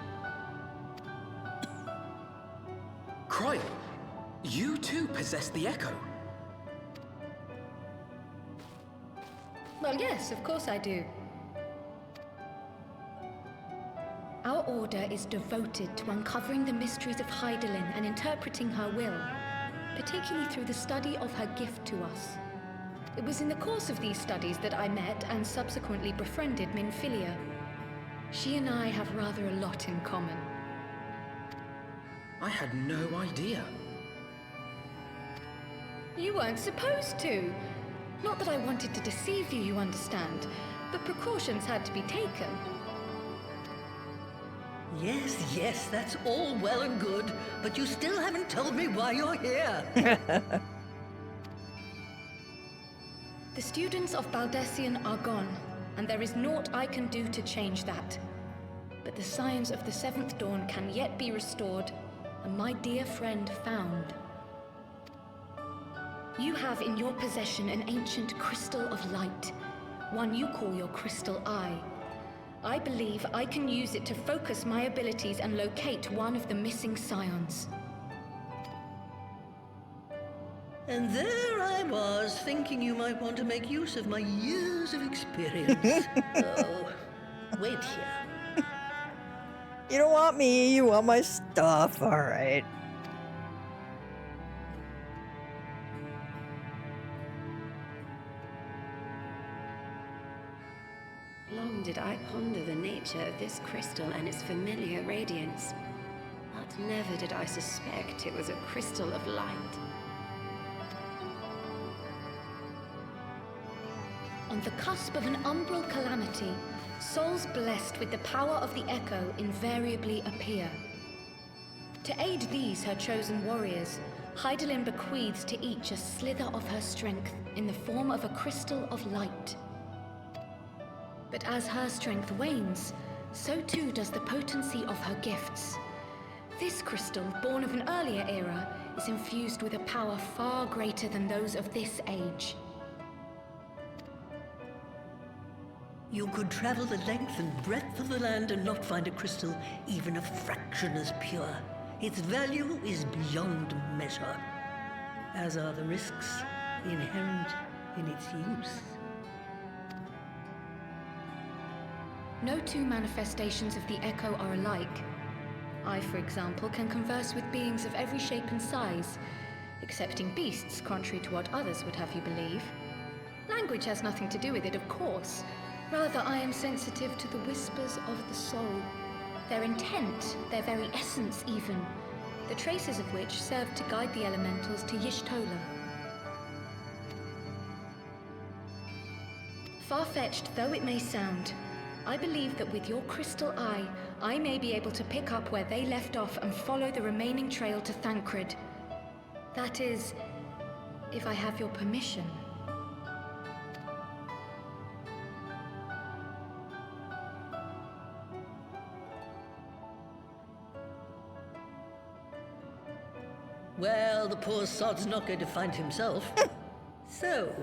Krau, you too possess the echo. Well, yes, of course I do. Our order is devoted to uncovering the mysteries of Hydaelyn and interpreting her will, particularly through the study of her gift to us. It was in the course of these studies that I met and subsequently befriended Minfilia. She and I have rather a lot in common. I had no idea. You weren't supposed to. Not that I wanted to deceive you, you understand, but precautions had to be taken. Yes, that's all well and good, but you still haven't told me why you're here. The students of Baldessian are gone, and there is naught I can do to change that. But the Scions of the Seventh Dawn can yet be restored, and my dear friend found. You have in your possession an ancient crystal of light, one you call your crystal eye. I believe I can use it to focus my abilities and locate one of the missing Scions. And there I was, thinking you might want to make use of my years of experience. Oh, wait here. You don't want me, you want my stuff, alright. Long did I ponder the nature of this crystal and its familiar radiance, but never did I suspect it was a crystal of light. On the cusp of an umbral calamity, souls blessed with the power of the Echo invariably appear. To aid these, her chosen warriors, Hydaelyn bequeaths to each a slither of her strength in the form of a crystal of light. But as her strength wanes, so too does the potency of her gifts. This crystal, born of an earlier era, is infused with a power far greater than those of this age. You could travel the length and breadth of the land and not find a crystal even a fraction as pure. Its value is beyond measure, as are the risks inherent in its use. No two manifestations of the Echo are alike. I, for example, can converse with beings of every shape and size, excepting beasts, contrary to what others would have you believe. Language has nothing to do with it, of course. Rather, I am sensitive to the whispers of the soul. Their intent, their very essence even, the traces of which serve to guide the elementals to Y'shtola. Far-fetched though it may sound, I believe that with your crystal eye, I may be able to pick up where they left off and follow the remaining trail to Thancred. That is, if I have your permission. Well, the poor sod's not going to find himself. So,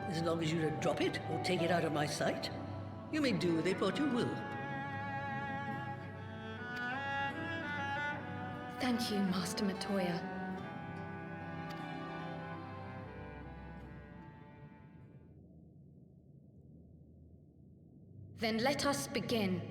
as long as you don't drop it or take it out of my sight, you may do with it what you will. Thank you, Master Matoya. Then let us begin.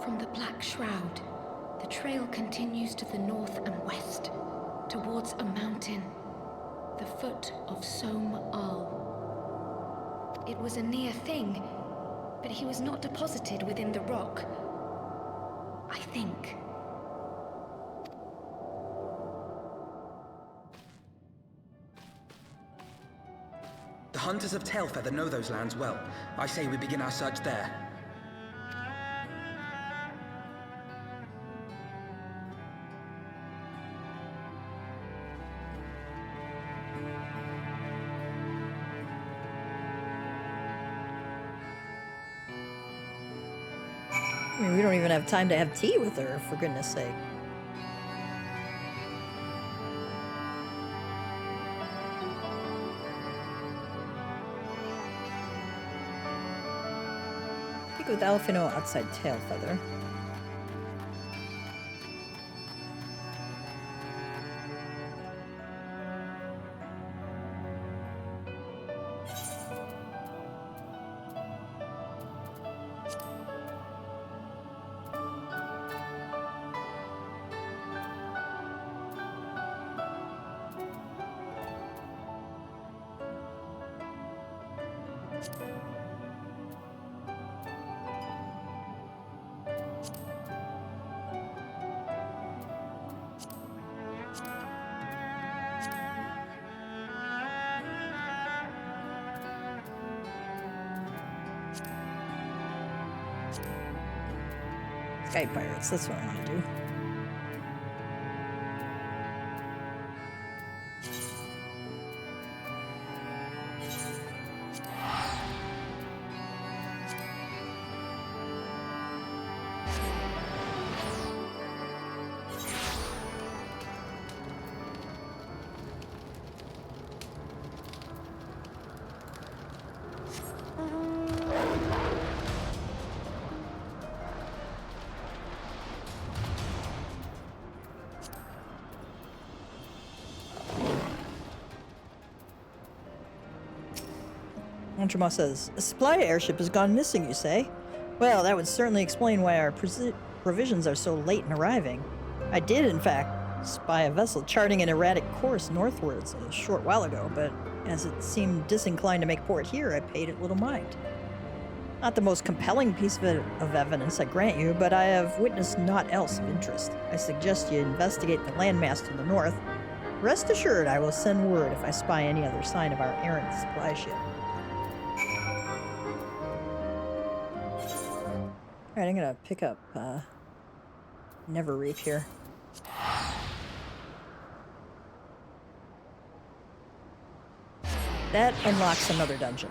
From the Black Shroud, the trail continues to the north and west, towards a mountain, the foot of Som Al. It was a near thing, but he was not deposited within the rock. I think. The hunters of Tailfeather know those lands well. I say we begin our search there. I mean, we don't even have time to have tea with her, for goodness sake. Speak with Alfino outside Tailfeather. Sky Pirates, that's what I want to do. Antrama says, a supply airship has gone missing, you say? Well, that would certainly explain why our provisions are so late in arriving. I did, in fact, spy a vessel charting an erratic course northwards a short while ago, but as it seemed disinclined to make port here, I paid it little mind. Not the most compelling piece of evidence, I grant you, but I have witnessed naught else of interest. I suggest you investigate the landmass to the north. Rest assured, I will send word if I spy any other sign of our errant supply ship. Alright, I'm gonna pick up Never Reap here. That unlocks another dungeon.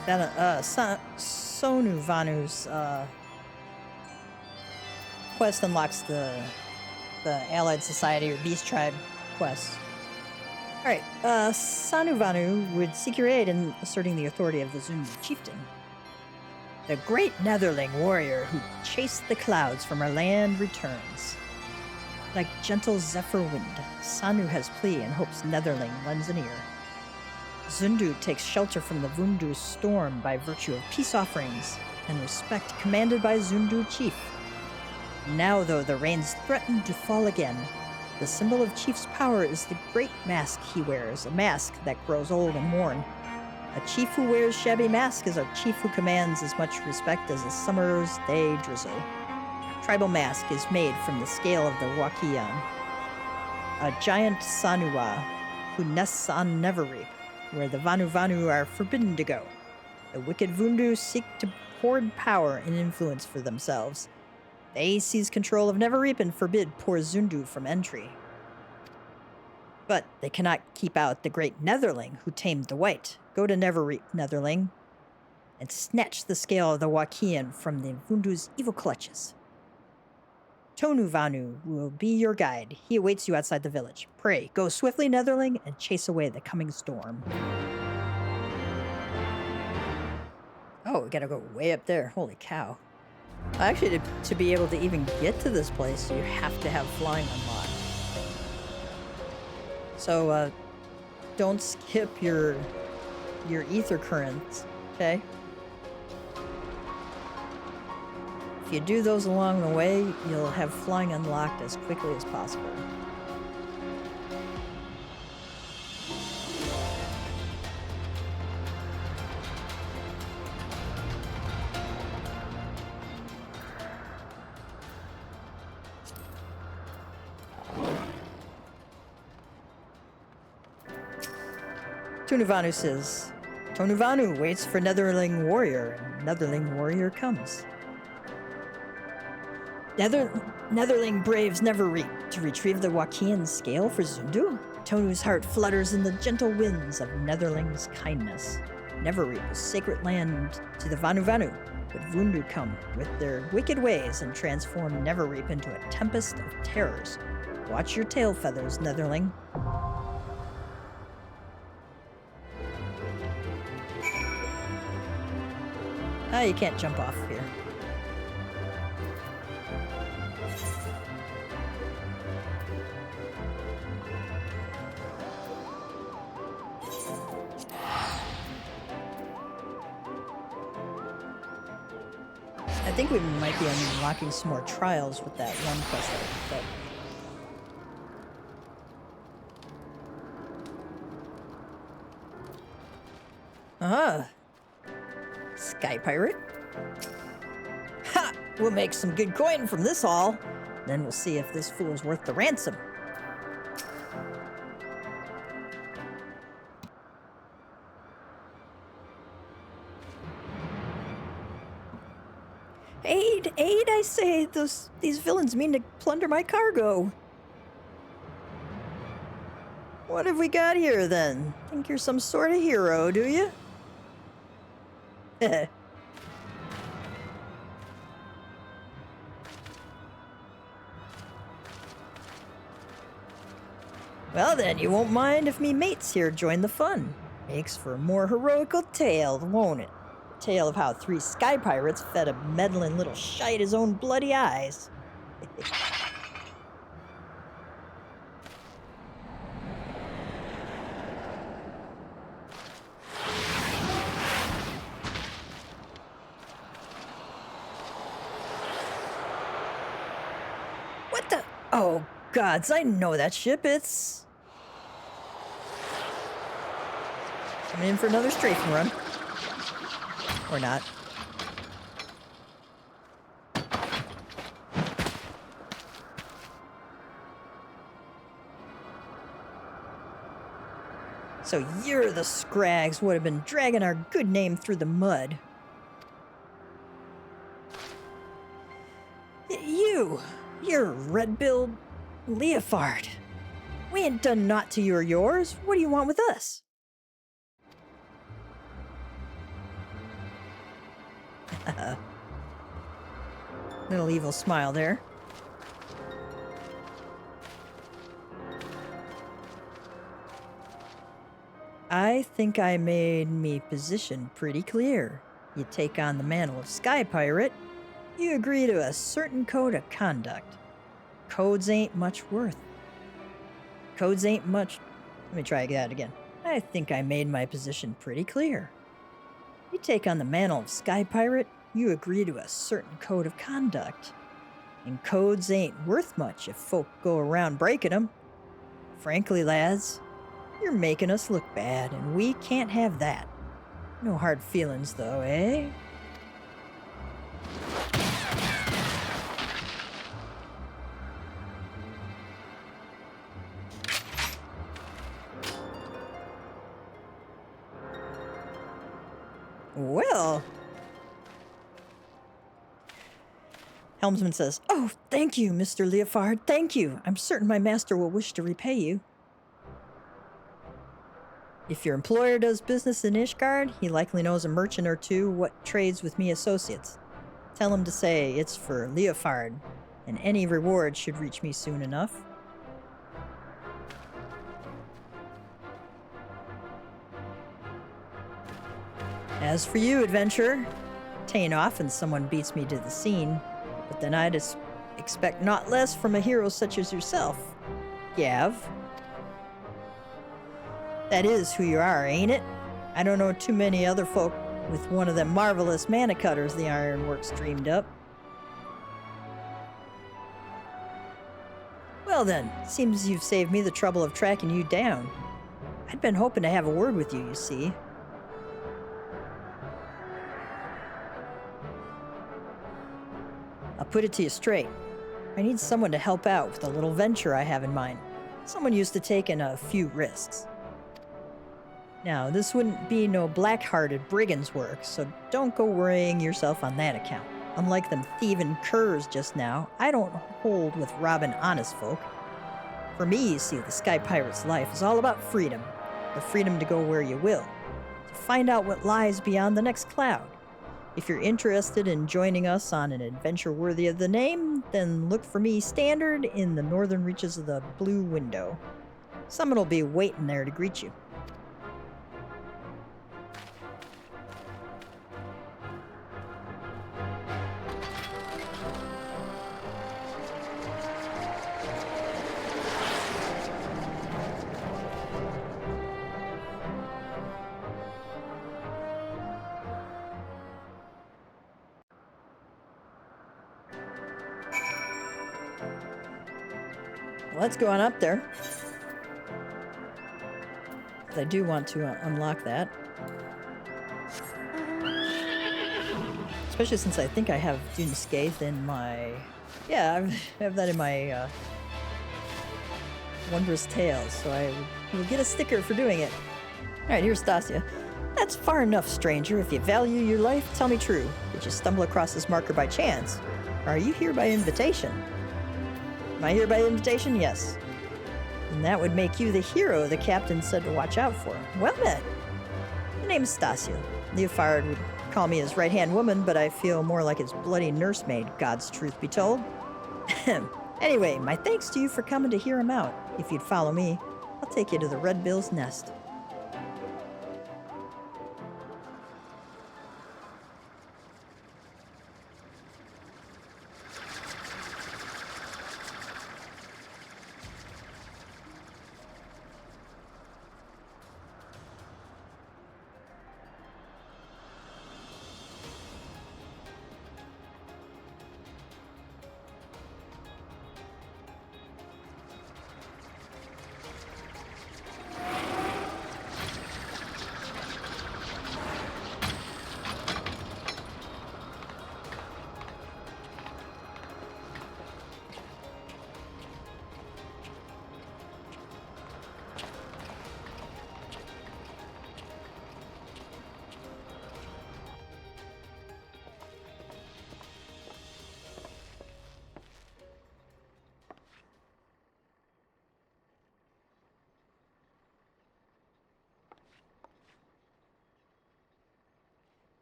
That Sonu Vanu's quest unlocks the Allied Society or Beast Tribe quest. Alright, Sanu Vanu would seek your aid in asserting the authority of the Zundu chieftain. The great Netherling warrior who chased the clouds from our land returns. Like gentle zephyr wind, Sanu has plea and hopes Netherling lends an ear. Zundu takes shelter from the Vundu storm by virtue of peace offerings and respect commanded by Zundu chief. Now, though the rains threaten to fall again, the symbol of chief's power is the great mask he wears, a mask that grows old and worn. A chief who wears shabby mask is a chief who commands as much respect as a summer's day drizzle. Tribal mask is made from the scale of the Wakiyan, a giant Sanua who nests on Neverreap, where the Vanu Vanu are forbidden to go. The wicked Vundu seek to hoard power and influence for themselves. They seize control of Neverreap and forbid poor Zundu from entry. But they cannot keep out the great Netherling who tamed the white. Go to Neverreap, Netherling, and snatch the scale of the Wakian from the Vundu's evil clutches. Tonu Vanu will be your guide. He awaits you outside the village. Pray, go swiftly, Netherling, and chase away the coming storm. Oh, we gotta go way up there. Holy cow. Actually, to be able to even get to this place, you have to have flying unlocked. So, don't skip your ether currents, okay? If you do those along the way, you'll have flying unlocked as quickly as possible. Tunuvanu says, Tonuvanu waits for Netherling warrior, and Netherling warrior comes. Netherling braves Neverreap to retrieve the Wakian scale for Zundu. Tonu's heart flutters in the gentle winds of Netherling's kindness. Neverreap is sacred land to the Vanu Vanu, but Vundu come with their wicked ways and transform Neverreap into a tempest of terrors. Watch your tail feathers, Netherling. Ah, you can't jump off here. think we might be unlocking some more trials with that one quest that I picked up. Sky Pirate. Ha! We'll make some good coin from this haul. Then we'll see if this fool's worth the ransom. Aid! Aid, I say! These villains mean to plunder my cargo. What have we got here, then? Think you're some sort of hero, do you? Well then, you won't mind if me mates here join the fun. Makes for a more heroical tale, won't it? A tale of how 3 sky pirates fed a meddling little shite his own bloody eyes. What the? Oh, gods, I know that ship. It's coming in for another strafing run. Or not. So you're the scrags would have been dragging our good name through the mud. You're red-billed Leofard. We ain't done naught to you or yours. What do you want with us? Little evil smile there. I think I made me position pretty clear. You take on the mantle of Sky Pirate, you agree to a certain code of conduct. Codes ain't much worth. Codes ain't much... Let me try that again. I think I made my position pretty clear. You take on the mantle of Sky Pirate, you agree to a certain code of conduct. And codes ain't worth much if folk go around breaking them. Frankly, lads, you're making us look bad, and we can't have that. No hard feelings, though, eh? Well... Helmsman says, "Oh, thank you, Mr. Leofard, thank you. I'm certain my master will wish to repay you. If your employer does business in Ishgard, he likely knows a merchant or two what trades with me associates. Tell him to say it's for Leofard, and any reward should reach me soon enough." As for you, adventurer, 'tain't often someone beats me to the scene, but then I'd expect not less from a hero such as yourself, Gav. That is who you are, ain't it? I don't know too many other folk with one of them marvelous mana cutters the Ironworks dreamed up. Well then, seems you've saved me the trouble of tracking you down. I'd been hoping to have a word with you, you see. I'll put it to you straight. I need someone to help out with a little venture I have in mind. Someone used to taking a few risks. Now, this wouldn't be no black-hearted brigand's work, so don't go worrying yourself on that account. Unlike them thieving curs just now, I don't hold with robbing honest folk. For me, you see, the Sky Pirate's life is all about freedom. The freedom to go where you will. To find out what lies beyond the next cloud. If you're interested in joining us on an adventure worthy of the name, then look for me standard in the northern reaches of the Blue Window. Someone will be waiting there to greet you. Let's go on up there. I do want to unlock that. Especially since I think I have Dune Scathe in my... Yeah, I have that in my Wondrous Tales, so I will get a sticker for doing it. Alright, here's Stasia. That's far enough, stranger. If you value your life, tell me true. Did you stumble across this marker by chance? Or are you here by invitation? Am I here by invitation? Yes. And that would make you the hero the captain said to watch out for. Well met. My name is Stasia. Leofard would call me his right-hand woman, but I feel more like his bloody nursemaid, God's truth be told. Anyway, my thanks to you for coming to hear him out. If you'd follow me, I'll take you to the Red Bill's nest.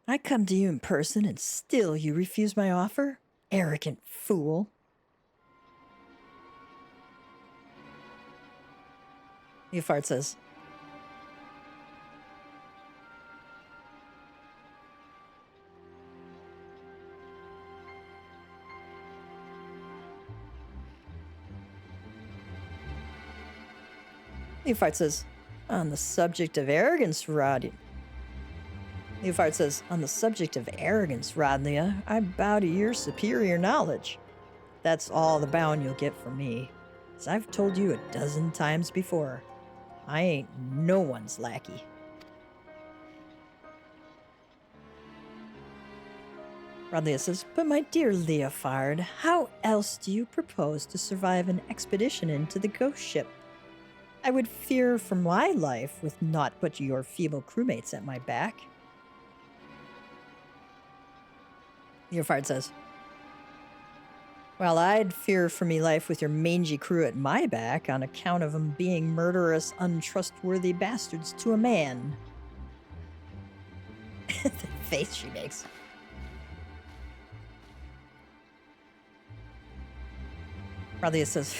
I come to you in person and still you refuse my offer? Arrogant fool. Leofard says, Leofard says, on the subject of arrogance, Rodney. Leofard says, on the subject of arrogance, Rodnia, I bow to your superior knowledge. That's all the bowing you'll get from me. As I've told you a dozen times before, I ain't no one's lackey. Rodnia says, but my dear Leofard, how else do you propose to survive an expedition into the ghost ship? I would fear for my life with naught but your feeble crewmates at my back. Leofard says, well, I'd fear for me life with your mangy crew at my back on account of them being murderous, untrustworthy bastards to a man. The face she makes. Ralia says,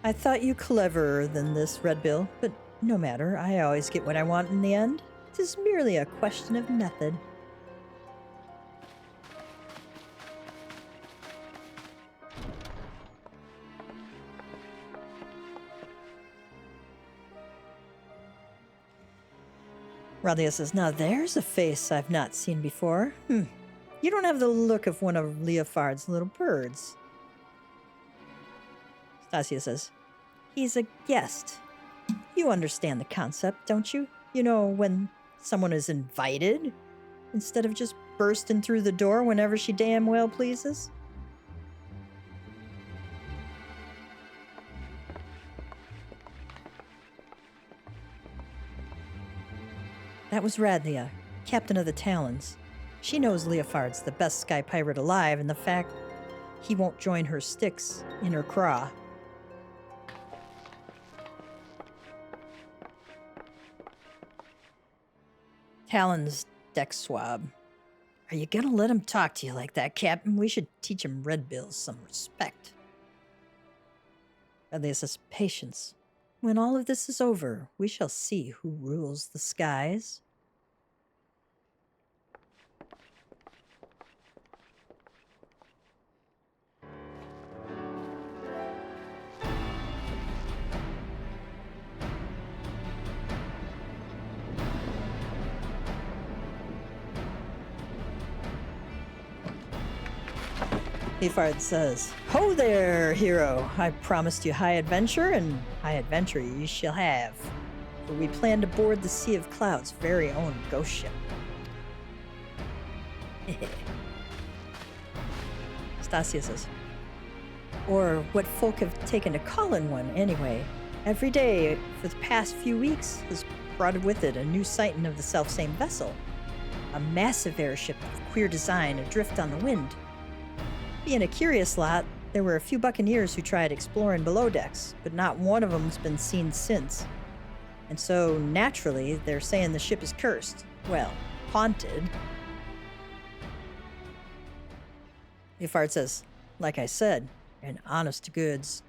I thought you cleverer than this, Red Bill, but no matter, I always get what I want in the end. 'Tis merely a question of method. Ralia says, now there's a face I've not seen before. You don't have the look of one of Leofard's little birds. Stasia says, he's a guest. You understand the concept, don't you? You know, when someone is invited, instead of just bursting through the door whenever she damn well pleases. That was Radnia, captain of the Talons. She knows Leofard's the best sky pirate alive, and the fact he won't join her sticks in her craw. Talon's deck swab. Are you gonna let him talk to you like that, Captain? We should teach him Red Bills some respect. Radnia says, patience. When all of this is over, we shall see who rules the skies. Leafard says, "Ho there, hero! I promised you high adventure, and high adventure you shall have. For we plan to board the Sea of Cloud's very own ghost ship." Stasia says, "Or what folk have taken to calling one, anyway. Every day for the past few weeks has brought with it a new sighting of the selfsame vessel. A massive airship of queer design adrift on the wind. Being a curious lot, there were a few buccaneers who tried exploring below decks, but not one of them's been seen since. And so, naturally, they're saying the ship is cursed. Well, haunted." Leafard says, "Like I said, an honest to goods.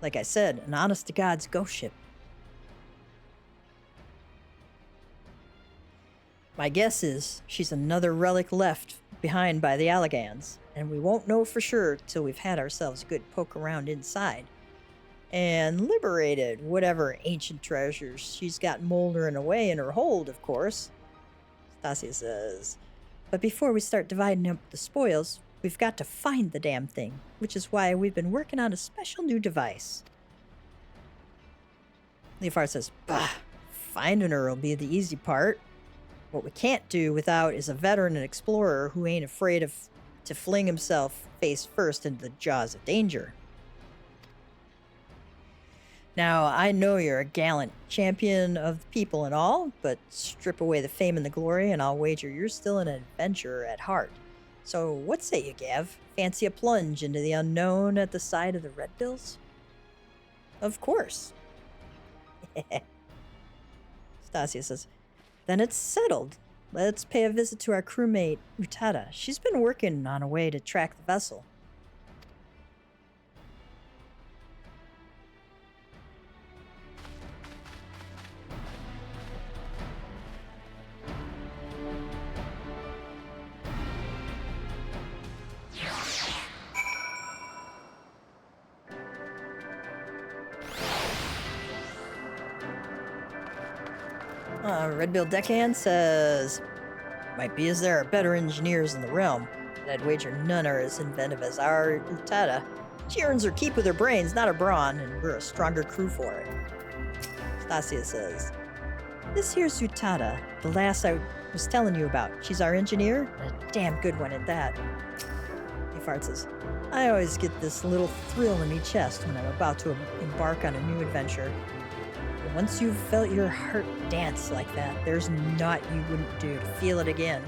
Like I said, an honest to God's ghost ship. My guess is she's another relic left behind by the Allagans, and we won't know for sure till we've had ourselves a good poke around inside and liberated whatever ancient treasures she's got moldering away in her hold, of course." Stasia says, "But before we start dividing up the spoils, we've got to find the damn thing, which is why we've been working on a special new device." Leafard says, "Bah, finding her will be the easy part. What we can't do without is a veteran and explorer who ain't afraid to fling himself face first into the jaws of danger. Now, I know you're a gallant champion of the people and all, but strip away the fame and the glory, and I'll wager you're still an adventurer at heart. So what say you, Gav? Fancy a plunge into the unknown at the side of the Red Bills?" "Of course." Stasia says, "Then it's settled. Let's pay a visit to our crewmate, Utada. She's been working on a way to track the vessel." Red Bill Deckhand says, "Might be as there are better engineers in the realm, but I'd wager none are as inventive as our Utada. She earns her keep with her brains, not her brawn, and we're a stronger crew for it." Stasia says, "This here's Utada, the lass I was telling you about. She's our engineer, and a damn good one at that." Leafard says, "I always get this little thrill in my chest when I'm about to embark on a new adventure. Once you've felt your heart dance like that, there's naught you wouldn't do to feel it again."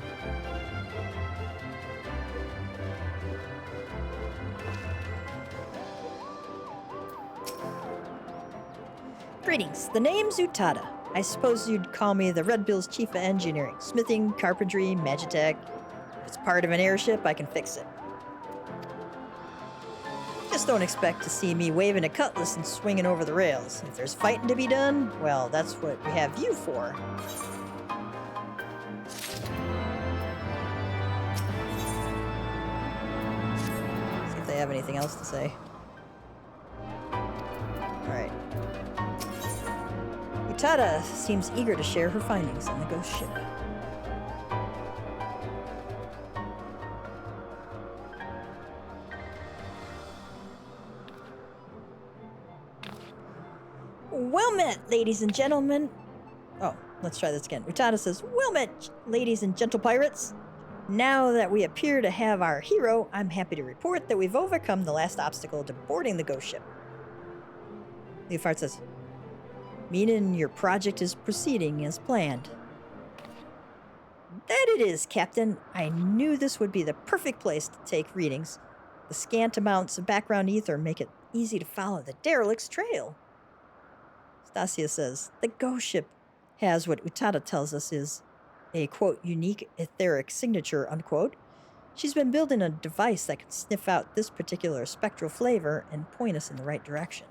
"Greetings. The name's Utada. I suppose you'd call me the Red Bill's chief of engineering, smithing, carpentry, magitech. If it's part of an airship, I can fix it. Just don't expect to see me waving a cutlass and swinging over the rails. If there's fighting to be done, well, that's what we have you for." See if they have anything else to say. Alright. Utada seems eager to share her findings on the ghost ship. "Well met, ladies and gentlemen." Oh, let's try this again. Utada says, "Well met, ladies and gentle pirates. Now that we appear to have our hero, I'm happy to report that we've overcome the last obstacle to boarding the ghost ship." Leafard says, "Meaning your project is proceeding as planned." "That it is, Captain. I knew this would be the perfect place to take readings. The scant amounts of background ether make it easy to follow the derelict's trail." Stasia says, "The ghost ship has what Utada tells us is a, quote, unique etheric signature, unquote. She's been building a device that can sniff out this particular spectral flavor and point us in the right direction."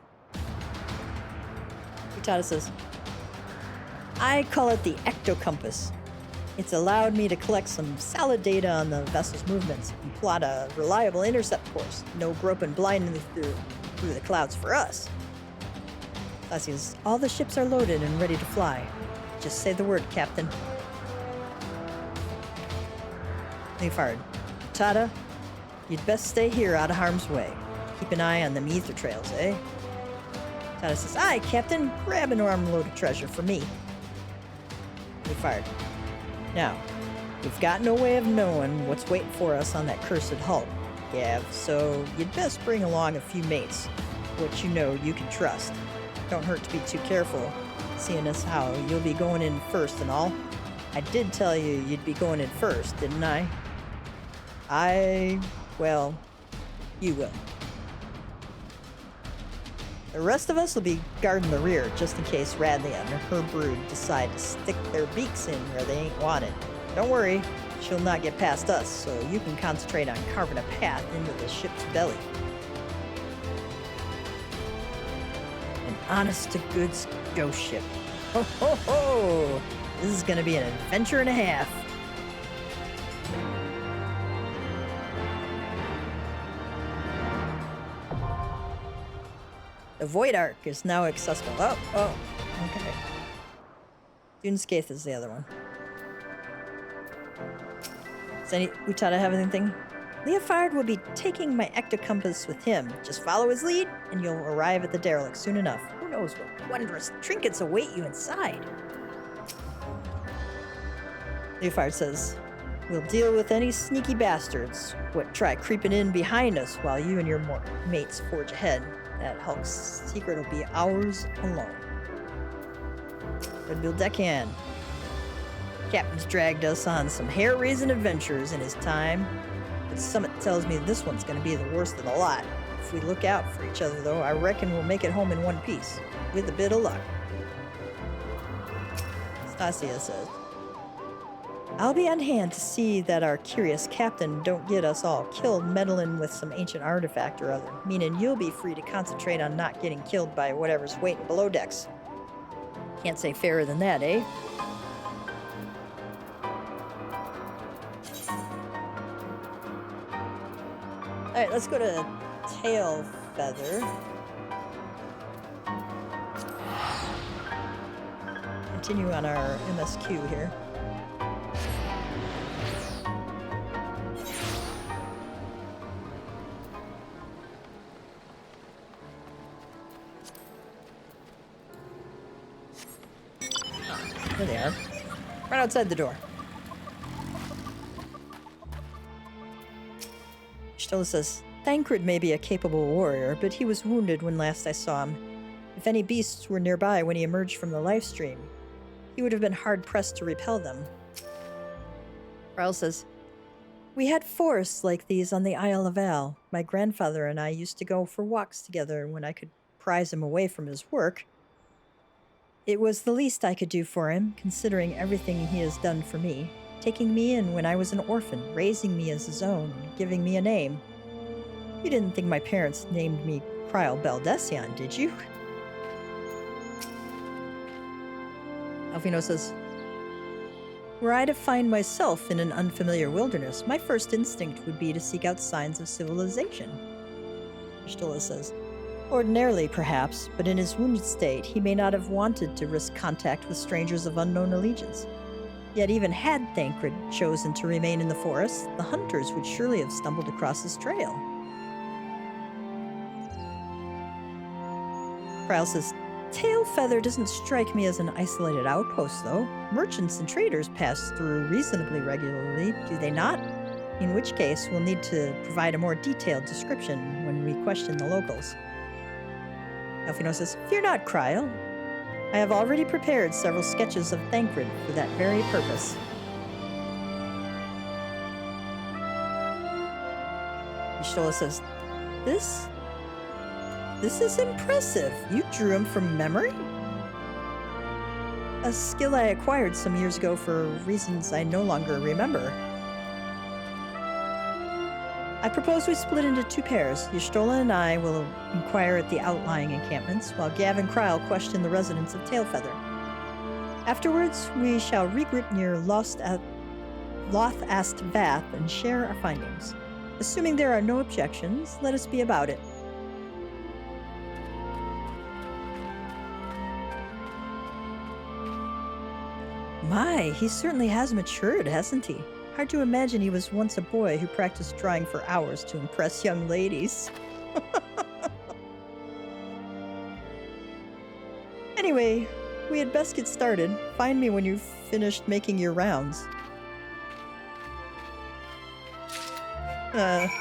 Utada says, "I call it the ectocompass. It's allowed me to collect some solid data on the vessel's movements and plot a reliable intercept course. No groping blindly through the clouds for us." Stasia, "All the ships are loaded and ready to fly. Just say the word, Captain." Leafard, "Utada, You'd best stay here out of harm's way. Keep an eye on them ether trails, eh? Tada says, aye, Captain. Grab an armload of treasure for me. He fired. Now, we've got no way of knowing what's waiting for us on that cursed hull, Gav, so you'd best bring along a few mates, what you know you can trust. Don't hurt to be too careful, seeing as how you'll be going in first and all. I did tell you you'd be going in first, didn't I? Well, you will. The rest of us will be guarding the rear, just in case Radley and her brood decide to stick their beaks in where they ain't wanted. Don't worry, she'll not get past us, so you can concentrate on carving a path into the ship's belly. An honest-to-goods ghost ship. Ho ho ho! This is gonna be an adventure and a half. The Void Ark is now accessible. Oh, okay. Duneskaith is the other one. Does any Utada have anything? Leofard will be taking my ectocompass with him. Just follow his lead, and you'll arrive at the derelict soon enough. Who knows what wondrous trinkets await you inside? Leofard says, we'll deal with any sneaky bastards what try creeping in behind us while you and your mates forge ahead. That Hulk's secret will be ours alone. Red Bill Deckhand. Captain's dragged us on some hair-raising adventures in his time, but Summit tells me this one's going to be the worst of the lot. If we look out for each other, though, I reckon we'll make it home in one piece, with a bit of luck. Stasia says, I'll be on hand to see that our curious captain don't get us all killed meddling with some ancient artifact or other, meaning you'll be free to concentrate on not getting killed by whatever's waiting below decks. Can't say fairer than that, eh? Alright, let's go to Tail Feather. Continue on our MSQ here. There they are. Right outside the door. Stola says, Thancred may be a capable warrior, but he was wounded when last I saw him. If any beasts were nearby when he emerged from the life stream, he would have been hard-pressed to repel them. Ryle says, we had forests like these on the Isle of Al. My grandfather and I used to go for walks together when I could prize him away from his work. It was the least I could do for him, considering everything he has done for me, taking me in when I was an orphan, raising me as his own, giving me a name. You didn't think my parents named me Cryle Baldessian, did you? Alfino says, were I to find myself in an unfamiliar wilderness, my first instinct would be to seek out signs of civilization. Stola says, ordinarily, perhaps, but in his wounded state, he may not have wanted to risk contact with strangers of unknown allegiance. Yet even had Thancred chosen to remain in the forest, the hunters would surely have stumbled across his trail. Cryle says, Tailfeather doesn't strike me as an isolated outpost, though. Merchants and traders pass through reasonably regularly, do they not? In which case, we'll need to provide a more detailed description when we question the locals. Alfino says, fear not, Cryle. I have already prepared several sketches of Thancred for that very purpose. Stola says, This is impressive. You drew him from memory? A skill I acquired some years ago for reasons I no longer remember. I propose we split into two pairs. Y'shtola and I will inquire at the outlying encampments, while Gav and Cryle question the residents of Tailfeather. Afterwards, we shall regroup near Loth Ast Vath and share our findings. Assuming there are no objections, let us be about it. My, he certainly has matured, hasn't he? Hard to imagine he was once a boy who practiced drawing for hours to impress young ladies. Anyway, we had best get started. Find me when you've finished making your rounds. And,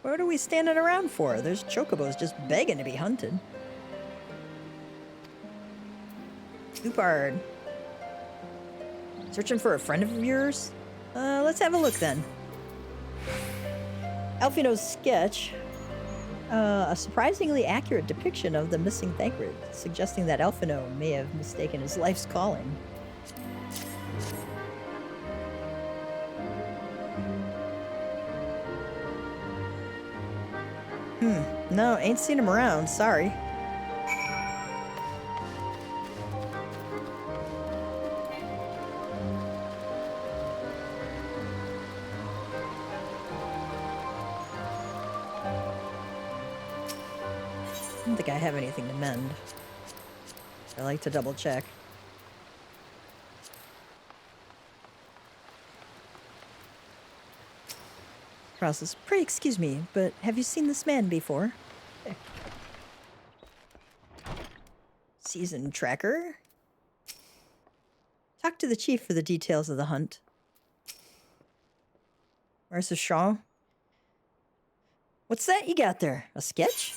what are we standing around for? There's chocobos just begging to be hunted. Stupard. Searching for a friend of yours? Let's have a look then. Alfino's sketch. A surprisingly accurate depiction of the missing Thancred, suggesting that Alfino may have mistaken his life's calling. No, ain't seen him around, sorry. I don't think I have anything to mend. I like to double check. Process. Pray excuse me, but have you seen this man before? Season tracker. Talk to the chief for the details of the hunt. Where's the Scions? What's that you got there? A sketch?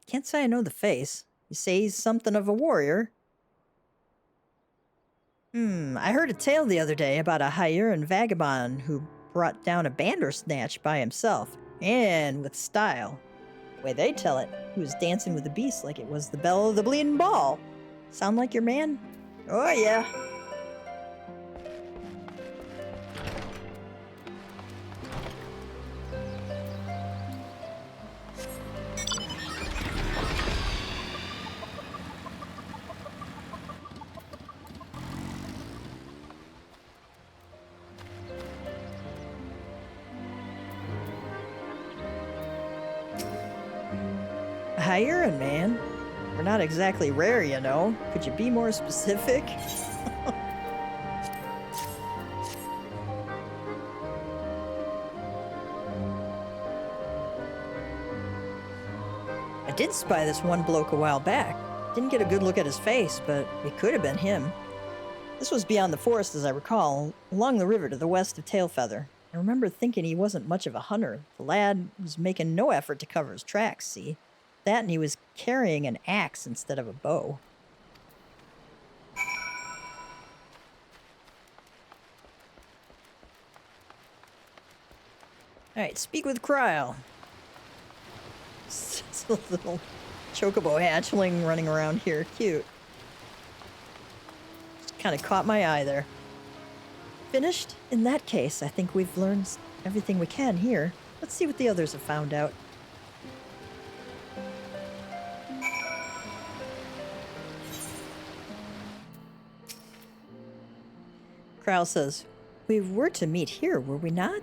Can't say I know the face. You say he's something of a warrior. I heard a tale the other day about a Hijinks vagabond who brought down a bandersnatch by himself, and with style. The way they tell it, he was dancing with the beast like it was the belle of the bleeding ball. Sound like your man? Oh, yeah. Hijinks, man. We're not exactly rare, you know. Could you be more specific? I did spy this one bloke a while back. Didn't get a good look at his face, but it could have been him. This was beyond the forest, as I recall, along the river to the west of Tailfeather. I remember thinking he wasn't much of a hunter. The lad was making no effort to cover his tracks, see? That and he was carrying an axe instead of a bow. Alright, speak with Kryl. It's a little chocobo hatchling running around here. Cute. Just kind of caught my eye there. Finished? In that case, I think we've learned everything we can here. Let's see what the others have found out. Kryl says, we were to meet here, were we not?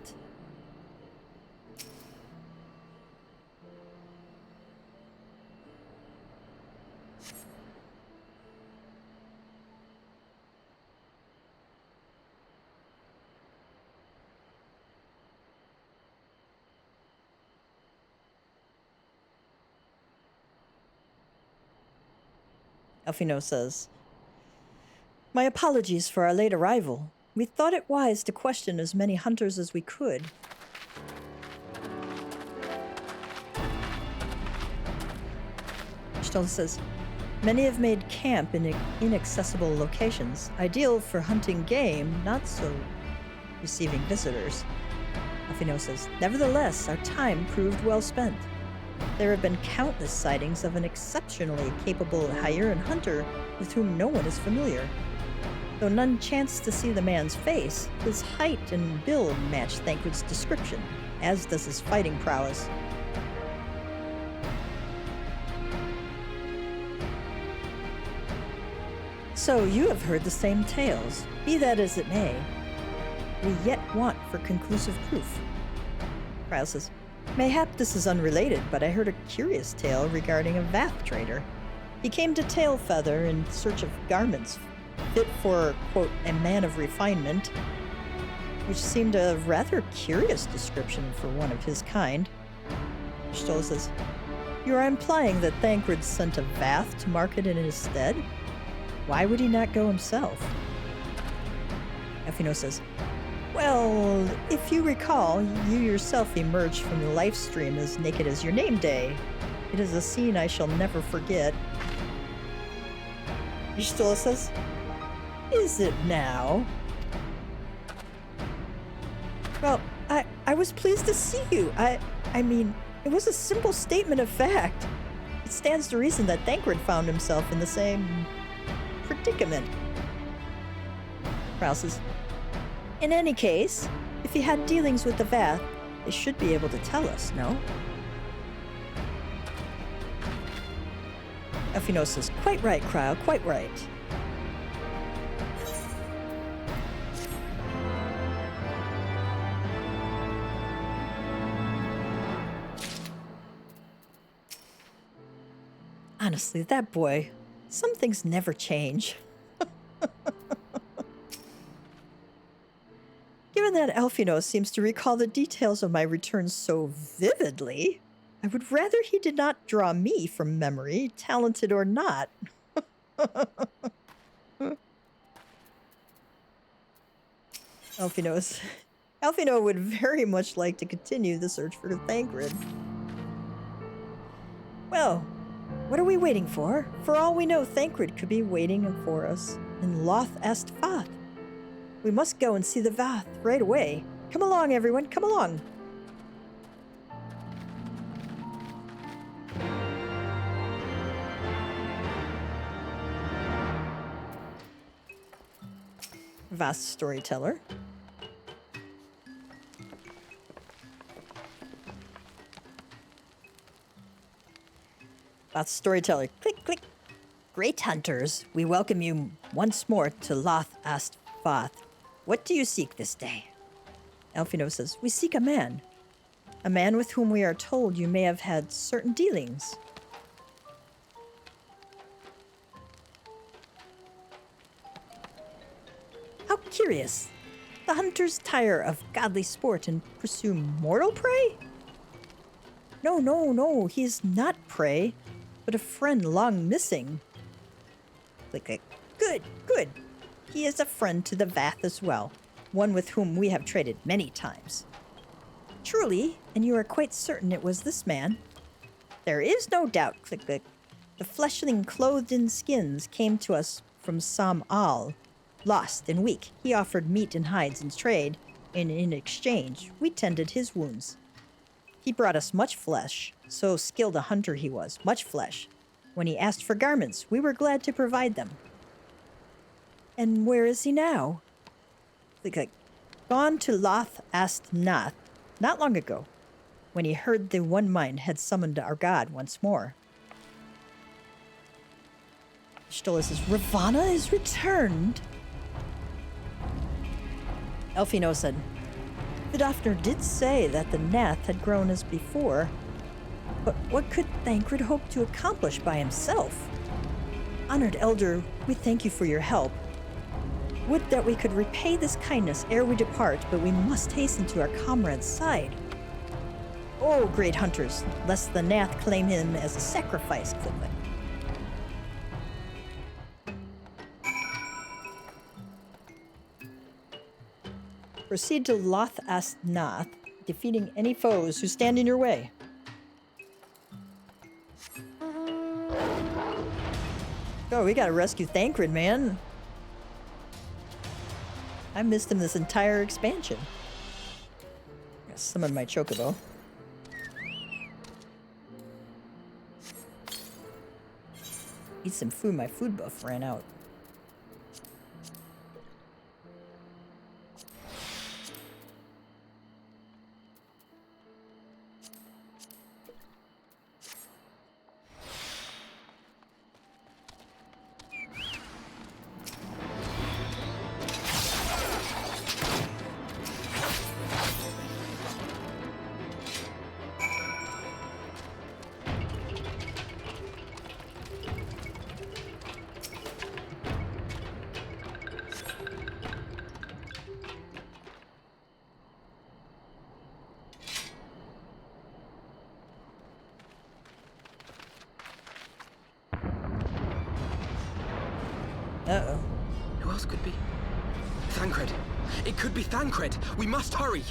Alfino says, my apologies for our late arrival. We thought it wise to question as many hunters as we could. Stoll says, many have made camp in inaccessible locations, ideal for hunting game, not so receiving visitors. Alfino says, nevertheless, our time proved well spent. There have been countless sightings of an exceptionally capable Hijinks hunter with whom no one is familiar. Though none chanced to see the man's face, his height and build match Thancred's description, as does his fighting prowess. So you have heard the same tales. Be that as it may, we yet want for conclusive proof. Krile says, mayhap this is unrelated, but I heard a curious tale regarding a Vath trader. He came to Tailfeather in search of garments fit for, quote, a man of refinement, which seemed a rather curious description for one of his kind. Stola says, you are implying that Thancred sent a Vath to market in his stead? Why would he not go himself? Elfino says, well, if you recall, you yourself emerged from the life stream as naked as your name day. It is a scene I shall never forget. Stola says, is it now? Well, I was pleased to see you. I mean, it was a simple statement of fact. It stands to reason that Thancred found himself in the same predicament. Krile says, in any case, if he had dealings with the Vath, they should be able to tell us, no? Elfino says, quite right, Krile, quite right. Honestly, that boy, some things never change. Given that Elfino seems to recall the details of my return so vividly, I would rather he did not draw me from memory, talented or not. Elfino would very much like to continue the search for Thancred. Well, what are we waiting for? For all we know, Thancred could be waiting for us in Loth Est Fath. We must go and see the Vath right away. Come along, everyone, come along. Vast storyteller. Vast storyteller. Click, click. Great hunters, we welcome you once more to Loth Est Fath. What do you seek this day? Elfino says, we seek a man. A man with whom we are told you may have had certain dealings. How curious. The hunters tire of godly sport and pursue mortal prey? No, he is not prey, but a friend long missing. Click. Good. He is a friend to the Vath as well, one with whom we have traded many times. Truly, and you are quite certain it was this man? There is no doubt, click. The fleshling clothed in skins came to us from Sam Al. Lost and weak, he offered meat and hides in trade, and in exchange, we tended his wounds. He brought us much flesh, so skilled a hunter he was, much flesh. When he asked for garments, we were glad to provide them. And where is he now? Click. Gone to Loth Est Nath, not long ago, when he heard the One Mind had summoned our god once more. Stola says, Ravana is returned. Elfino said, Vidofnir did say that the Nath had grown as before, but what could Thancred hope to accomplish by himself? Honored Elder, we thank you for your help. Would that we could repay this kindness ere we depart, but we must hasten to our comrade's side. Oh, great hunters, lest the Nath claim him as a sacrifice, Cliplet. Proceed to Loth Est Nath, defeating any foes who stand in your way. Oh, we gotta rescue Thancred, man. I missed him this entire expansion. I'm gonna summon my chocobo. Eat some food, my food buff ran out. Uh-oh. Who else could be? Thancred. It could be Thancred. We must hurry.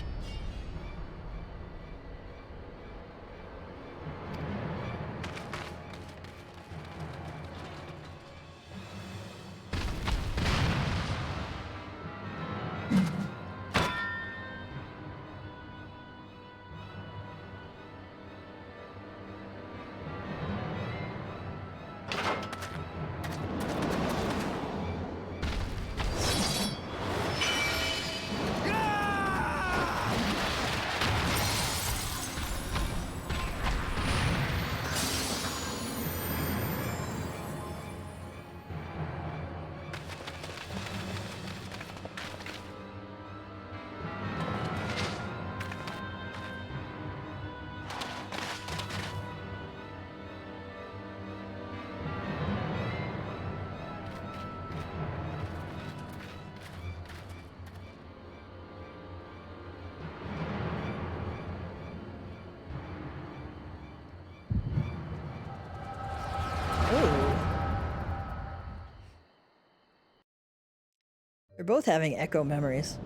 They're both having echo memories.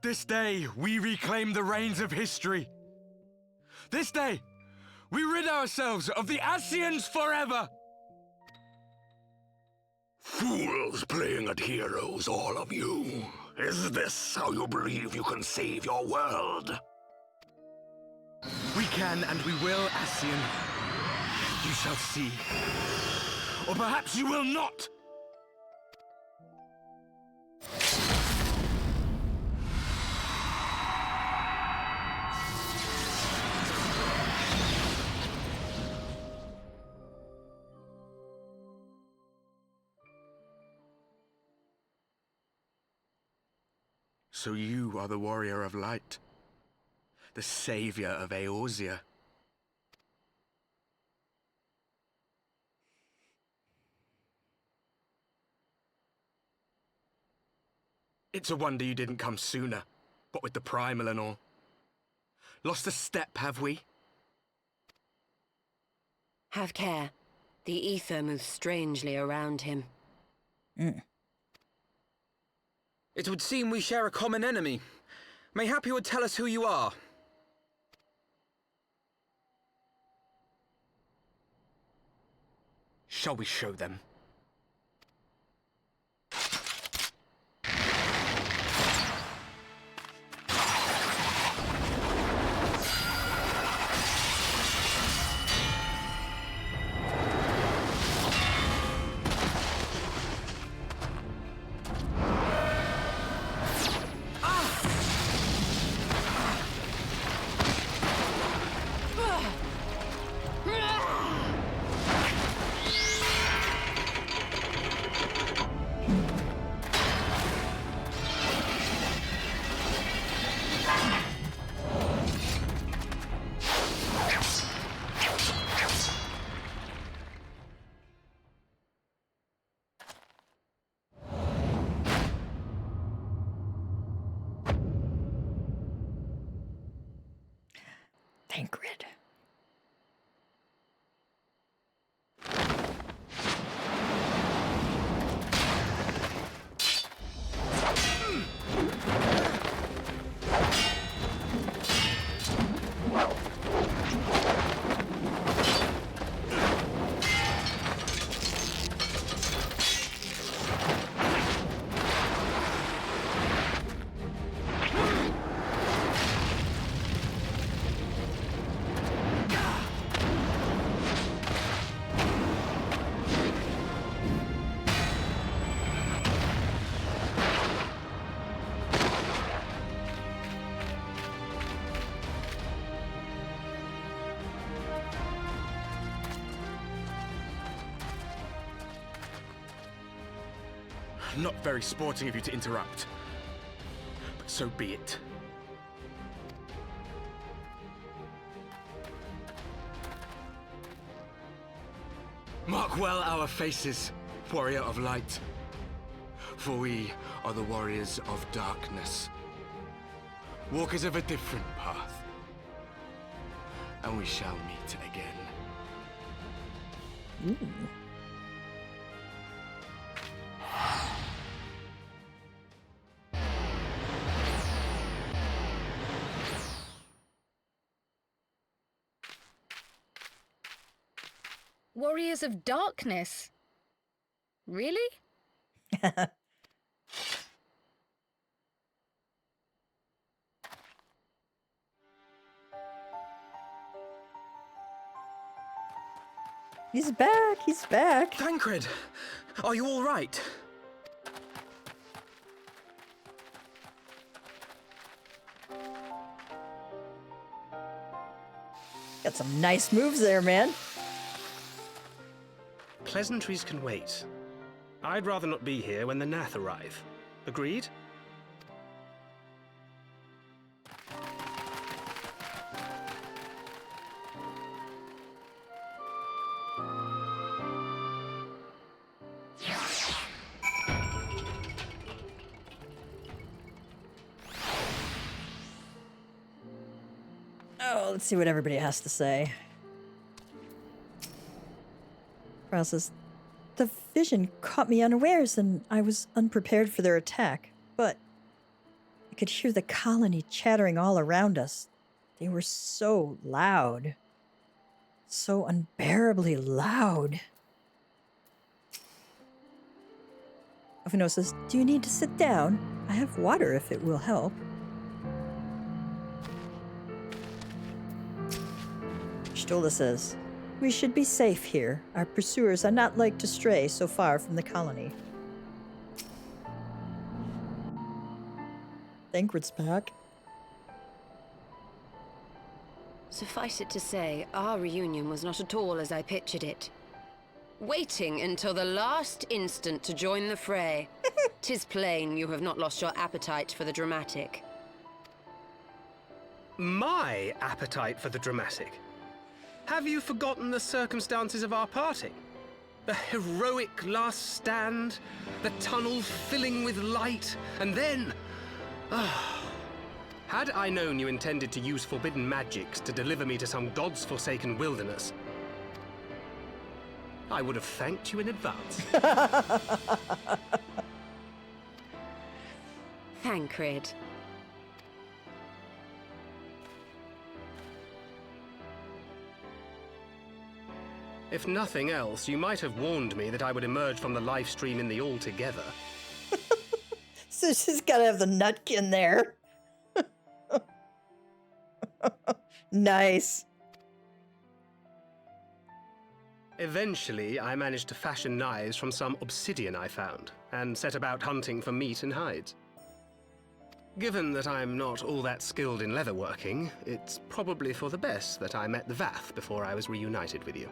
This day, we reclaim the reins of history. This day, we rid ourselves of the Scions forever! Fools playing at heroes, all of you. Is this how you believe you can save your world? We can and we will, Ascian. You shall see. Or perhaps you will not! So you are the warrior of light, the savior of Eorzea. It's a wonder you didn't come sooner, what with the primal and all. Lost a step, have we? Have care. The ether moves strangely around him. It would seem we share a common enemy. Mayhap you would tell us who you are. Shall we show them? Thancred. Not very sporting of you to interrupt. But so be it. Mark well our faces, warrior of light. For we are the warriors of darkness. Walkers of a different path. And we shall meet again. Ooh. Warriors of Darkness? Really? He's back, he's back. Thancred, are you all right? Got some nice moves there, man. Pleasantries can wait. I'd rather not be here when the Nath arrive. Agreed? Oh, let's see what everybody has to say. Prowl says, the vision caught me unawares and I was unprepared for their attack, but I could hear the colony chattering all around us. They were so loud. So unbearably loud. Avino says, do you need to sit down? I have water if it will help. Stola says, we should be safe here. Our pursuers are not like to stray so far from the colony. Thancred's back. Suffice it to say, our reunion was not at all as I pictured it. Waiting until the last instant to join the fray. 'Tis plain you have not lost your appetite for the dramatic. My appetite for the dramatic? Have you forgotten the circumstances of our parting? The heroic last stand, the tunnel filling with light, and then... Had I known you intended to use forbidden magics to deliver me to some god's forsaken wilderness, I would have thanked you in advance. Thancred. If nothing else, you might have warned me that I would emerge from the live stream in the altogether. So she's gotta have the nutkin there. Nice. Eventually, I managed to fashion knives from some obsidian I found, and set about hunting for meat and hides. Given that I'm not all that skilled in leatherworking, it's probably for the best that I met the Vath before I was reunited with you.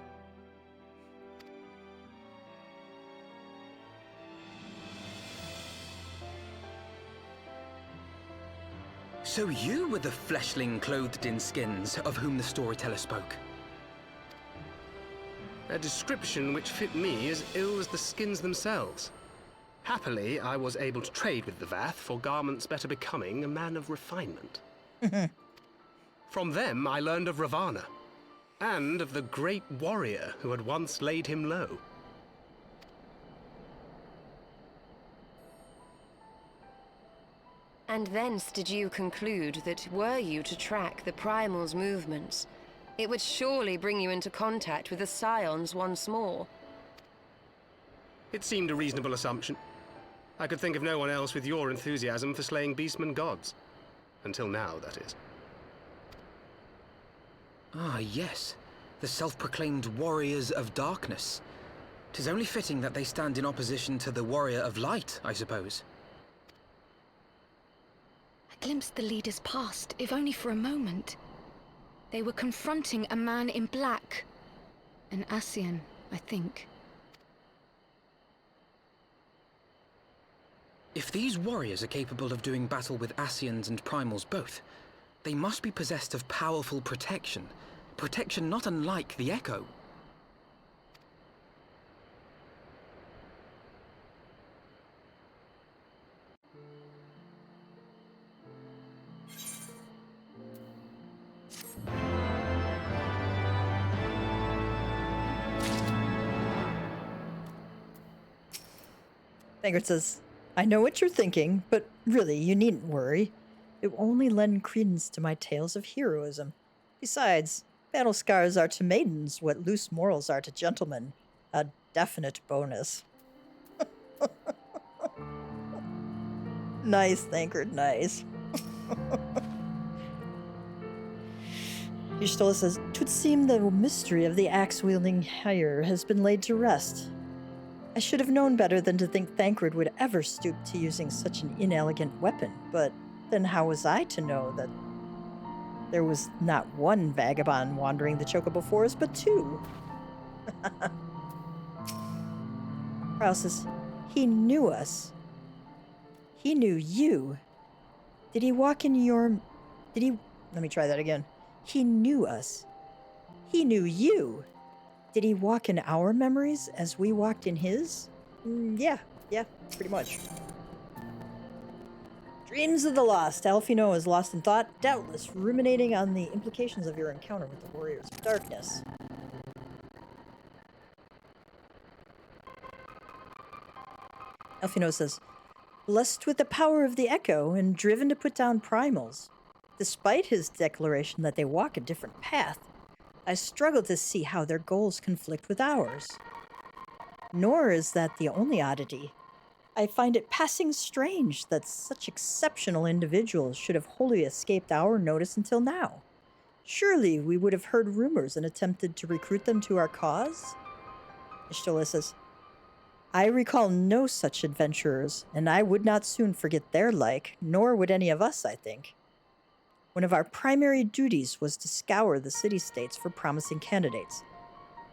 So you were the fleshling clothed in skins of whom the storyteller spoke? A description which fit me as ill as the skins themselves. Happily, I was able to trade with the Vath for garments better becoming a man of refinement. From them, I learned of Ravana, and of the great warrior who had once laid him low. And thence did you conclude that were you to track the Primal's movements, it would surely bring you into contact with the Scions once more. It seemed a reasonable assumption. I could think of no one else with your enthusiasm for slaying beastmen gods. Until now, that is. Ah, yes. The self-proclaimed Warriors of Darkness. 'Tis only fitting that they stand in opposition to the Warrior of Light, I suppose. I glimpsed the leaders past, if only for a moment. They were confronting a man in black. An Ascian, I think. If these warriors are capable of doing battle with Ascians and Primals both, they must be possessed of powerful protection. Protection not unlike the Echo. Tancred says, I know what you're thinking, but really, you needn't worry. It will only lend credence to my tales of heroism. Besides, battle scars are to maidens what loose morals are to gentlemen. A definite bonus. Nice, Tancred, nice. Y'shtola says, "'Twould seem the mystery of the axe-wielding hire has been laid to rest. I should have known better than to think Tancred would ever stoop to using such an inelegant weapon, but then how was I to know that there was not one vagabond wandering the Chocobo Forest, but two?" Prowl says, "He knew us. He knew you. Did he walk in your... Did he... Let me try that again. He knew us. He knew you. Did he walk in our memories as we walked in his? Yeah, pretty much." Dreams of the lost. Alfino is lost in thought, doubtless ruminating on the implications of your encounter with the Warriors of Darkness. Alfino says, "Blessed with the power of the echo and driven to put down primals. Despite his declaration that they walk a different path, I struggle to see how their goals conflict with ours. Nor is that the only oddity. I find it passing strange that such exceptional individuals should have wholly escaped our notice until now. Surely we would have heard rumors and attempted to recruit them to our cause?" Y'shtola says, "I recall no such adventurers, and I would not soon forget their like, nor would any of us, I think. One of our primary duties was to scour the city-states for promising candidates,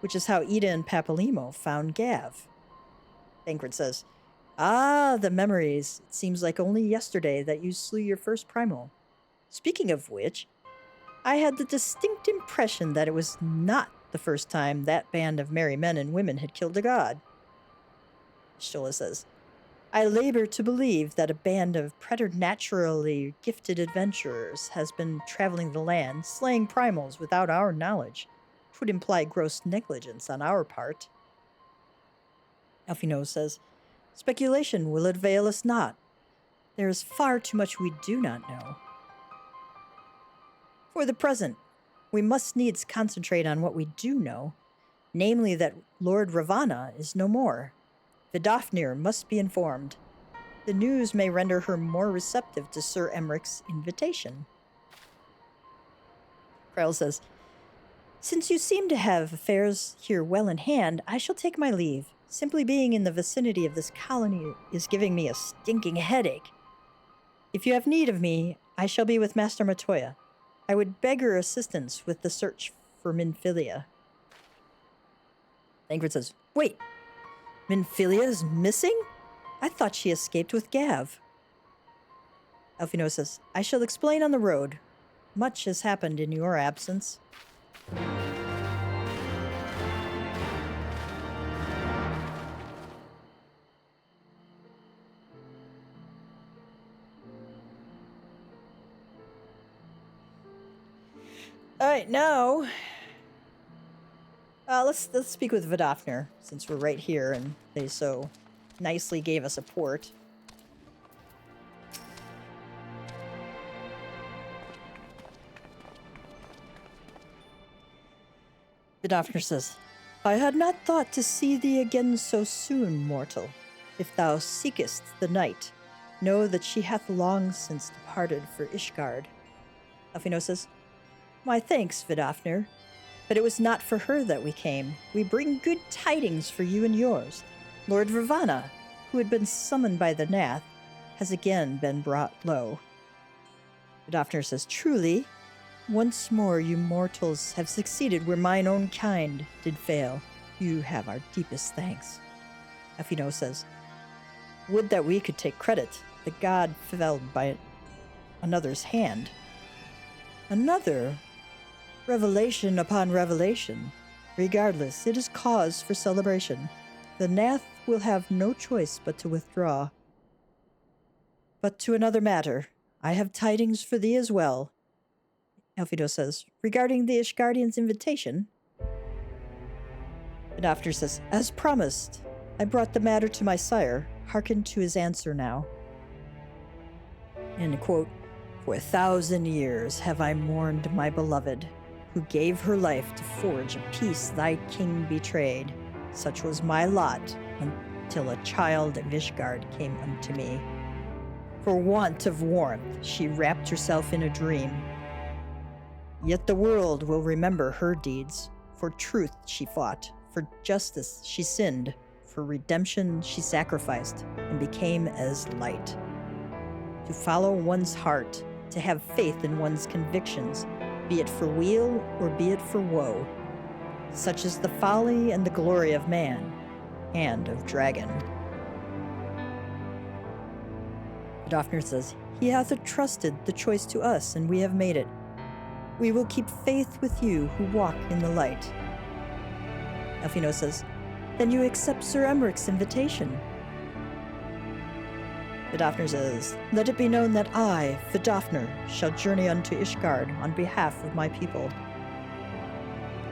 which is how Ida and Papalimo found Gav." Tancred says, "Ah, the memories. It seems like only yesterday that you slew your first primal. Speaking of which, I had the distinct impression that it was not the first time that band of merry men and women had killed a god." Y'shtola says, "I labor to believe that a band of preternaturally gifted adventurers has been traveling the land, slaying primals without our knowledge. 'Twould imply gross negligence on our part." Alfino says, "Speculation will avail us not. There is far too much we do not know. For the present, we must needs concentrate on what we do know, namely that Lord Ravana is no more. Vidofnir must be informed. The news may render her more receptive to Sir Emmeric's invitation." Krell says, "Since you seem to have affairs here well in hand, I shall take my leave. Simply being in the vicinity of this colony is giving me a stinking headache. If you have need of me, I shall be with Master Matoya. I would beg her assistance with the search for Minfilia." Tancred says, "Wait, Minfilia is missing? I thought she escaped with Gav." Alfino says, "I shall explain on the road. Much has happened in your absence." All right, now let's speak with Vidofnir, since we're right here and they so nicely gave us a port. Vidofnir says, "I had not thought to see thee again so soon, mortal. If thou seekest the night, know that she hath long since departed for Ishgard." Alfino says, "My thanks, Vidofnir, but it was not for her that we came. We bring good tidings for you and yours. Lord Ravana, who had been summoned by the Nath, has again been brought low." Vidofnir says, "Truly, once more you mortals have succeeded where mine own kind did fail. You have our deepest thanks." Alfino says, "Would that we could take credit. The god fell by another's hand." "Another? Revelation upon revelation. Regardless, it is cause for celebration. The Nath will have no choice but to withdraw. But to another matter. I have tidings for thee as well." Alfino says, "Regarding the Ishgardian's invitation?" Vidofnir says, "As promised, I brought the matter to my sire. hearken to his answer now. And quote, "For 1,000 years have I mourned my beloved, who gave her life to forge a peace thy king betrayed. Such was my lot until a child of Ishgard came unto me. For want of warmth she wrapped herself in a dream. Yet the world will remember her deeds. For truth she fought, for justice she sinned, for redemption she sacrificed and became as light. To follow one's heart, to have faith in one's convictions, be it for weal or be it for woe. Such is the folly and the glory of man and of dragon." Dofnir says, "He hath entrusted the choice to us, and we have made it. We will keep faith with you who walk in the light." Elfino says, "Then you accept Sir Emmerich's invitation?" Vidofnir says, "Let it be known that I, Vidofnir, shall journey unto Ishgard on behalf of my people."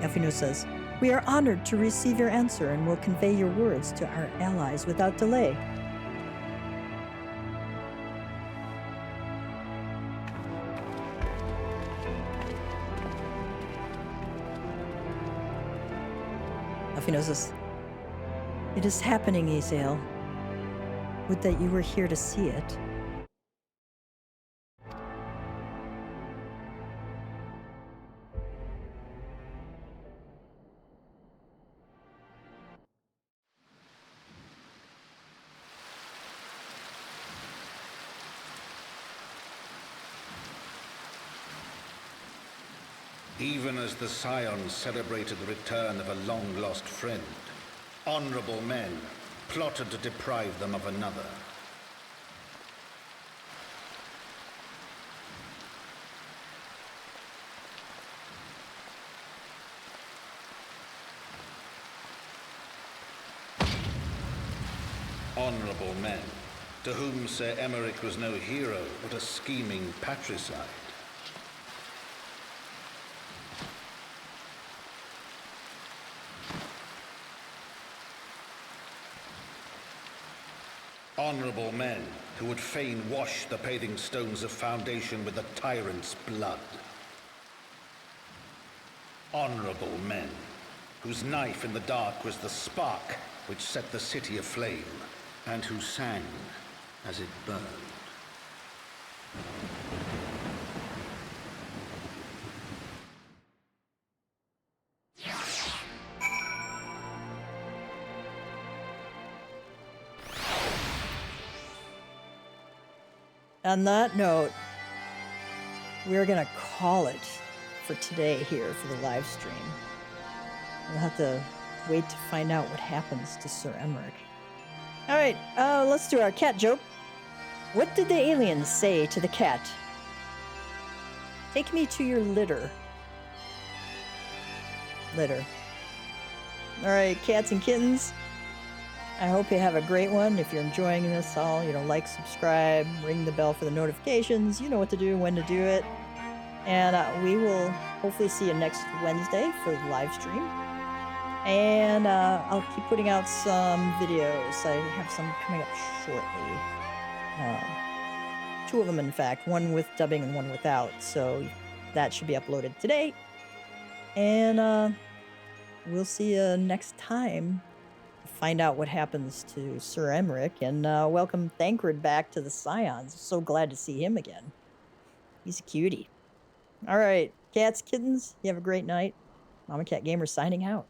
Elfino says, "We are honored to receive your answer and will convey your words to our allies without delay." Elfino says, "It is happening, Esael. Would that you were here to see it." Even as the Scions celebrated the return of a long-lost friend, honorable men plotted to deprive them of another. Honorable men, to whom Sir Emmerich was no hero, but a scheming patricide. Honorable men who would fain wash the paving stones of foundation with the tyrant's blood. Honorable men whose knife in the dark was the spark which set the city aflame, and who sang as it burned. On that note, we're going to call it for today here for the live stream. We'll have to wait to find out what happens to Sir Emmerich. All right, let's do our cat joke. What did the aliens say to the cat? "Take me to your litter." Litter. All right, cats and kittens. I hope you have a great one. If you're enjoying this all, like, subscribe, ring the bell for the notifications. You know what to do, when to do it. And we will hopefully see you next Wednesday for the live stream. And I'll keep putting out some videos. I have some coming up shortly. 2 of them, in fact. One with dubbing and one without. So that should be uploaded today. And we'll see you next time. Find out what happens to Sir Emmerich, and welcome Thancred back to the Scions. So glad to see him again. He's a cutie. All right, cats, kittens, you have a great night. Mama Cat Gamer signing out.